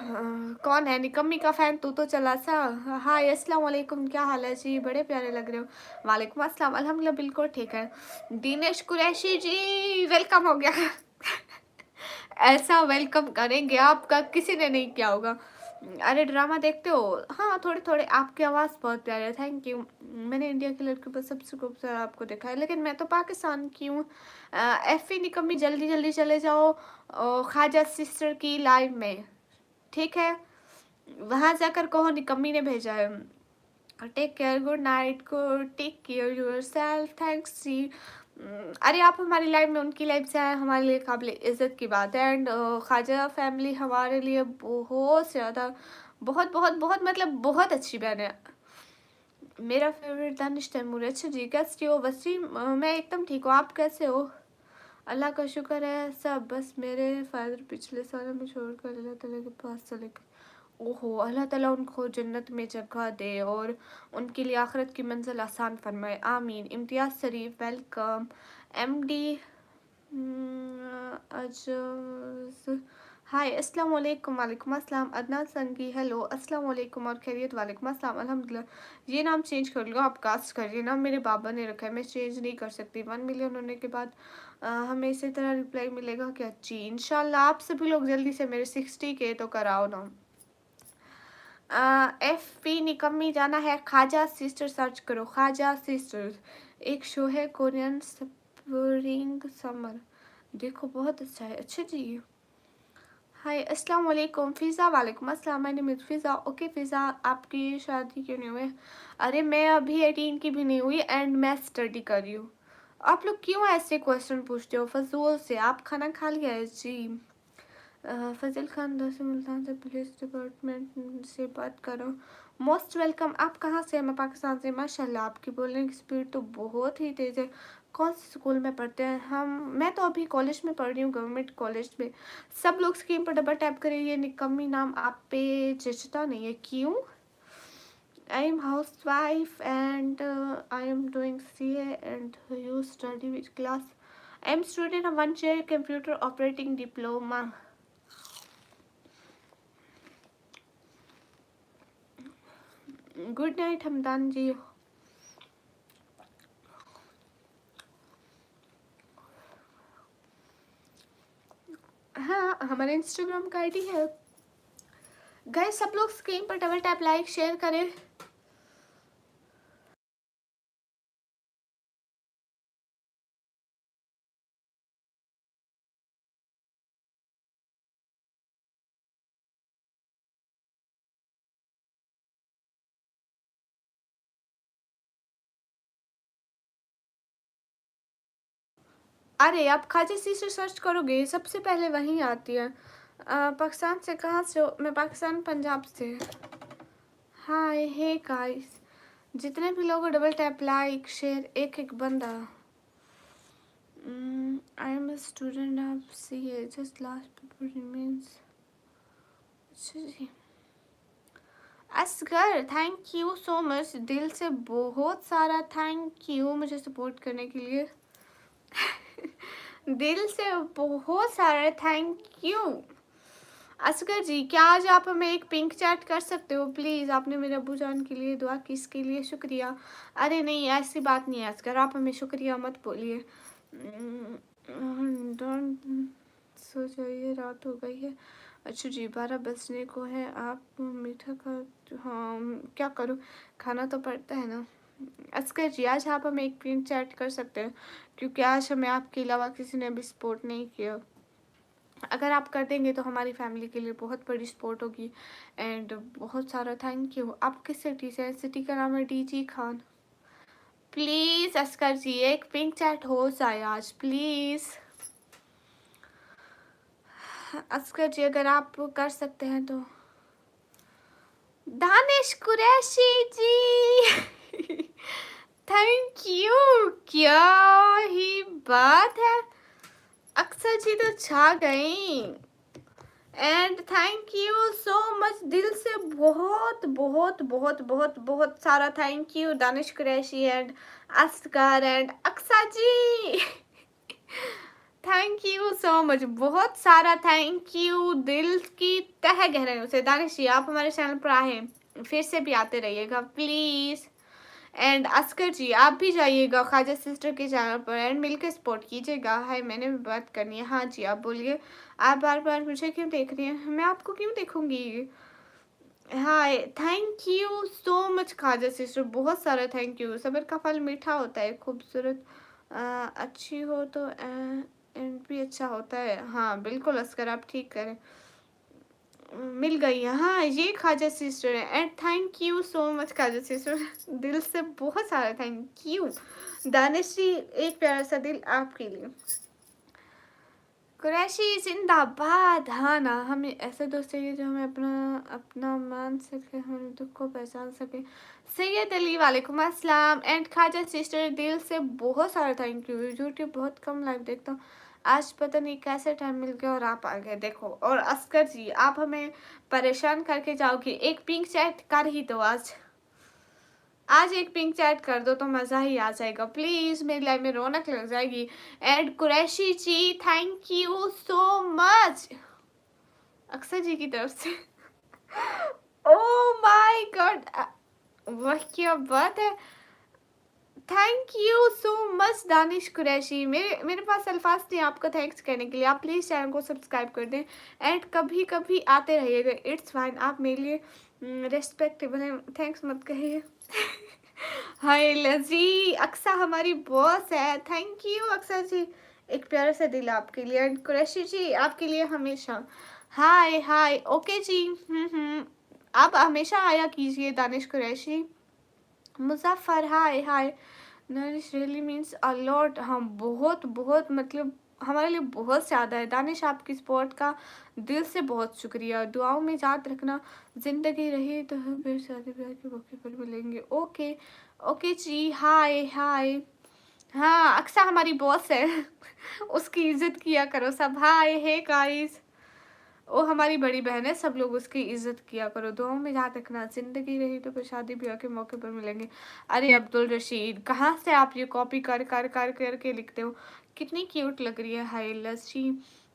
S1: कौन है निकम्मी का फैन, तू तो चला सा। हाय अस्सलाम वालेकुम, क्या हाल है जी, बड़े प्यारे लग रहे हो। वालेकुम अस्सलाम, अल्हम्दुलिल्लाह बिल्कुल ठीक है। दिनेश कुरैशी जी वेलकम हो गया। ऐसा वेलकम करेंगे आपका किसी ने नहीं किया होगा। अरे ड्रामा देखते हो? हाँ थोड़े थोड़े। आपकी आवाज़ बहुत प्यारी है, थैंक यू। मैंने इंडिया की लड़कियों पर सबसे खूबसूरत आपको देखा है, लेकिन मैं तो पाकिस्तान की हूँ। एफी निकम्मी जल्दी जल्दी चले जाओ ख्वाजा सिस्टर की लाइव में, ठीक है? वहाँ जाकर कहो निकम्मी ने भेजा है। Take care, good night, good take care yourself, thanks जी। अरे आप हमारी लाइफ में उनकी लाइफ से आए, हमारे लिए काबिल इज़्ज़त की बात है। एंड ख्वाजा फैमिली हमारे लिए बहुत ज़्यादा, बहुत बहुत बहुत मतलब बहुत अच्छी बहन है। मेरा फेवरेट दानिश तैमूर। अच्छा जी, कैसी हो वसीम? मैं एकदम ठीक हूँ, आप कैसे हो? अल्लाह का शुक्र है सब। बस मेरे फादर पिछले साल में छोड़कर अल्लाह ताला के पास चले गए। ओहो, अल्लाह ताला उनको जन्नत में जगह दे और उनके लिए आखिरत की मंजिल आसान फरमाए, आमीन। इम्तियाज़ शरीफ वेलकम। एमडी अजज हाय, अस्सलाम वालेकुम। वालेकुम अस्सलाम। अदनान संगी हेलो, अस्सलाम वालेकुम और खैरियत? वालेकुम अस्सलाम अल्हम्दुलिल्लाह। ये नाम चेंज कर लो आप, कास्ट करिए ना, मेरे बाबा ने रखा है, मैं चेंज नहीं कर सकती। 1 मिलियन होने के बाद हमें इसी तरह रिप्लाई मिलेगा क्या? जी इंशाल्लाह। आप सभी लोग जल्दी से मेरे 60 के तो कराओ ना। एफ पी निकम्मी जाना है, ख्वाजा सिस्टर सर्च करो, ख्वाजा सिस्टर्स। एक शो है कोरियन स्प्रिंग समर, देखो बहुत अच्छा है। अच्छा जी, हाय अस्सलाम वालेकुम। फ़िज़ा वालेकुम अस्सलाम। मैंने नेम फ़िज़ा। ओके फ़िज़ा, आपकी शादी क्यों नहीं हुई? अरे मैं अभी 18 की भी नहीं हुई एंड मैं स्टडी कर रही हूँ। आप लोग क्यों ऐसे क्वेश्चन पूछते हो फजूल से? आप खाना खा लिया है जी? फजल खान दस मुल्तान से पुलिस डिपार्टमेंट से बात कर रहा हूँ। Most welcome. आप कहाँ से हैं? मैं पाकिस्तान से। माशाल्लाह आपकी बोलने की स्पीड तो बहुत ही तेज़ है। कौन से स्कूल में पढ़ते हैं हम? मैं तो अभी कॉलेज में पढ़ रही हूँ, गवर्नमेंट कॉलेज में। सब लोग स्क्रीन पर डबल टैप करें, ये निकम्मी नाम आप पे जचता नहीं है, क्यों? I am housewife and I am doing CA and you study which class? I am student of 1 year computer operating diploma. Good night Hamdan ji. हाँ हमारे इंस्टाग्राम का आईडी है। गाइस सब लोग स्क्रीन पर डबल टैप लाइक शेयर करें। अरे आप खाजी से सर्च करोगे सबसे पहले वहीं आती है। पाकिस्तान से कहाँ से हो? मैं पाकिस्तान पंजाब से। हाय हे गाइस, जितने भी लोग डबल टैप लाइक शेयर, एक एक बंदा। I am a student of CA, just last paper remains। अच्छा जी, Asghar thank you so much, दिल से बहुत सारा थैंक यू मुझे सपोर्ट करने के लिए। दिल से बहुत सारा थैंक यू। असगर जी, क्या आज आप हमें एक पिंक चैट कर सकते हो प्लीज़? आपने मेरे अब्बू जान के लिए दुआ की, इसके लिए शुक्रिया। अरे नहीं ऐसी बात नहीं है असगर, आप हमें शुक्रिया मत बोलिए। डोंट सो जाइए, रात हो गई है। अच्छा जी 12 बजने को है। आप मीठा खा? हाँ क्या करूँ, खाना तो पड़ता है ना। असगर जी आज आप हमें एक पिंक चैट कर सकते हैं, क्योंकि आज हमें आपके अलावा किसी ने भी सपोर्ट नहीं किया। अगर आप कर देंगे तो हमारी फैमिली के लिए बहुत बड़ी सपोर्ट होगी। एंड बहुत सारा थैंक यू। आप किस सिटी से? सिटी का नाम है DG खान। प्लीज़ असगर जी एक पिंक चैट हो जाए आज प्लीज़। असगर जी अगर आप कर सकते हैं तो। दानिश कुरैशी जी थैंक यू, क्या ही बात है। अक्सर जी तो छा गई। And thank you so much, दिल से बहुत बहुत बहुत बहुत बहुत सारा thank you Danish Qureshi and Asgar and Aqsa ji. Thank you so much, बहुत सारा थैंक यू दिल की तह गहराइयों से। दानिश जी आप हमारे चैनल पर आए, फिर से भी आते रहिएगा प्लीज़। एंड अस्कर जी आप भी जाइएगा ख्वाजा सिस्टर के चैनल पर एंड मिलकर सपोर्ट कीजिएगा। हाय मैंने भी बात करनी है। हाँ जी आप बोलिए। आप बार बार मुझे क्यों देख रही हैं? मैं आपको क्यों देखूंगी? Hi thank you so much Khwaja sister, बहुत सारा थैंक यू। सब्र का फल मीठा होता है, खूबसूरत अच्छी हो तो एंड भी अच्छा होता है। हाँ बिल्कुल अस्कर आप ठीक करें। मिल गई है। हाँ ये ख्वाजा सिस्टर है and thank you so much Khwaja sister दिल से बहुत सारा थैंक यू। दानिश्री एक प्यारा सा दिल आपके लिए। कुरैशी जिंदाबाद। हाँ ना, हमें ऐसे दोस्त चाहिए जो हमें अपना अपना मान सके, हमें दुख को पहचान सके। सैयद अली वालेकुम अस्सलाम एंड ख्वाजा सिस्टर दिल से बहुत सारा थैंक यू। यूट्यूब बहुत कम लाइव देखता हूँ, आज पता नहीं कैसे टाइम मिल गया और आप आ गए देखो। और अस्कर जी आप हमें परेशान करके जाओगे, एक पिंक चैट कर ही दो आज एक पिंक चैट कर दो तो मज़ा ही आ जाएगा प्लीज़, मेरी लाइफ में रौनक लग जाएगी। And Qureshi ji thank you so much Aksar ji की तरफ से। ओह माय गॉड वाह क्या बात है। Thank you so much Danish Qureshi. मेरे पास अल्फाज नहीं आपको थैंक्स कहने के लिए। आप प्लीज़ चैनल को सब्सक्राइब कर दें एंड कभी कभी आते रहिएगा, इट्स फाइन। आप मेरे लिए रेस्पेक्टेबल हैं, थैंक्स मत कहिए। हाय लजी अक्सा हमारी बॉस है, थैंक यू अक्सा जी। एक प्यारा सा दिल आपके लिए एंड कुरैशी जी आपके लिए हमेशा। हाय हाय ओके जी। आप हमेशा आया कीजिए Danish Qureshi. Muzaffar hi hi. Danish really means a lot. हाँ बहुत बहुत मतलब हमारे लिए बहुत ज़्यादा है दानिश, आपकी सपोर्ट का दिल से बहुत शुक्रिया। दुआओं में याद रखना, ज़िंदगी रही तो हम फिर शादी ब्याह के मौके पर मिलेंगे। ओके ओके जी हाय हाय। हाँ अक्सा हमारी बॉस है उसकी इज्जत किया करो सब। हाय हे गाइस, वो हमारी बड़ी बहन है, सब लोग उसकी इज्जत किया करो, दुआओं में याद रखना, जिंदगी रही तो फिर शादी ब्याह के मौके पर मिलेंगे। अरे अब्दुल रशीद कहाँ से आप ये कॉपी कर कर कर करके लिखते हो, कितनी क्यूट लग रही है। हाय लस्सी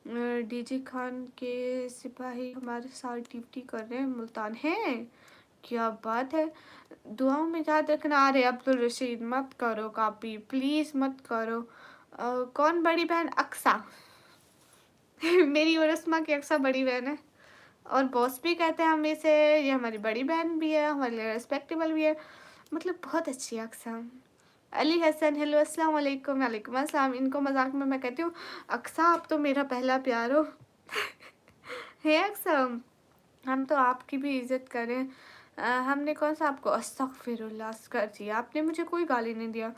S1: डीजी खान के सिपाही हमारे साथ ड्यूटी कर रहे हैं मुल्तान हैं, क्या बात है। दुआओं में याद रखना। अरे अब्दुल रशीद मत करो कॉपी प्लीज़ मत करो। कौन बड़ी बहन? अक्सा मेरी और अस्मा की अक्सा बड़ी बहन है और बॉस भी कहते हैं हमें से, ये हमारी बड़ी बहन भी है, हमारे लिए रिस्पेक्टेबल भी है, मतलब बहुत अच्छी है अक्सा। अली हसन हेलो अस्सलाम वालेकुम। वालेकुम अस्सलाम। इनको मजाक में मैं कहती हूँ अक्सा आप तो मेरा पहला प्यार हो। है अक्सा, हम तो आपकी भी इज्जत करें। हमने कौन सा आपको अस्तगफिरुल्लाह कर जी, आपने मुझे कोई गाली नहीं दिया।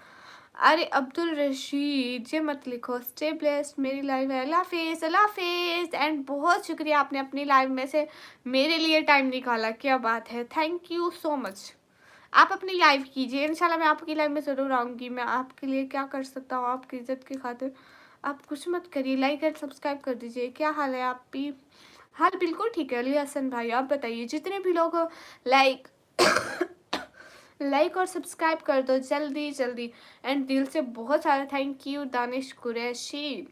S1: अरे अब्दुल रशीद ये मत लिखो। स्टे ब्लेस्ड, मेरी लाइव है। अल्लाह हाफिज़ अल्लाह हाफिज़ एंड बहुत शुक्रिया आपने अपनी लाइव में से मेरे लिए टाइम निकाला, क्या बात है, थैंक यू सो मच। आप अपनी लाइव कीजिए, इंशाल्लाह मैं आपकी लाइव में ज़रूर आऊँगी। मैं आपके लिए क्या कर सकता हूँ आपकी इज़्ज़त की खातिर? आप कुछ मत करिए, लाइक एंड सब्सक्राइब कर दीजिए। क्या हाल है आप भी? हाल बिल्कुल ठीक है अली हसन भाई, आप बताइए। जितने भी लोग लाइक लाइक और सब्सक्राइब कर दो जल्दी जल्दी एंड दिल से बहुत सारा थैंक यू दानिश कुरैशी।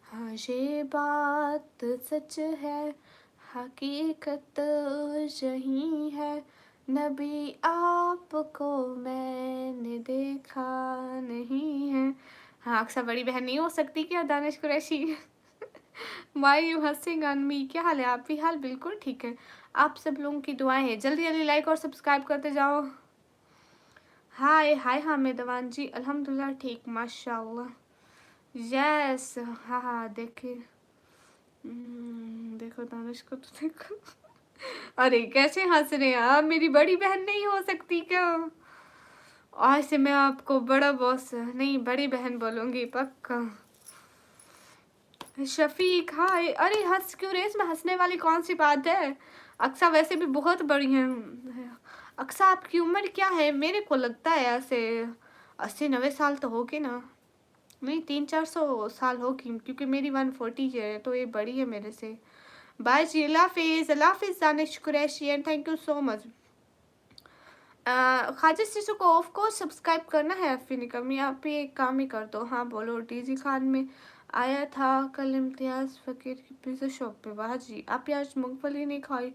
S1: हाँ ये बात सच है, हकीकत यही है, नबी आपको मैंने देखा नहीं है। हाँ अक्सर बड़ी बहन नहीं हो सकती क्या दानिश कुरैशी? वाई यू हंसिंग ऑन मी? क्या हाल है? आप भी हाल बिल्कुल ठीक है, आप सब लोगों की दुआएं हैं। जल्दी जल्दी लाइक और सब्सक्राइब करते जाओ। हाय हाय हामिद अवान जी अल्हम्दुलिल्लाह ठीक माशाल्लाह। यस हाँ हाँ देखिए देखो दानिश को तो देखो। अरे कैसे हंस रहे हैं आप, मेरी बड़ी बहन नहीं हो सकती क्या? आज से मैं आपको बड़ा बॉस नहीं बड़ी बहन बोलूँगी पक्का। शफीक हाय। अरे हंस क्यों रहे, इसमें हंसने वाली कौन सी बात है? अक्सा वैसे भी बहुत बड़ी हैं। अक्सा आपकी उम्र क्या है? मेरे को लगता है ऐसे 80-90 साल तो होगी ना, नहीं 300-400 साल होगी क्योंकि मेरी 140 है तो ये बड़ी है मेरे से। बाय जी अल्लाह हाफिज़ Danish Qureshi and thank you so much. Khwaja शिशु को ऑफ कोर्स सब्सक्राइब करना है। अफीनी कमी आप भी एक काम ही कर दो। हाँ बोलो। डीजी खान में आया था कल इम्तियाज़ फ़कीर की पिज़्ज़ा शॉप पे। वाह जी आप आज मूंगफली नहीं खाई,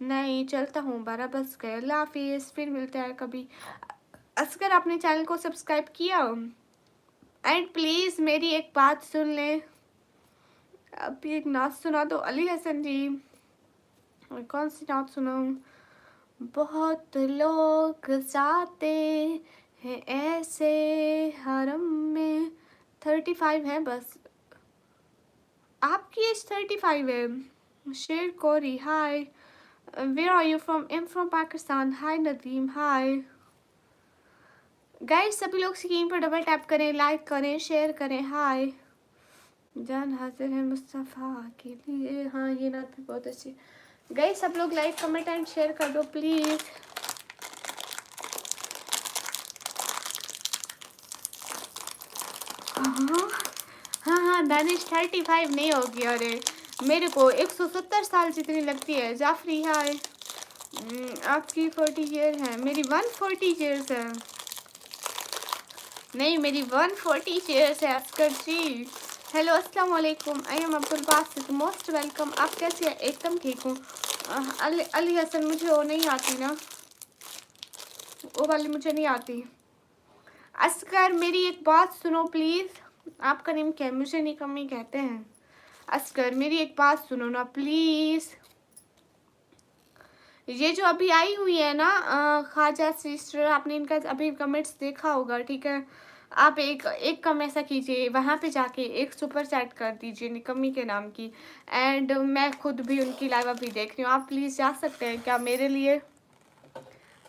S1: नहीं चलता हूँ, 12 बज गए। अल्लाह हाफिज़, फिर मिलते हैं कभी। असगर आपने चैनल को सब्सक्राइब किया? एंड प्लीज़ मेरी एक बात सुन लें, अभी एक नाच सुना दो अली हसन जी। कौन सी नाच सुनाऊँ? बहुत लोग जाते हैं ऐसे हरम में। 35 है बस। आपकी एज 35 है। शेर कोरी hi, where are you from? Am from Pakistan. Hi Nadeem hi. Guys सभी लोग स्क्रीन पर डबल टैप करें, लाइक करें, शेयर करें। हाय। जान हाजिर है मुस्तफ़ा के लिए। हाँ ये नात भी बहुत अच्छी। गाइस सब लोग लाइक कमेंट एंड शेयर कर दो प्लीज़। हाँ दानिश 35 नहीं होगी। अरे मेरे को 170 साल जितनी लगती है। जाफरी हाय। आपकी 40 ईयर है, मेरी 140 ईयर्स है। नहीं मेरी 140 ईयर्स है अस्कर जी। हेलो अस्सलाम वालेकुम, I am Abdul Basit, most welcome. आप कैसे हैं? एकदम ठीक हूँ। अली हसन मुझे वो नहीं आती ना, वो वाली मुझे नहीं आती। असगर मेरी एक बात सुनो प्लीज़। आपका नेम क्या है? मुझे निकम्मी कहते हैं। असगर मेरी एक बात सुनो ना प्लीज़। ये जो अभी आई हुई है ना ख्वाजा सिस्टर, आपने इनका अभी कमेंट्स देखा होगा, ठीक है? आप एक कम ऐसा कीजिए, वहाँ पे जाके एक सुपर चैट कर दीजिए निकम्मी के नाम की। एंड मैं खुद भी उनकी लाइव अभी देख रही हूँ, आप प्लीज़ जा सकते हैं क्या मेरे लिए?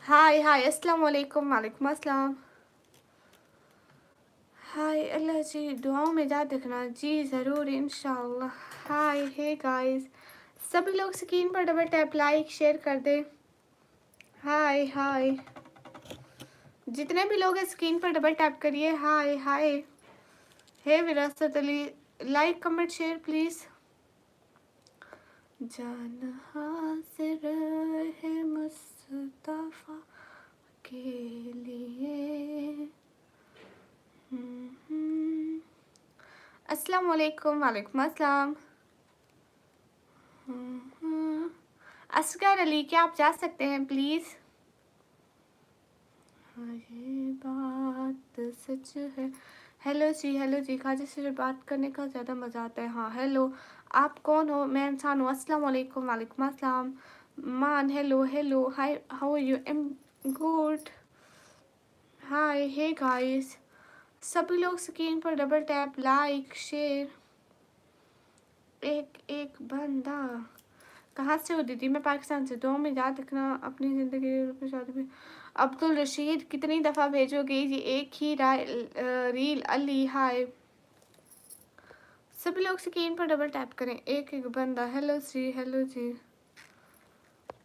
S1: हाय हाय अस्सलाम वालेकुम। वालेकुम अस्सलाम। हाय अल्लाह जी, दुआओं में याद रखना जी, ज़रूर इंशाल्लाह। हाय हे गाइस, सभी लोग स्क्रीन पर डबल टैप लाइक शेयर कर दे। हाय हाय, जितने भी लोग हैं स्क्रीन पर डबल टैप करिए। हाय हाय। हे विरासत Ali, like comment share please. जान हाजिर है मुस्तफ़ा के लिए। अस्सलाम वालेकुम। वालेकुम अस्सलाम। असगर अली क्या आप जा सकते हैं प्लीज़? हाँ ये बात सच है। हेलो जी, खाजी से बात करने का ज़्यादा मज़ा आता है। हाँ हेलो, आप कौन हो? मैं इंसान हूँ। अस्सलाम वालेकुम। वालेकुम अस्सलाम। मान hello hello hi, how are you? M good. Hi hey guys, सभी लोग स्क्रीन पर डबल टैप लाइक शेयर। एक एक बंदा। कहाँ से हो दीदी? मैं पाकिस्तान से। दुआ में याद रखना अपनी ज़िंदगी शादी में। अब्दुल रशीद कितनी दफ़ा भेजोगे ये एक ही रील? अली हाय। सभी लोग स्क्रीन पर डबल टैप करें, एक एक बंदा। हेलो जी।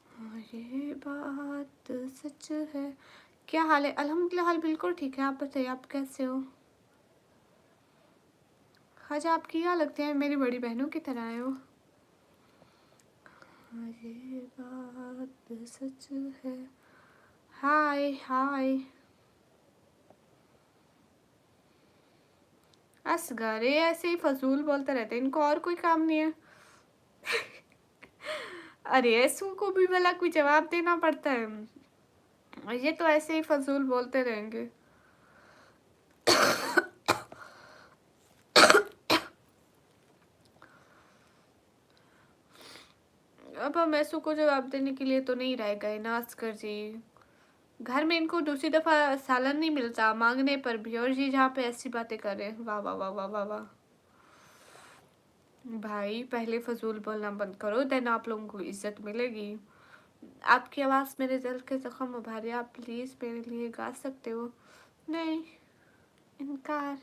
S1: हाँ ये बात सच है। क्या हाल है? अल्हम्दुलिल्लाह हाल बिल्कुल ठीक है। आप बताइए आप कैसे हो? हाँ आपकी क्या लगते हैं? मेरी बड़ी बहनों की तरह आए हो। हाँ ये बात सच है। हाय हाय। असगर ये ऐसे ही फजूल बोलते रहते हैं, इनको और कोई काम नहीं है। अरे ऐसू को भी भला कोई जवाब देना पड़ता है, ये तो ऐसे ही फजूल बोलते रहेंगे। अब हम ऐसू को जवाब देने के लिए तो नहीं रह गए ना असगर जी। घर में इनको दूसरी दफ़ा सालन नहीं मिलता मांगने पर भी, और जी जहाँ पे ऐसी बातें कर रहे हैं। वाह वाह वाह वाह वाह वाह। भाई पहले फजूल बोलना बंद करो, देन आप लोगों को इज्जत मिलेगी। आपकी आवाज़ मेरे दिल के ज़ख्म उभारे, आप प्लीज़ मेरे लिए गा सकते हो? नहीं, इनकार।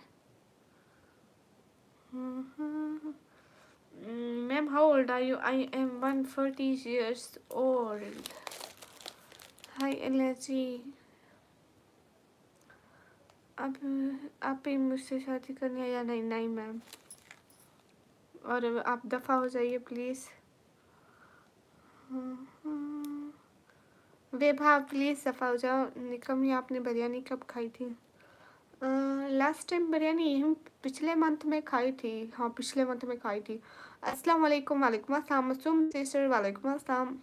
S1: Ma'am how old are you? I am 140 years old. Hi allergy. अब आप ही मुझसे शादी करनी है या नहीं? नहीं मैम, और आप दफ़ा हो जाइए प्लीज़। बेभा प्लीज़ दफ़ा हो जाओ। निकम्मी आपने बिरयानी कब खाई थी? लास्ट टाइम बिरयानी हम पिछले मंथ में खाई थी। हाँ पिछले मंथ में खाई थी। अस्सलाम वालेकुम। वालेकुम अस्सलाम। मसूम सिस्टर वालेकुम अस्सलाम।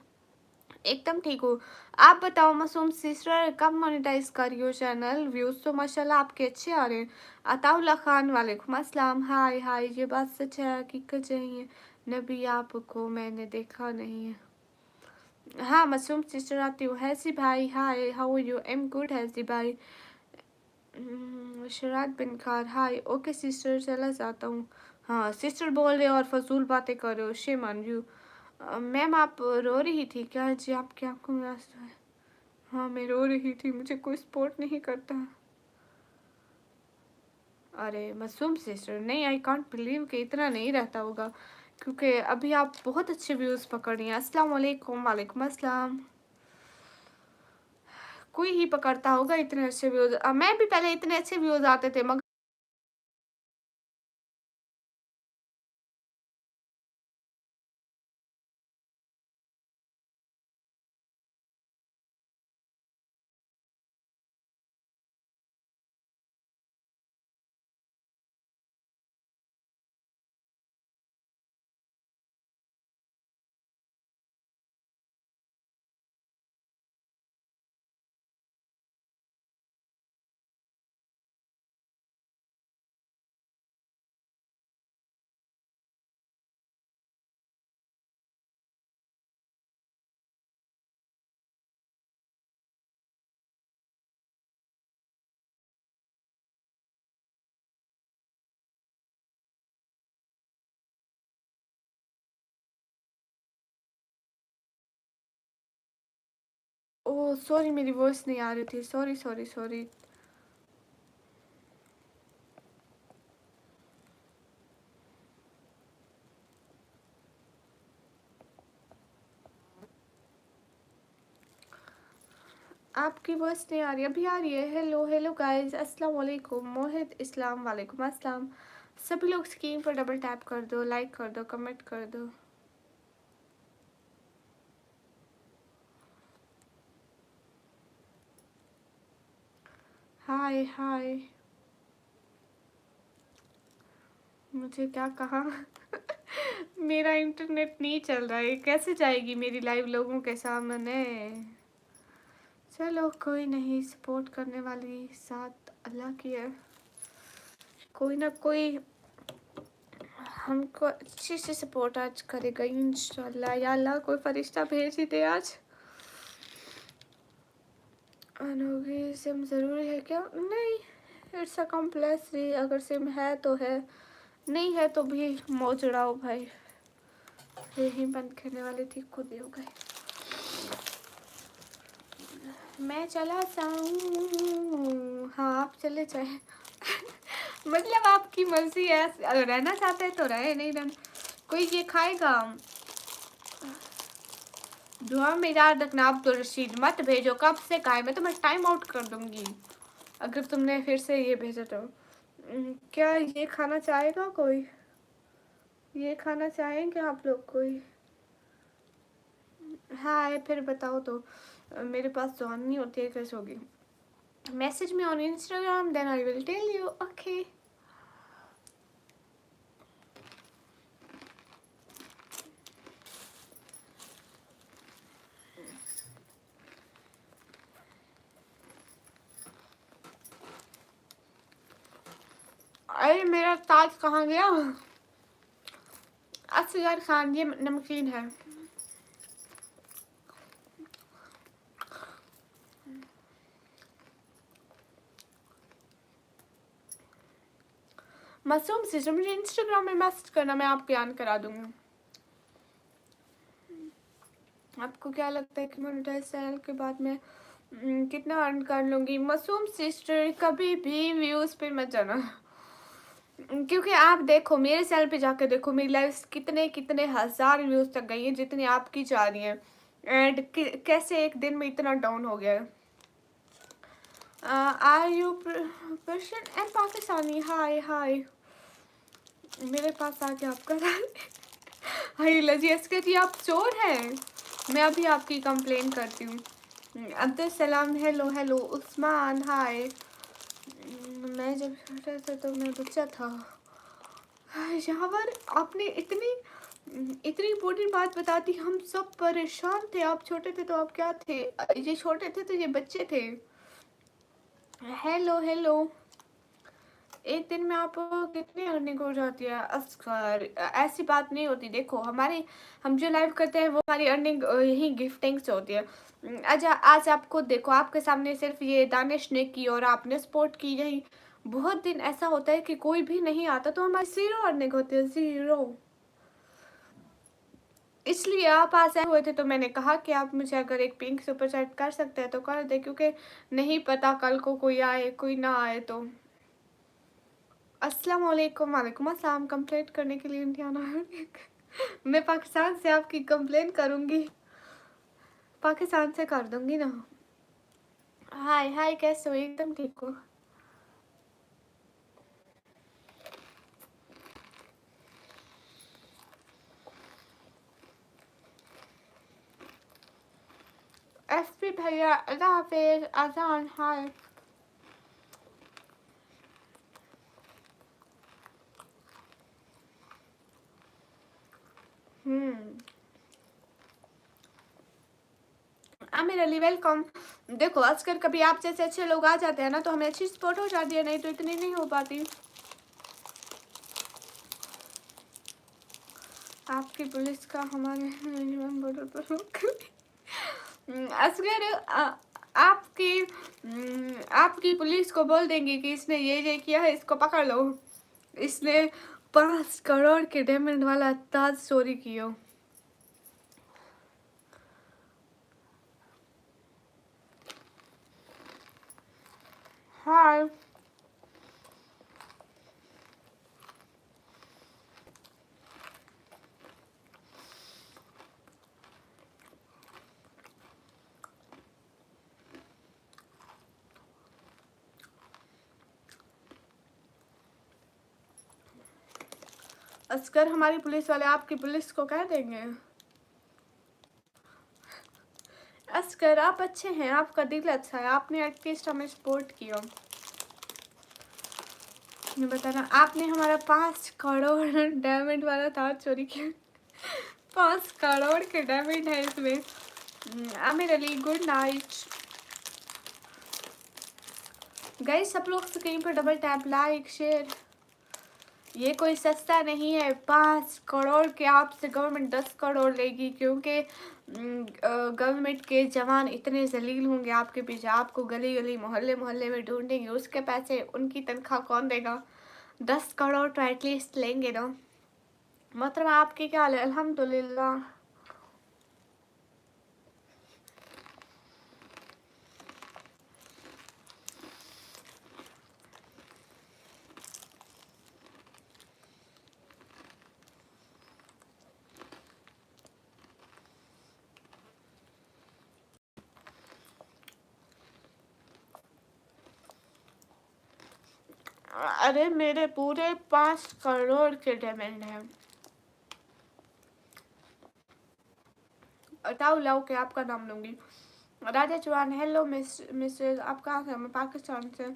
S1: एकदम ठीक हूँ। आप बताओ मासूम सिस्टर, कब मोनेटाइज करी हो चैनल? व्यूज़ तो माशाल्लाह आपके अच्छे आ रहे हैं। अताउल्ला खान वालेकुम अस्सलाम। हाय हाय, ये बात सच है, हकीकत चाहिए नबी, आपको मैंने देखा नहीं है। हाँ मासूम सिस्टर आती हूँ। हैसी भाई hi, how are you? I am good Haisi भाई। शराद बिन खार हाय। ओके सिस्टर, चला जाता हूँ। हाँ सिस्टर बोल रहे हो और फजूल बातें कर रहे हो, शेम ऑन यू। मैम आप रो रही थी क्या? जी आपकी आंखों में आंसू है। हाँ मैं रो रही थी, मुझे कोई सपोर्ट नहीं करता। अरे मासूम सिस्टर, नहीं आई कांट बिलीव कि इतना नहीं रहता होगा, क्योंकि अभी आप बहुत अच्छे व्यूज़ पकड़ रही हैं। अस्सलाम वालेकुम। वालेकुम अस्सलाम। कोई ही पकड़ता होगा इतने अच्छे व्यूज़। मैं भी पहले इतने अच्छे व्यूज़ आते थे, मगर ओह सॉरी, मेरी वॉइस नहीं आ रही थी, सॉरी सॉरी सॉरी। आपकी वॉइस नहीं आ रही, अभी आ रही है। हेलो हेलो गाइस, अस्सलाम वालेकुम। मोहित इस्लाम वालेकुम अस्सलाम। सभी लोग स्क्रीन पर डबल टैप कर दो, लाइक कर दो, कमेंट कर दो। हाय हाय। मुझे क्या कहा? मेरा इंटरनेट नहीं चल रहा है, कैसे जाएगी मेरी लाइव लोगों के सामने? चलो कोई नहीं, सपोर्ट करने वाली साथ अल्लाह की है। कोई ना कोई हमको अच्छी से सपोर्ट आज करेगा इंशाल्लाह। या अल्लाह कोई फरिश्ता भेज ही दे आज। अनोखी सिम ज़रूरी है क्या? नहीं, इट्स अ कंपल्सरी। अगर सिम है तो है, नहीं है तो भी मौज उड़ाओ भाई। यही बंद करने वाली थी, खुद ही हो गए। मैं चला जाऊँ, हाँ आप चले जाए। मतलब आपकी मर्जी है, अगर रहना चाहते हैं तो रहे, नहीं रहना। कोई ये खाएगा? दुआ में याद रखना, अब्दुल रशीद मत भेजो। कब से कहा है, मैं तुम्हें टाइम आउट कर दूंगी अगर तुमने फिर से ये भेजा तो। क्या ये खाना चाहेगा कोई? ये खाना चाहेंगे आप लोग कोई? हाँ फिर बताओ तो। मेरे पास तो ऑन नहीं होती है, कैसे होगी? Message me on Instagram, then I will tell you. Okay अरे मेरा ताज कहाँ गया? असगर खान, ये नमकीन है। मासूम सिस्टर, मुझे इंस्टाग्राम में मैसेज करना, मैं आपको याद करा दूंगी। आपको क्या लगता है कि मोनेटाइज चैनल के बाद में कितना अर्न कर लूँगी? मासूम सिस्टर कभी भी व्यूज़ पे मत जाना, क्योंकि आप देखो मेरे चैनल पे जाकर देखो, मेरी लाइव कितने कितने हज़ार व्यूज़ तक गई है, जितनी आपकी जा रही हैं। एंड कैसे एक दिन में इतना डाउन हो गया है। Are you Persian and Pakistani? Hi hi, मेरे पास आके आपका हाय लजी अस्कर जी, आप चोर हैं। मैं अभी आपकी कंप्लेन करती हूँ। Abdul Salam hello hello. उस्मान हाय। मैं जब छोटा था तो मैं बच्चा था। यहाँ पर आपने इतनी इतनी इम्पोर्टेंट बात बताती, हम सब परेशान थे। आप छोटे थे तो आप क्या थे, ये छोटे थे तो ये बच्चे थे। हेलो हेलो, एक दिन में आप कितनी अर्निंग हो जाती है असगर? ऐसी बात नहीं होती। देखो हमारी, हम जो लाइव करते हैं वो हमारी अर्निंग यही गिफ्टिंग से होती है। अच्छा आज आप खुद देखो, आपके सामने सिर्फ ये दानिश ने की और आपने सपोर्ट की। यही बहुत दिन ऐसा होता है कि कोई भी नहीं आता तो हमारी जीरो अर्निंग होती है, जीरो। इसलिए आप आज आए हुए थे तो मैंने कहा कि आप मुझे अगर एक पिंक सुपर चैट कर सकते हैं तो कर दे, क्योंकि नहीं पता कल को कोई आए कोई ना आए तो। अस्सलाम वालेकुम। वालेकुम अस्सलाम। कंप्लेंट करने के लिए इंडिया आना मैं पाकिस्तान से आपकी कंप्लेंट करूंगी, पाकिस्तान से कर दूंगी ना। हाय हाय, कैसे हो? एकदम ठीक हो? एफपी भैया अल्लाह हाफिज। आजान हाय। आमिर अली वेलकम। देखो आजकल कभी आप जैसे अच्छे लोग आ जाते हैं ना तो हमें अच्छी सपोर्ट हो जाती है, नहीं तो इतनी नहीं हो पाती। आपकी पुलिस का हमारे बॉर्डर पर असगर आपकी पुलिस को बोल देंगे कि इसने ये किया है, इसको पकड़ लो। इसने 5 करोड़ के डायमंड वाला ताज चोरी किया। हाँ असगर, हमारी पुलिस वाले आपकी पुलिस को कह देंगे। असगर आप अच्छे हैं, आपका दिल अच्छा है, आपने एटलीस्ट हमें सपोर्ट किया। मैं बता रहा, आपने हमारा 5 करोड़ डायमंड वाला ताज चोरी किया। 5 करोड़ के डायमंड है इसमें। Aamir Ali good night. Guys सब लोग स्क्रीन पर डबल टैप, लाइक शेयर। ये कोई सस्ता नहीं है। 5 करोड़ के आपसे गवर्नमेंट 10 करोड़ लेगी, क्योंकि गवर्नमेंट के जवान इतने जलील होंगे आपके पीछे, आपको गली गली मोहल्ले मोहल्ले में ढूंढेंगे। उसके पैसे उनकी तनख्वाह कौन देगा? 10 करोड़ तो एटलीस्ट लेंगे ना। मतलब आपकी क्या हाल है? अल्हम्दुलिल्लाह। अरे मेरे पूरे 5 करोड़ के डायमंड हैं। अताउ लाओ के आपका नाम लूंगी। राजा चौहान हेलो मिसेज, आप कहाँ से? मैं पाकिस्तान से।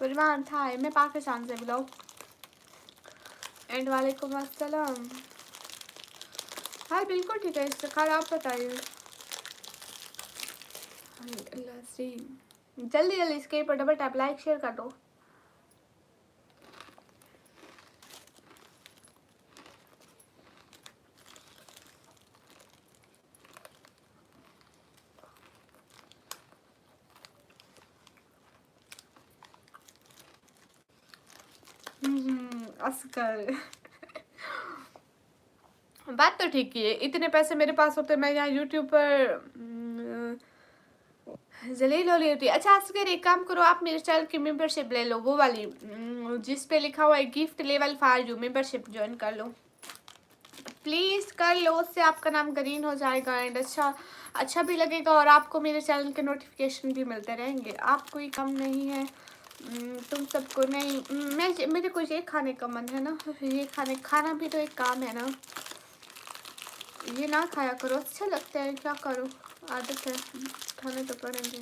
S1: परिवार था है, मैं पाकिस्तान से बुलाओ। एंड वालेकुम अस्सलाम। हाँ बिल्कुल ठीक है, इससे खैर आप बताइए। अल्लाह से जल्दी जल्दी इसके पर डबल टैप, लाइक शेयर कर दो। असकर बात तो ठीक ही है। इतने पैसे मेरे पास होते मैं यहाँ यूट्यूब पर जलील हो रही होती। अच्छा असगर एक काम करो, आप मेरे चैनल की मेंबरशिप ले लो, वो वाली जिस पे लिखा हुआ है गिफ्ट लेवल 5, मेंबरशिप ज्वाइन कर लो प्लीज़, कर लो। उससे आपका नाम ग्रीन हो जाएगा एंड अच्छा भी लगेगा और आपको मेरे चैनल के नोटिफिकेशन भी मिलते रहेंगे। आप कोई काम नहीं है तुम सबको नहीं। मेरे को ये खाने का मन है ना, ये खाना भी तो एक काम है ना। ये ना खाया करो, अच्छा लगता है, क्या करो, आदत है, खाने तो पड़ेंगे।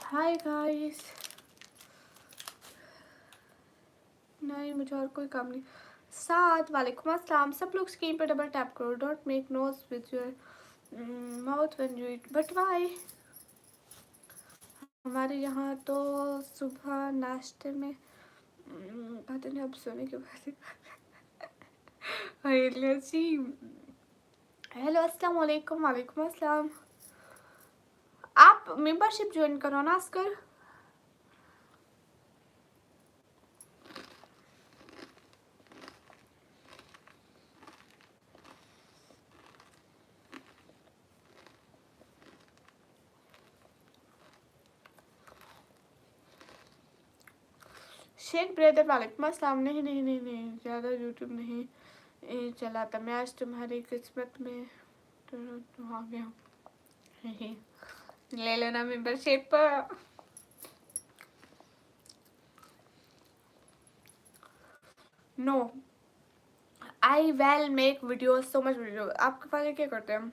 S1: हाय गाइस, नहीं, मुझे और कोई काम नहीं। साथ वालेकुम अस्सलाम। सब लोग स्क्रीन पर डबल टैप करो। Don't make noise with your mouth when you eat, but why? हमारे यहाँ तो सुबह नाश्ते में पता नहीं, अब सोने के बाद जी। हेलो अस्सलाम वालेकुम। वालेकुम अस्सलाम। आप मेंबरशिप ज्वाइन करो ना आजकल। शेख ब्रदर वालेकुम अस्सलाम। नहीं नहीं नहीं नहीं, ज़्यादा यूट्यूब नहीं चलाता मैं। आज तुम्हारी किस्मत में तो आ गया। ले लेना membership. No, I will make video, so much video. आपके वाले क्या करते हैं?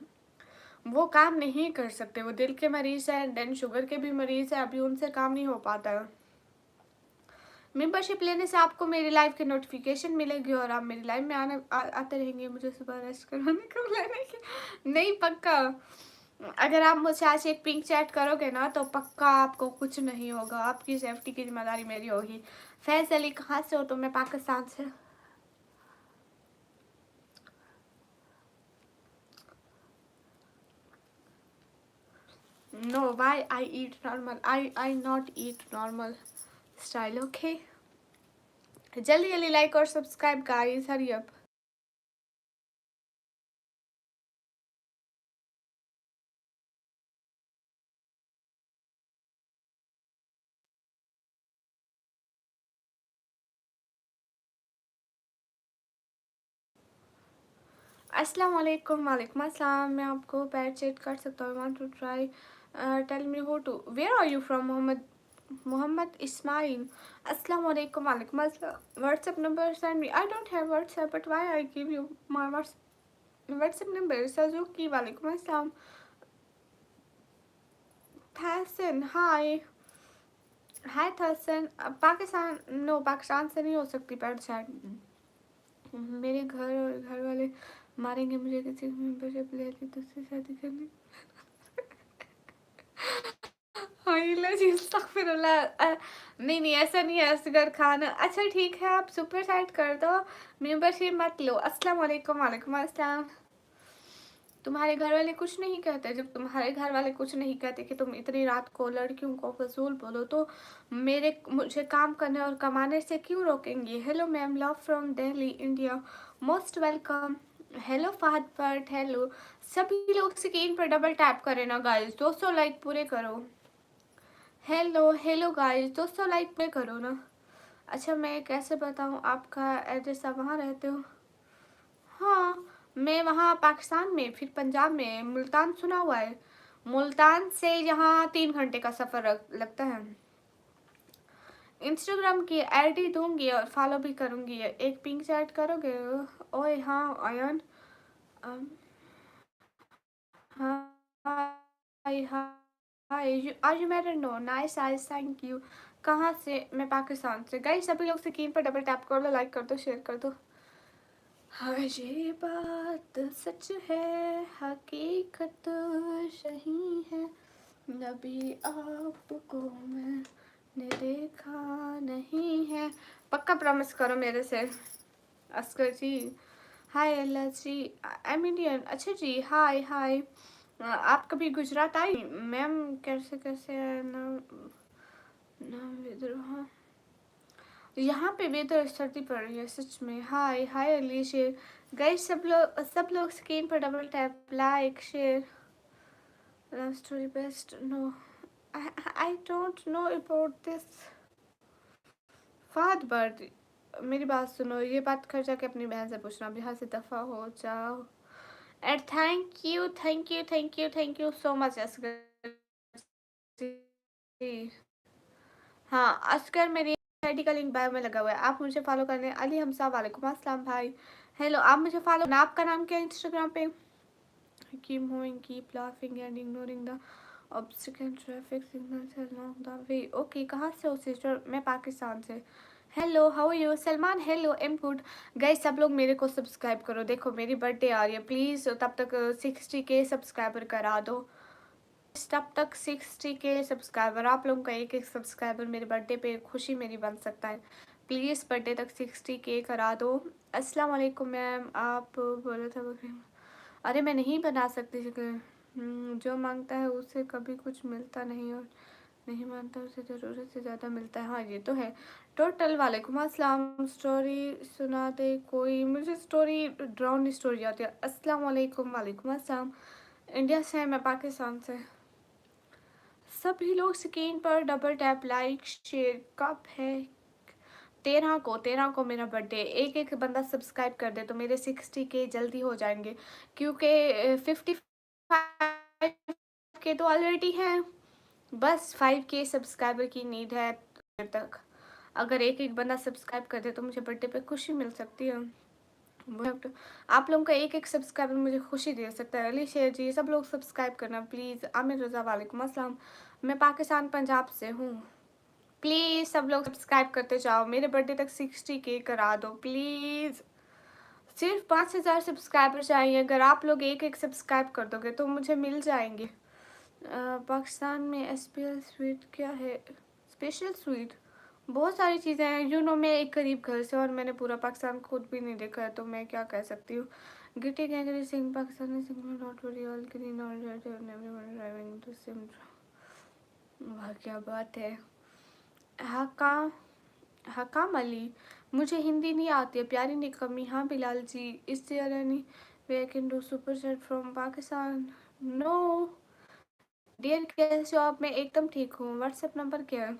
S1: वो काम नहीं कर सकते, वो दिल के मरीज है, देन शुगर के भी मरीज है, अभी उनसे काम नहीं हो पाता है। मेंबरशिप लेने से आपको मेरी लाइव की नोटिफिकेशन मिलेगी और आप मेरी लाइव में आते रहेंगे मुझे सुबह रेस्ट करवाने को लेने के। नहीं, पक्का। अगर आप मुझसे आज एक पिंक चैट करोगे ना तो पक्का आपको कुछ नहीं होगा, आपकी सेफ्टी की जिम्मेदारी मेरी होगी। फैज अली कहाँ से हो? तो मैं पाकिस्तान से। No, why I eat normal? I not eat normal style, okay. जल्दी जल्दी लाइक और सब्सक्राइब गाइस, हरी अप। अस्सलाम वालेकुम। वालेकुम अस्सलाम। मैं आपको पैर चेट कर सकता हूँ। Want to try, tell me who to, where are you from? Mohammad Ismail. अस्सलाम वालेकुम। वालेकुम अस्सलाम। WhatsApp number send me. I don't have WhatsApp, but why I give you my WhatsApp number? Suzuki. वालेकुम अस्सलाम। थहसन, हाय। हाय थहसन। पाकिस्तान, नो, पाकिस्तान से नहीं हो सकती पैंट शर्ट। मेरे घर और घर वाले मारेंगे मुझे किसी मेंबरशिप ले ली तो उससे शादी करनी। नहीं नहीं, ऐसा नहीं है असगर खान। अच्छा ठीक है, आप सुपर साइड कर दो, मेंबरशिप मत लो। अस्सलाम वालेकुम। वालेकुम अस्सलाम। तुम्हारे घर वाले कुछ नहीं कहते? जब तुम्हारे घर वाले कुछ नहीं कहते कि तुम इतनी रात को लड़कियों को फजूल बोलो, तो मुझे काम करने और कमाने से क्यों रोकेंगे? Hello ma'am, love from Delhi India, most welcome. Hello Fahad Bhatt, hello. सभी लोग स्क्रीन पर डबल टैप करें ना गाइस, 200 लाइक पूरे करो। हेलो हेलो गाइस, 200 लाइक पूरे करो ना। अच्छा, मैं कैसे बताऊँ आपका एड्रेस? आप वहाँ रहते हो? हाँ, मैं वहाँ पाकिस्तान में, फिर पंजाब में, मुल्तान सुना हुआ है? मुल्तान से यहाँ 3 घंटे का सफ़र लगता है। इंस्टाग्राम की आईडी दूंगी और फॉलो भी करूंगी। एक पिंक चैट करोगे? ओए हाँ Ayan. Hi hi, are you married? No, nice eyes, thank you. कहाँ से? मैं पाकिस्तान से। गाइस सभी लोग स्क्रीन पर डबल टैप कर दो, लाइक कर दो, शेयर कर दो। हाँ, ये बात सच है, हकीकत सही है, नबी आपको मैंने देखा नहीं है। पक्का प्रॉमिस करो मेरे से। अस्कर जी, हाय अल्लाह जी, आई एम इंडियन। अच्छा जी, हाय हाय। आप कभी गुजरात आई? मैम कैसे कैसे नाम नाम विद्रोह। यहाँ पे भी तो सर्दी पड़ रही है सच में। हाय हाय अली शेर। गाइस सब लोग स्क्रीन पर double tap, like, share. Love story best? No, I don't know about this. फाद बर्ड, मेरी बात सुनो, ये बात कर जाके अपनी बहन से पूछना, बिहार से दफ़ा हो जाओ। And thank you thank you thank you thank you so much Asghar ji. हाँ असगर, मेरी आईडी का लिंक बायो में लगा हुआ है, आप मुझे फॉलो करने। अली हमसा, वालेकुम अस्सलाम भाई, हेलो। आप मुझे फॉलो, ना आपका नाम क्या है इंस्टाग्राम पे? Keep moving, keep laughing and ignoring the obstacle traffic signals along the way. Okay, कहाँ से हो सिस्टर? मैं पाकिस्तान से। Hello, how are you? Salman, hello, am good. Guys सब लोग मेरे को सब्सक्राइब करो, देखो मेरी बर्थडे आ रही है, प्लीज़ तब तक 60K सब्सक्राइबर करा दो। तब तक 60K सब्सक्राइबर, आप लोगों का एक एक सब्सक्राइबर मेरे बर्थडे पे खुशी मेरी बन सकता है। प्लीज़ बर्थडे तक 60K करा दो। अस्सलाम वालेकुम मैम, आप बोला था अरे मैं नहीं बना सकती जो मांगता है उसे कभी कुछ मिलता नहीं, और नहीं मानता उसे ज़रूरत से ज़्यादा मिलता है। हाँ ये तो है। टोटल वालेकुम अस्सलाम। स्टोरी सुना दे कोई, मुझे स्टोरी ड्राउन स्टोरी आती है। अस्सलाम वालेकुम, वालेकुम अस्सलाम। इंडिया से है, मैं पाकिस्तान से। सभी लोग स्क्रीन पर डबल टैप लाइक शेयर। कब है? 13 को मेरा बर्थडे। एक एक बंदा सब्सक्राइब कर दे तो मेरे 60K जल्दी हो जाएंगे, क्योंकि 55K तो ऑलरेडी हैं, बस 5K सब्सक्राइबर की नीड है तक। अगर एक एक बंदा सब्सक्राइब कर दे तो मुझे बर्थडे पे खुशी मिल सकती है। आप लोगों का एक एक सब्सक्राइबर मुझे खुशी दे सकता है। अली शेर जी, सब लोग सब्सक्राइब करना प्लीज़। आमिर रज़ा, वालेकुम अस्सलाम। मैं पाकिस्तान पंजाब से हूँ। प्लीज़ सब लोग सब्सक्राइब करते जाओ, मेरे बर्थडे तक 60K करा दो प्लीज़। सिर्फ 5000 सब्सक्राइबर चाहिए, अगर आप लोग एक एक सब्सक्राइब कर दोगे तो मुझे मिल जाएंगे। पाकिस्तान में SPL स्वीट क्या है? स्पेशल स्वीट बहुत सारी चीज़ें हैं। मैं एक गरीब घर से, और मैंने पूरा पाकिस्तान खुद भी नहीं देखा है, तो मैं क्या कह सकती हूँ। गिटी गैंगरी Singh Pakistani Singh not very all green और एवरीवन ड्राइविंग टू सिम। वाह क्या बात है। हका हकाम अली, मुझे हिंदी नहीं आती है, प्यारी निकमी। हाँ बिलाल जी, इससे नहीं we can do super chat from Pakistan. No dear, कैसे हो आप? मैं एकदम ठीक हूँ। व्हाट्सएप नंबर क्या है?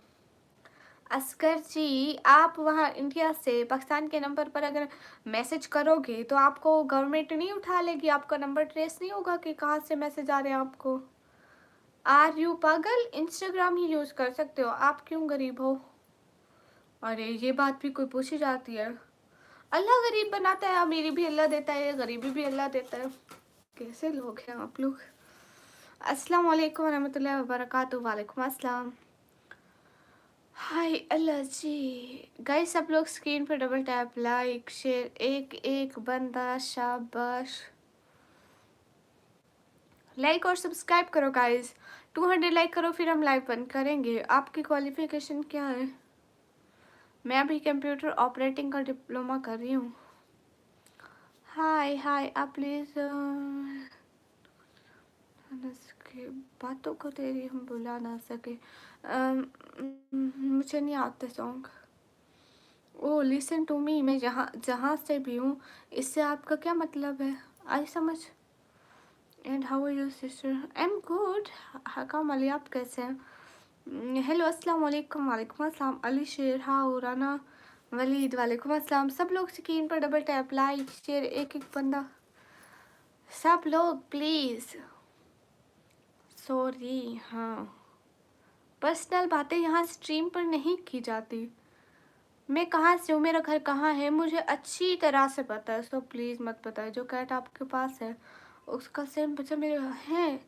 S1: असगर जी, आप वहाँ इंडिया से पाकिस्तान के नंबर पर अगर मैसेज करोगे तो आपको गवर्नमेंट नहीं उठा लेगी, आपका नंबर ट्रेस नहीं होगा कि कहाँ से मैसेज आ रहे हैं आपको। आर यू पागल? इंस्टाग्राम ही यूज़ कर सकते हो, आप क्यों गरीब हो? अरे ये बात भी कोई पूछी जाती है? अल्लाह गरीब बनाता है, अमीरी भी अल्लाह देता है, गरीबी भी अल्लाह देता है। कैसे लोग हैं आप लोग। अस्सलाम वालेकुम रहमतुल्लाहि व बरकातहू। वालेकुम अस्सलाम। हाय अल्लाह जी। गाइस सब लोग स्क्रीन पर डबल टैप लाइक शेयर, एक एक बंदा, शाबाश। लाइक और सब्सक्राइब करो गाइस, 200 लाइक करो फिर हम लाइव बंद करेंगे। आपकी क्वालिफिकेशन क्या है? मैं अभी कंप्यूटर ऑपरेटिंग का डिप्लोमा कर रही हूँ। हाय हाय, आप प्लीज़ के बातों को तेरी हम बुला ना सके। मुझे नहीं आते song. Oh listen to me, मैं जहाँ जहाँ से भी हूँ, इससे आपका क्या मतलब है? आई समझ। And how are you sister? I am good. Hakam Ali, आप कैसे हैं? हेलो अस्सलाम वालेकुम, वालेकुम अस्सलाम। अली शेर, हाँ राना वलीद, वालेकुम अस्सलाम। सब लोग स्क्रीन पर डबल टैप लाइक शेयर, एक एक बंदा, सब लोग प्लीज़। सॉरी, हाँ पर्सनल बातें यहाँ स्ट्रीम पर नहीं की जाती। मैं कहाँ से हूँ, मेरा घर कहाँ है, मुझे अच्छी तरह से पता है, सो प्लीज़ मत बताए। जो कैट आपके पास है उसका सेम बच्चा मेरे है,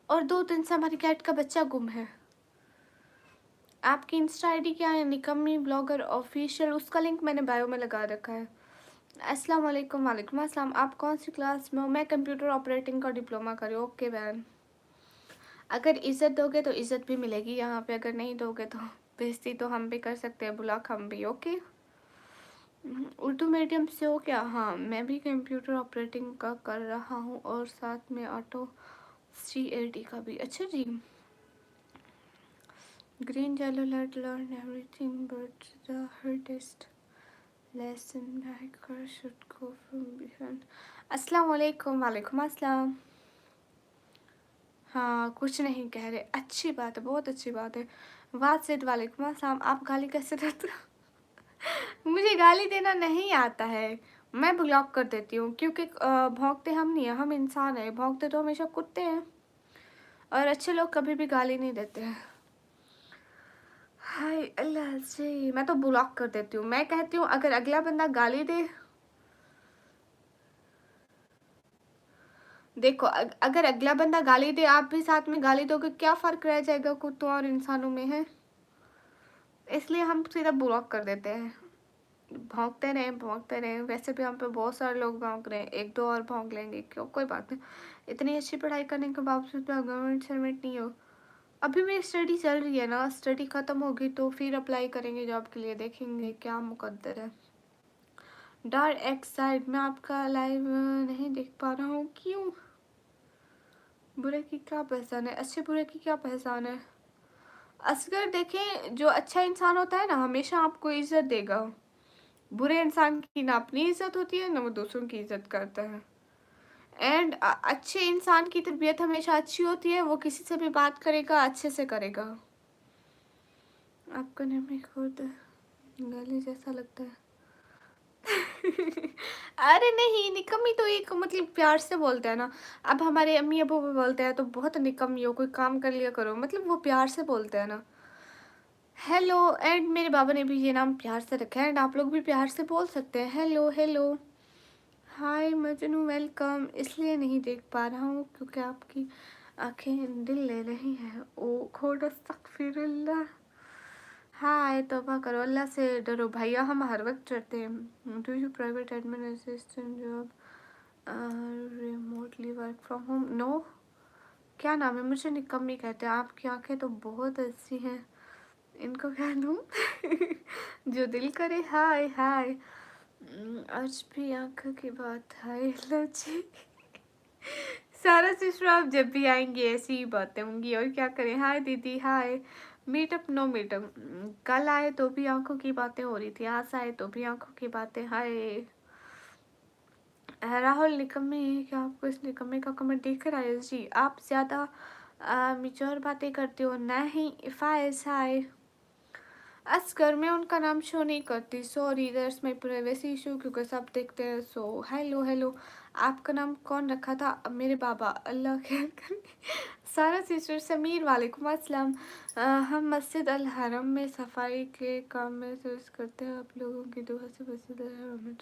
S1: और 2 दिन से हमारी कैट का बच्चा गुम है। आपकी इंस्टा आईडी क्या है? निकम्मी ब्लॉगर ऑफिशियल, उसका लिंक मैंने बायो में लगा रखा है। अस्सलाम वालेकुम, वालेकुम अस्सलाम। आप कौन सी क्लास में हो? मैं कंप्यूटर ऑपरेटिंग का डिप्लोमा कर रही हूँ। ओके बहन, अगर इज़्ज़त दोगे तो इज़्ज़त भी मिलेगी यहाँ पे, अगर नहीं दोगे तो बेइज्जती तो हम भी कर सकते हैं, ब्लॉक हम भी। ओके, उर्दू मीडियम से हो क्या? हाँ मैं भी कंप्यूटर ऑपरेटिंग का कर रहा हूँ, और साथ में ऑटो CAD का भी। अच्छा जी। Green yellow let learn everything but the hardest lesson hacker should go from behind. अस्सलाम वालेकुम, वालेकुम अस्सलाम। हाँ कुछ नहीं कह रहे, अच्छी बात है, बहुत अच्छी बात है। वासिद, वालेकुम अस्सलाम। आप गाली कैसे देते हो? मुझे गाली देना नहीं आता है, मैं ब्लॉक कर देती हूँ, क्योंकि भौंकते हम नहीं हैं, हम इंसान हैं। भौंकते तो हमेशा कुत्ते हैं, और अच्छे लोग कभी भी गाली नहीं देते हैं। हाय अल्लाह जी, मैं तो ब्लॉक कर देती हूँ। मैं कहती हूँ अगर अगला बंदा गाली दे, देखो अगर अगला बंदा गाली दे, आप भी साथ में गाली दोगे, क्या फ़र्क रह जाएगा कुत्तों और इंसानों में है? इसलिए हम सीधा ब्लॉक कर देते हैं। भौंकते रहें। वैसे भी हम पे बहुत सारे लोग भौंक रहे हैं, एक दो और भौंक लेंगे, क्यों, कोई बात नहीं। इतनी अच्छी पढ़ाई करने के बावजूद भी आप गवर्नमेंट सर्वेंट नहीं हो। अभी मेरी स्टडी चल रही है ना, स्टडी खत्म होगी तो फिर अप्लाई करेंगे जॉब के लिए, देखेंगे क्या मुकद्दर है। डार्क एक्स साइड में आपका लाइव नहीं देख पा रहा हूँ, क्यों? बुरे की क्या पहचान है, अच्छे बुरे की क्या पहचान है? असगर देखें, जो अच्छा इंसान होता है ना हमेशा आपको इज्जत देगा। बुरे इंसान की ना अपनी इज्जत होती है ना वो दूसरों की इज्जत करता है। एंड अच्छे इंसान की तरबियत हमेशा अच्छी होती है, वो किसी से भी बात करेगा अच्छे से करेगा। आपको नहीं खुद गाली जैसा लगता है। अरे नहीं, निकम्मी तो एक मतलब प्यार से बोलते हैं ना। अब हमारे अम्मी अबू भी बोलते हैं तो बहुत निकम्मी हो, कोई काम कर लिया करो, मतलब वो प्यार से बोलते हैं ना। हेलो, एंड मेरे बाबा ने भी ये नाम प्यार से रखा है, एंड आप लोग भी प्यार से बोल सकते हैं हेलो हेलो। हाय मजनू, वेलकम। इसलिए नहीं देख पा रहा हूँ क्योंकि आपकी आंखें दिल ले रही हैं। ओ खोड़ अस्तगफिरुल्लाह। हाय, तौबा करो, अल्लाह से डरो भैया, हम हर वक्त डरते हैं। Do you private admin assistant job remotely work from home? No. क्या नाम है? मुझे निकम्मी कहते हैं। आपकी आंखें तो बहुत अच्छी हैं, इनको कह दूँ? जो दिल करे। हाय हाय। आज भी आंखों की बात है, लो जी। सारा सिस्टर आप जब भी आएंगे ऐसी ही बातें होंगी, और क्या करें। हाय दीदी, हाय। मीटअप नो मीटअप, कल आए तो भी आंखों की बातें हो रही थी, आज आए तो भी आंखों की बातें। हाय राहुल, निकम्मे क्या आपको इस निकम्मे का कमेंट देख रहा है? जी, आप ज़्यादा मिच्योर बातें करते हो। नहीं, इफ़ाइज, हाय। असगर, मैं उनका नाम शो नहीं करती, sorry, that's my privacy issue, क्योंकि सब देखते हैं। So hello hello. आपका नाम कौन रखा था? अब मेरे बाबा, अल्लाह खैर करे। सारा सिस्टर समीर, वालेकुम अस्सलाम। हम मस्जिद अल हरम में सफाई के काम में सर्च करते हैं, आप लोगों की दुआ से मस्जिद अल हरम में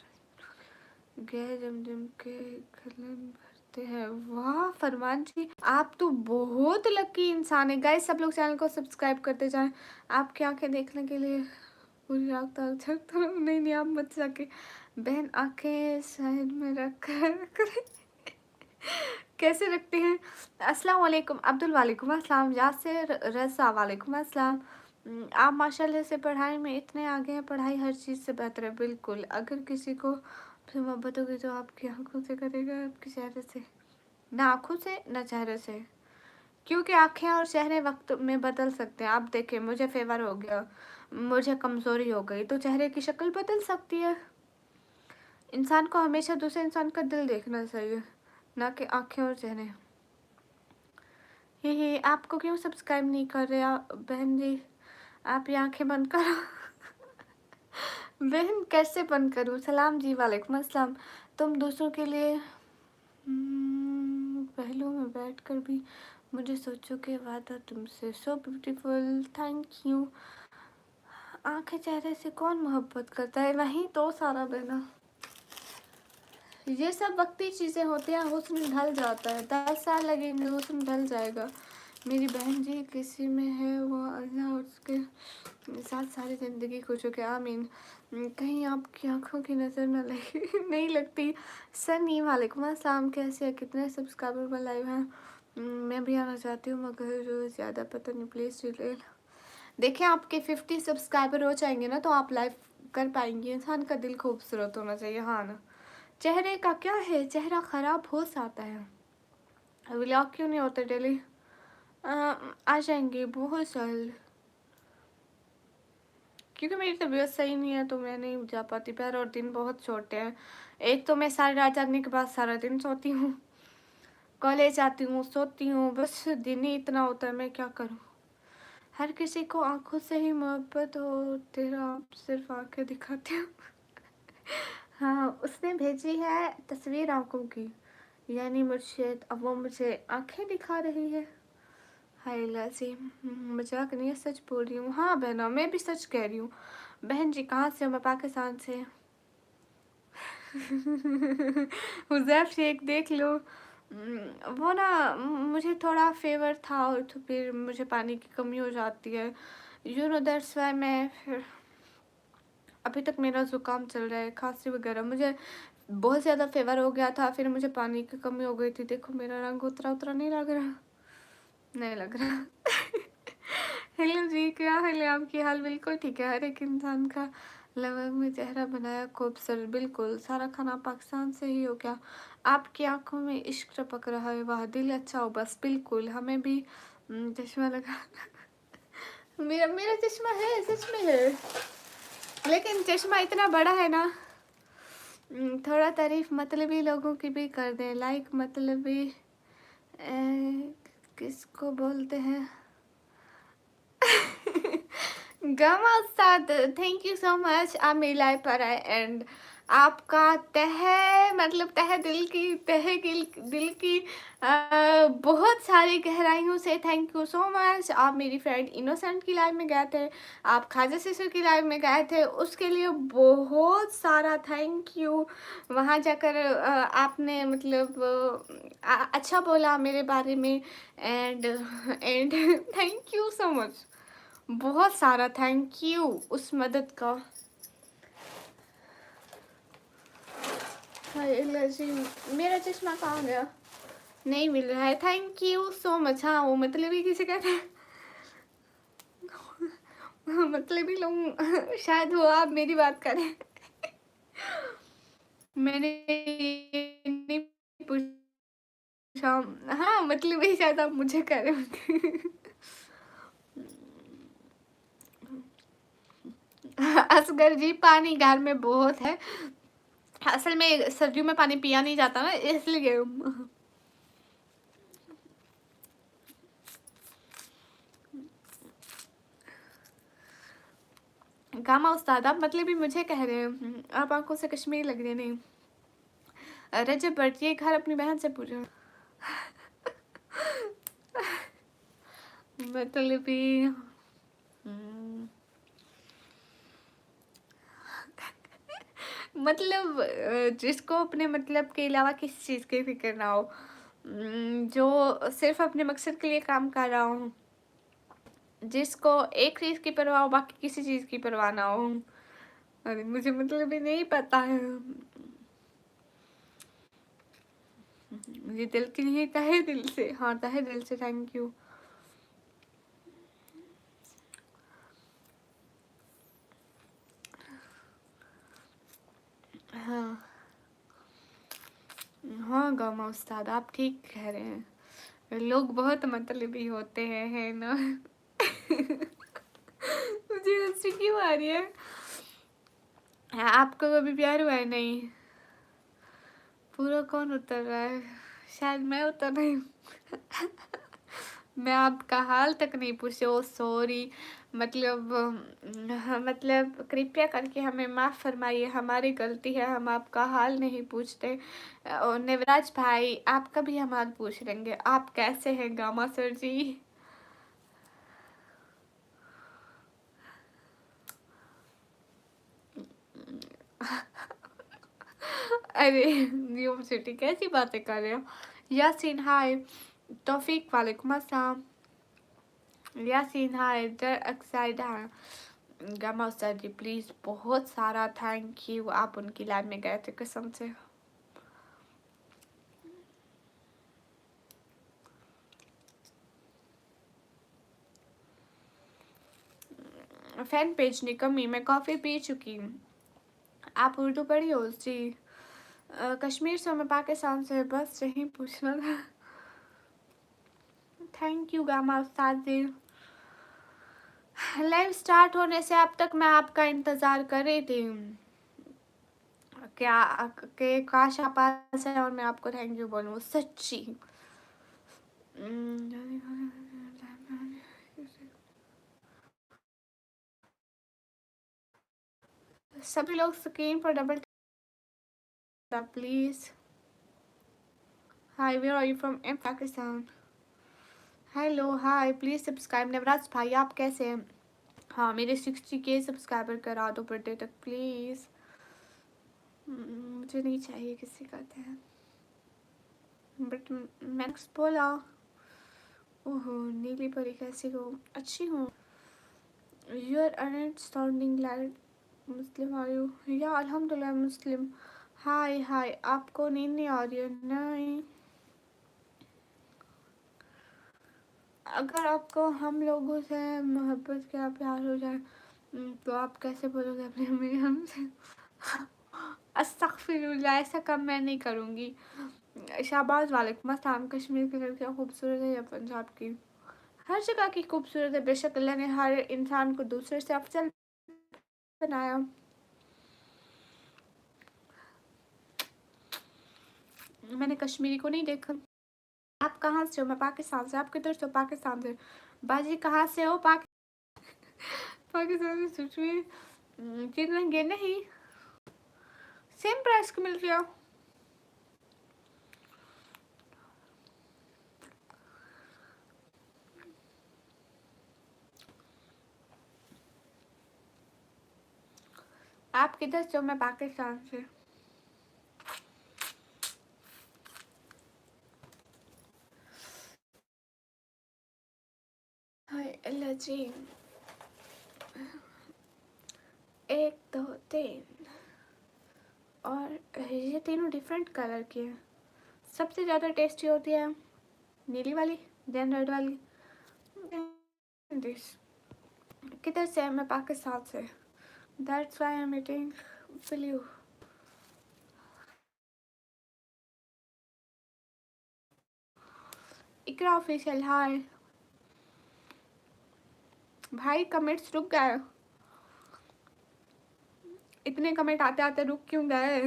S1: गए जम के खलन भरते हैं। वाह फरमान जी, आप तो बहुत लकी इंसान है। गाइस सब लोग चैनल को सब्सक्राइब करते जाएं। आपकी आंखें देखने के लिए पूरी रात तक तो नहीं नहीं, आप मत जाके। बहन आंखें साइड में रख कर कैसे रखते हैं? अस्सलाम वालेकुम अब्दुल, वालेकुम अस्सलाम। यासिर रज़ा, वालेकुम अस्सलाम। आप माशाल्लाह से पढ़ाई में इतने आगे हैं, पढ़ाई हर चीज़ से बेहतर है। बिल्कुल, अगर किसी को आपसे मोहब्बत होगी तो आपकी आंखों से करेगा, आपके चेहरे से। ना आंखों से ना चेहरे से, क्योंकि आंखें और चेहरे वक्त में बदल सकते हैं। आप देखें, मुझे फेवर हो गया, मुझे कमज़ोरी हो गई, तो चेहरे की शक्ल बदल सकती है। इंसान को हमेशा दूसरे इंसान का दिल देखना चाहिए, ना कि आंखें और चेहरे। ये आपको क्यों सब्सक्राइब नहीं कर रहे बहन जी? आप ये आंखें बंद करो। बहन कैसे बंद करूँ? सलाम जी, वालेकुम अस्सलाम। तुम दूसरों के लिए पहलू में बैठकर भी मुझे सोचो के वादा तुमसे, सो ब्यूटीफुल, थैंक यू। आंखें चेहरे से कौन मोहब्बत करता है? वही तो सारा बहना, ये सब वक्ती चीज़ें होती हैं, हुस्न ढल जाता है, 10 साल लगेंगे, हुस्न ढल जाएगा। मेरी बहन जी किसी में है वो अल्लाह उसके साथ सारी ज़िंदगी खुश हो के, आमीन। कहीं आपकी आंखों की नज़र न लगे। नहीं लगती। सनी, वालेकुम अस्सलाम, कैसे है? कितने सब्सक्राइबर पर लाइव हैं? मैं भी आना चाहती हूँ मगर ज़्यादा पता नहीं, प्लीज़ डिटेल। देखिए, आपके 50 सब्सक्राइबर हो जाएंगे ना तो आप लाइव कर पाएंगे। इंसान का दिल खूबसूरत होना चाहिए, हाँ ना। चेहरे का क्या है, चेहरा ख़राब हो जाता है। व्लॉग क्यों नहीं होते डेली? आ जाएंगे बहुत जल्द, क्योंकि मेरी तबीयत सही नहीं है तो मैं नहीं जा पाती। पैर और दिन बहुत छोटे हैं। एक तो मैं सारी रात जागने के बाद सारा दिन सोती हूँ, कॉलेज आती हूँ, सोती हूँ, बस दिन ही इतना होता है, मैं क्या करूँ। हर किसी को आंखों से ही मोहब्बत हो, तेरा आप सिर्फ आंखें दिखाते हो। हाँ, उसने भेजी है तस्वीर आंखों की, यानी मुझे, अब वो मुझे आंखें दिखा रही है। हाय लाजी, मजाक नहीं है, सच बोल रही हूँ। हाँ बहना, मैं भी सच कह रही हूँ। बहन जी कहाँ से हो? मैं पाकिस्तान से। हुज़ैफ शेख देख लो। वो ना मुझे थोड़ा फेवर था और तो फिर मुझे पानी की कमी हो जाती है, यू नो, दैट्स वाई मैं फिर अभी तक मेरा ज़ुकाम चल रहा है, खांसी वगैरह। मुझे बहुत ज़्यादा फ़ीवर हो गया था, फिर मुझे पानी की कमी हो गई थी। देखो मेरा रंग उतरा नहीं लग रहा, नहीं लग रहा। हेलो जी, क्या हाल है? आपकी हाल बिल्कुल ठीक है। हर एक इंसान का लवंग में चेहरा बनाया खूबसूरत, बिल्कुल। सारा खाना पाकिस्तान से ही हो क्या? आपकी आंखों में इश्क टपक रहा है, वाह दिल अच्छा हो बस। बिल्कुल, हमें भी चश्मा लगा। मेरा मेरा चश्मा है, सच में है, लेकिन चश्मा इतना बड़ा है ना। थोड़ा तारीफ मतलबी लोगों की भी कर दें। लाइक मतलबी किसको बोलते हैं? Gamma Ustad, thank you so much. आप मेरी लाइफ पर आए एंड आपका तहे दिल की बहुत सारी गहराइयों से थैंक यू सो मच। आप मेरी फ्रेंड इनोसेंट की लाइफ में गए थे, आप खाजा सिस्टर की लाइफ में गए थे, उसके लिए बहुत सारा थैंक यू। वहाँ जाकर आपने मतलब अच्छा बोला मेरे बारे में and thank you so much, बहुत सारा थैंक यू उस मदद का। हाय एलर्जी, मेरा चश्मा कहाँ गया? नहीं मिल रहा है। Thank you so much. हाँ, वो मतलब ही किसे कहते हैं? मतलब ही लोग शायद वो आप मेरी बात करें। मैंने ये नहीं पूछा। हाँ, मतलब ही शायद आप मुझे कह रहे होंगे। असगर जी, पानी घर में बहुत है। असल में सर्दियों में पानी पिया नहीं जाता ना, इसलिए। गामा उस्ताद, आप मतलब भी मुझे कह रहे हैं? आप आंखों से कश्मीर लग रहे। नहीं, रजब भट्ट, ये घर अपनी बहन से पूछो। मतलब भी मतलब जिसको अपने मतलब के अलावा किसी चीज़ की फिक्र ना हो, जो सिर्फ अपने मकसद के लिए काम कर रहा हूँ, जिसको एक चीज़ की परवाह हो, बाकी किसी चीज़ की परवाह ना हो। अरे मुझे मतलब भी नहीं पता है। मुझे दिल की नहीं, तहे दिल से, हाँ तहे दिल से थैंक यू। हाँ हाँ गामा उस्ताद, आप ठीक कह रहे हैं। लोग बहुत मतलबी होते हैं, है ना? मुझे हंसी क्यों आ रही है? आपको कभी प्यार हुआ है? नहीं। पूरा कौन उतर रहा है? शायद मैं उतर रही हूँ। मैं आपका हाल तक नहीं पूछे। ओ सॉरी, मतलब मतलब कृपया करके हमें माफ़ फरमाइए, हमारी गलती है, हम आपका हाल नहीं पूछते। और नेवराज भाई, आपका भी हम हाल पूछ लेंगे। आप कैसे हैं गामा सर जी? अरे न्यू सिटी, कैसी बातें कर रहे हो? यासीन हाय, तौफीक वालेकुम अस्सलाम। यासीन हाय, दर एक्साइड है। गामा उस्ताद जी प्लीज़, बहुत सारा थैंक यू। आप उनकी लाइफ में गए थे कसम से। फैन पेज ने कमी, मैं कॉफ़ी पी चुकी हूँ। आप उर्दू पढ़ी हो जी? कश्मीर से, मैं पाकिस्तान से, बस यही पूछना था। Thank you gamma Ustad ji. Live start होने से अब तक मैं आपका इंतज़ार कर रही थी, क्या के काश आप पास है और मैं आपको थैंक यू बोलूँ सच्ची। सभी लोग स्क्रीन पर double please. Hi, where are you from? In Pakistan. Hello hi, please subscribe. Navraj भाई, आप कैसे हैं? हाँ, मेरे 60K सब्सक्राइबर करा दो बर्थडे तक प्लीज। मुझे नहीं चाहिए किसी का ध्यान, बट मैंने बोला। ओहो, नीली परी कैसी हो? अच्छी हूँ। You are aren't sounding like Muslim are you? या अल्हम्दुलिल्लाह मुस्लिम। हाय हाय, आपको नींद नहीं आ रही है? नहीं, अगर आपको हम लोगों से मोहब्बत या प्यार हो जाए तो आप कैसे बोलोगे अपने अम्मी हमसे? अस्तगफिरुल्लाह, ऐसा कम मैं नहीं करूँगी। शाहबाज वालेकुम अस्सलाम। कश्मीर की लड़कियाँ खूबसूरत है या पंजाब की? हर जगह की खूबसूरत है, बेशक अल्लाह ने हर इंसान को दूसरे से अफजल बनाया। मैंने कश्मीरी को नहीं देखा। आप कहाँ से हो? मैं पाकिस्तान से। आप किधर से हो? पाकिस्तान से। बाजी कहाँ से हो? पाकिस्तान से। सोच रही चीज महंगे नहीं, सेम प्राइस की मिल रही हो। आप किधर से हो? मैं पाकिस्तान से। हाय अल्लाह जी। 1 2 3 और ये तीनों डिफरेंट कलर की है। सबसे ज़्यादा टेस्टी होती है नीली वाली, देन रेड वाली, दिस। किधर से है? मैं पाकिस्तान से। That's why I am eating blue. Iqra official hi. भाई कमेंट्स रुक गए, इतने कमेंट आते आते रुक क्यों गए?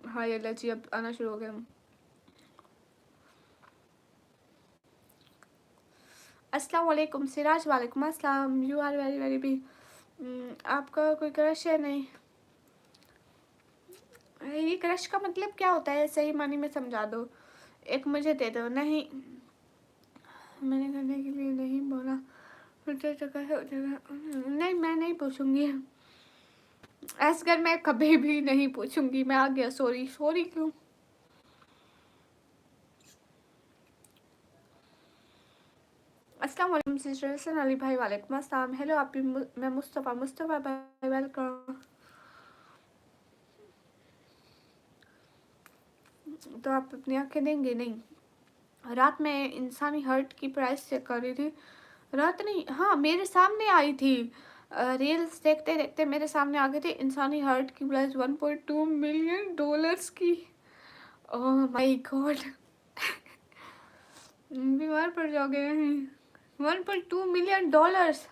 S1: हाय अल्लाह जी, अब आना शुरू हो गया। अस्सलाम वालेकुम सिराज। वालेकुम अस्सलाम। You are very very be. आपका कोई क्रश है? नहीं। ये क्रश का मतलब क्या होता है? सही मानी में समझा दो, एक मुझे दे दो। नहीं, मैंने करने के लिए नहीं बोला। नहीं, मैं नहीं पूछूंगी। असगर मैं कभी भी नहीं पूछूंगी। मैं आ गया। सॉरी। सॉरी क्यों? अस्सलाम वालेकुम सिस्टर अली भाई। वालेकुम अस्सलाम। हेलो आप भी। मैं मुस्तफ़ा। मुस्तफ़ा भाई वेलकम। तो आप अपनी आंखें देंगे? नहीं। रात में इंसानी हर्ट की प्राइस चेक कर रही थी। रात नहीं, हाँ मेरे सामने आई थी। रील्स देखते देखते मेरे सामने आ गए थे। इंसानी हर्ट की प्राइस 1.2 मिलियन डॉलर्स की। ओह माय गॉड। बीमार पड़ जाओगे। 1.2 मिलियन डॉलर्स।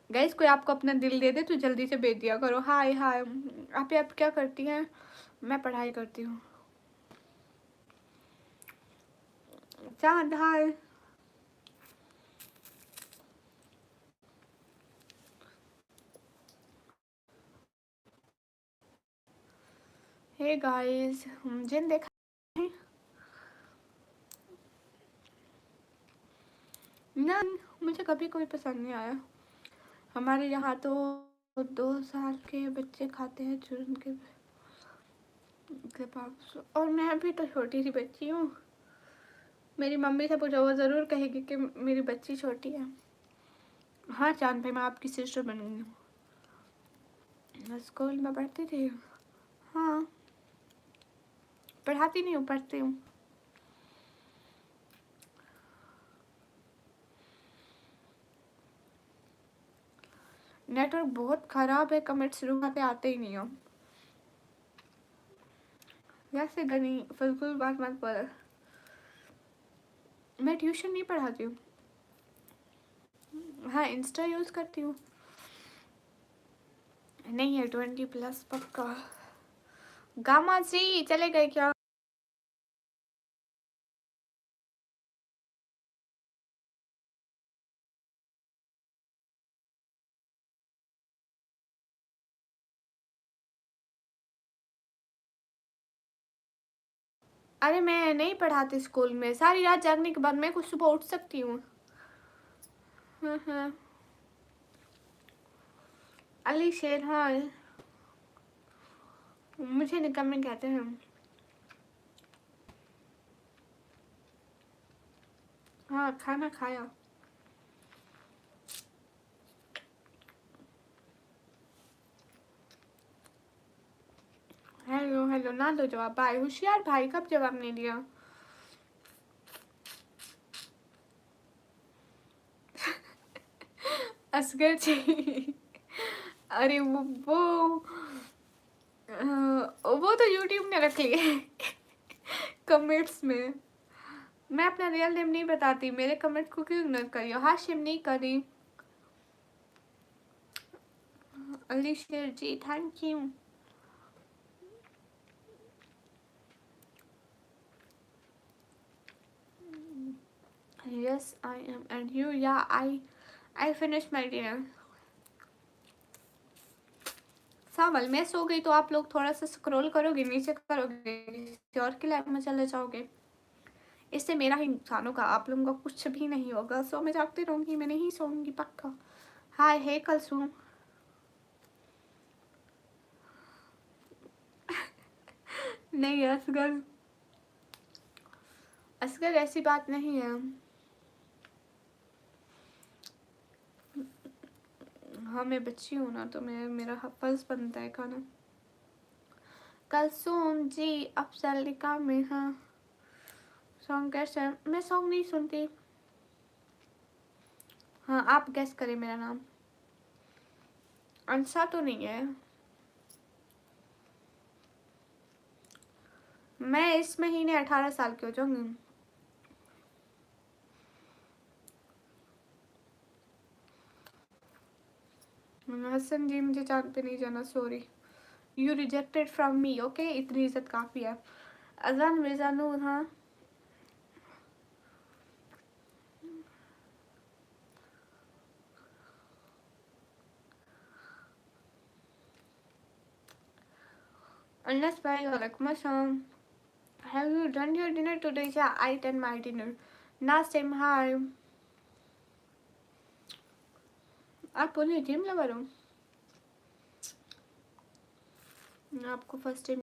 S1: गैस कोई आपको अपना दिल दे दे तो जल्दी से भेज दिया करो। हाय हाय। आप क्या करती हैं? मैं पढ़ाई करती हूँ। चांद हाय। हे गाइस, जिन देखा है? ना, मुझे कभी कोई पसंद नहीं आया। हमारे यहाँ तो 2 साल के बच्चे खाते हैं चूरन के पास। और मैं भी तो छोटी सी बच्ची हूँ। मेरी मम्मी से पूछो, वो ज़रूर कहेगी कि मेरी बच्ची छोटी है। हाँ चांद भाई, मैं आपकी सिस्टर बन गई हूँ। स्कूल में पढ़ती थी। हाँ, पढ़ाती नहीं हूँ, पढ़ती हूँ। नेटवर्क बहुत ख़राब है, कमेंट्स रुकाते आते ही नहीं हो। वैसे गनी फिलकुल बात मत बोलो। मैं ट्यूशन नहीं पढ़ाती हूँ। हाँ, इंस्टा यूज़ करती हूँ। नहीं है 20+ पक्का। गामा जी चले गए क्या? अरे मैं नहीं पढ़ाती स्कूल में। सारी रात जागने के बाद मैं कुछ सुबह उठ सकती हूँ। हाँ हाँ। अली शेर हाँ, मुझे निकम्मे कहते हैं। हाँ, खाना खाया। ना दो जवाब। भाई होशियार भाई, कब जवाब नहीं दिया? असगर जी। अरे वो तो यूट्यूब ने रख लिए कमेंट्स में। मैं अपना रियल नेम नहीं बताती, मेरे कमेंट को क्यों इग्नोर करियो? हाशिम नहीं करी। Ali Sher ji thank you. Yes, I am. And you? Yeah, I finished my dinner. सावल, मैं सो गई तो आप लोग थोड़ा सा स्क्रॉल करोगे, नीचे करोगे, किसी और की लाइफ में चले जाओगे। इससे मेरा ही नुकसान होगा, आप लोगों का कुछ भी नहीं होगा। सो मैं जागती रहूंगी, मैं नहीं सोऊंगी पक्का। हाय हे कल सो। नहीं असगर, असगर ऐसी बात नहीं है। हाँ मैं बच्ची हूँ ना, तो मेरा फर्ज बनता है खाना। कलसूम जी अफजल निकाह में। हाँ सॉन्ग कैसे? मैं सॉन्ग नहीं सुनती। हाँ आप गेस करें मेरा नाम। अंसा तो नहीं है। मैं इस महीने 18 साल की हो जाऊंगी। हसन जी मुझे चांद पे नहीं जाना, sorry. You rejected from me. Okay, इतनी इज्जत काफ़ी है। अजान मिर्जा नूर। हाँ अनस भाई वालेकुम अस्सलाम। Have you done your dinner today? या आई डन माय डिनर। नासिम हाय। आप बोलिए जिम लगा रहा हूँ। आपको फर्स्ट टाइम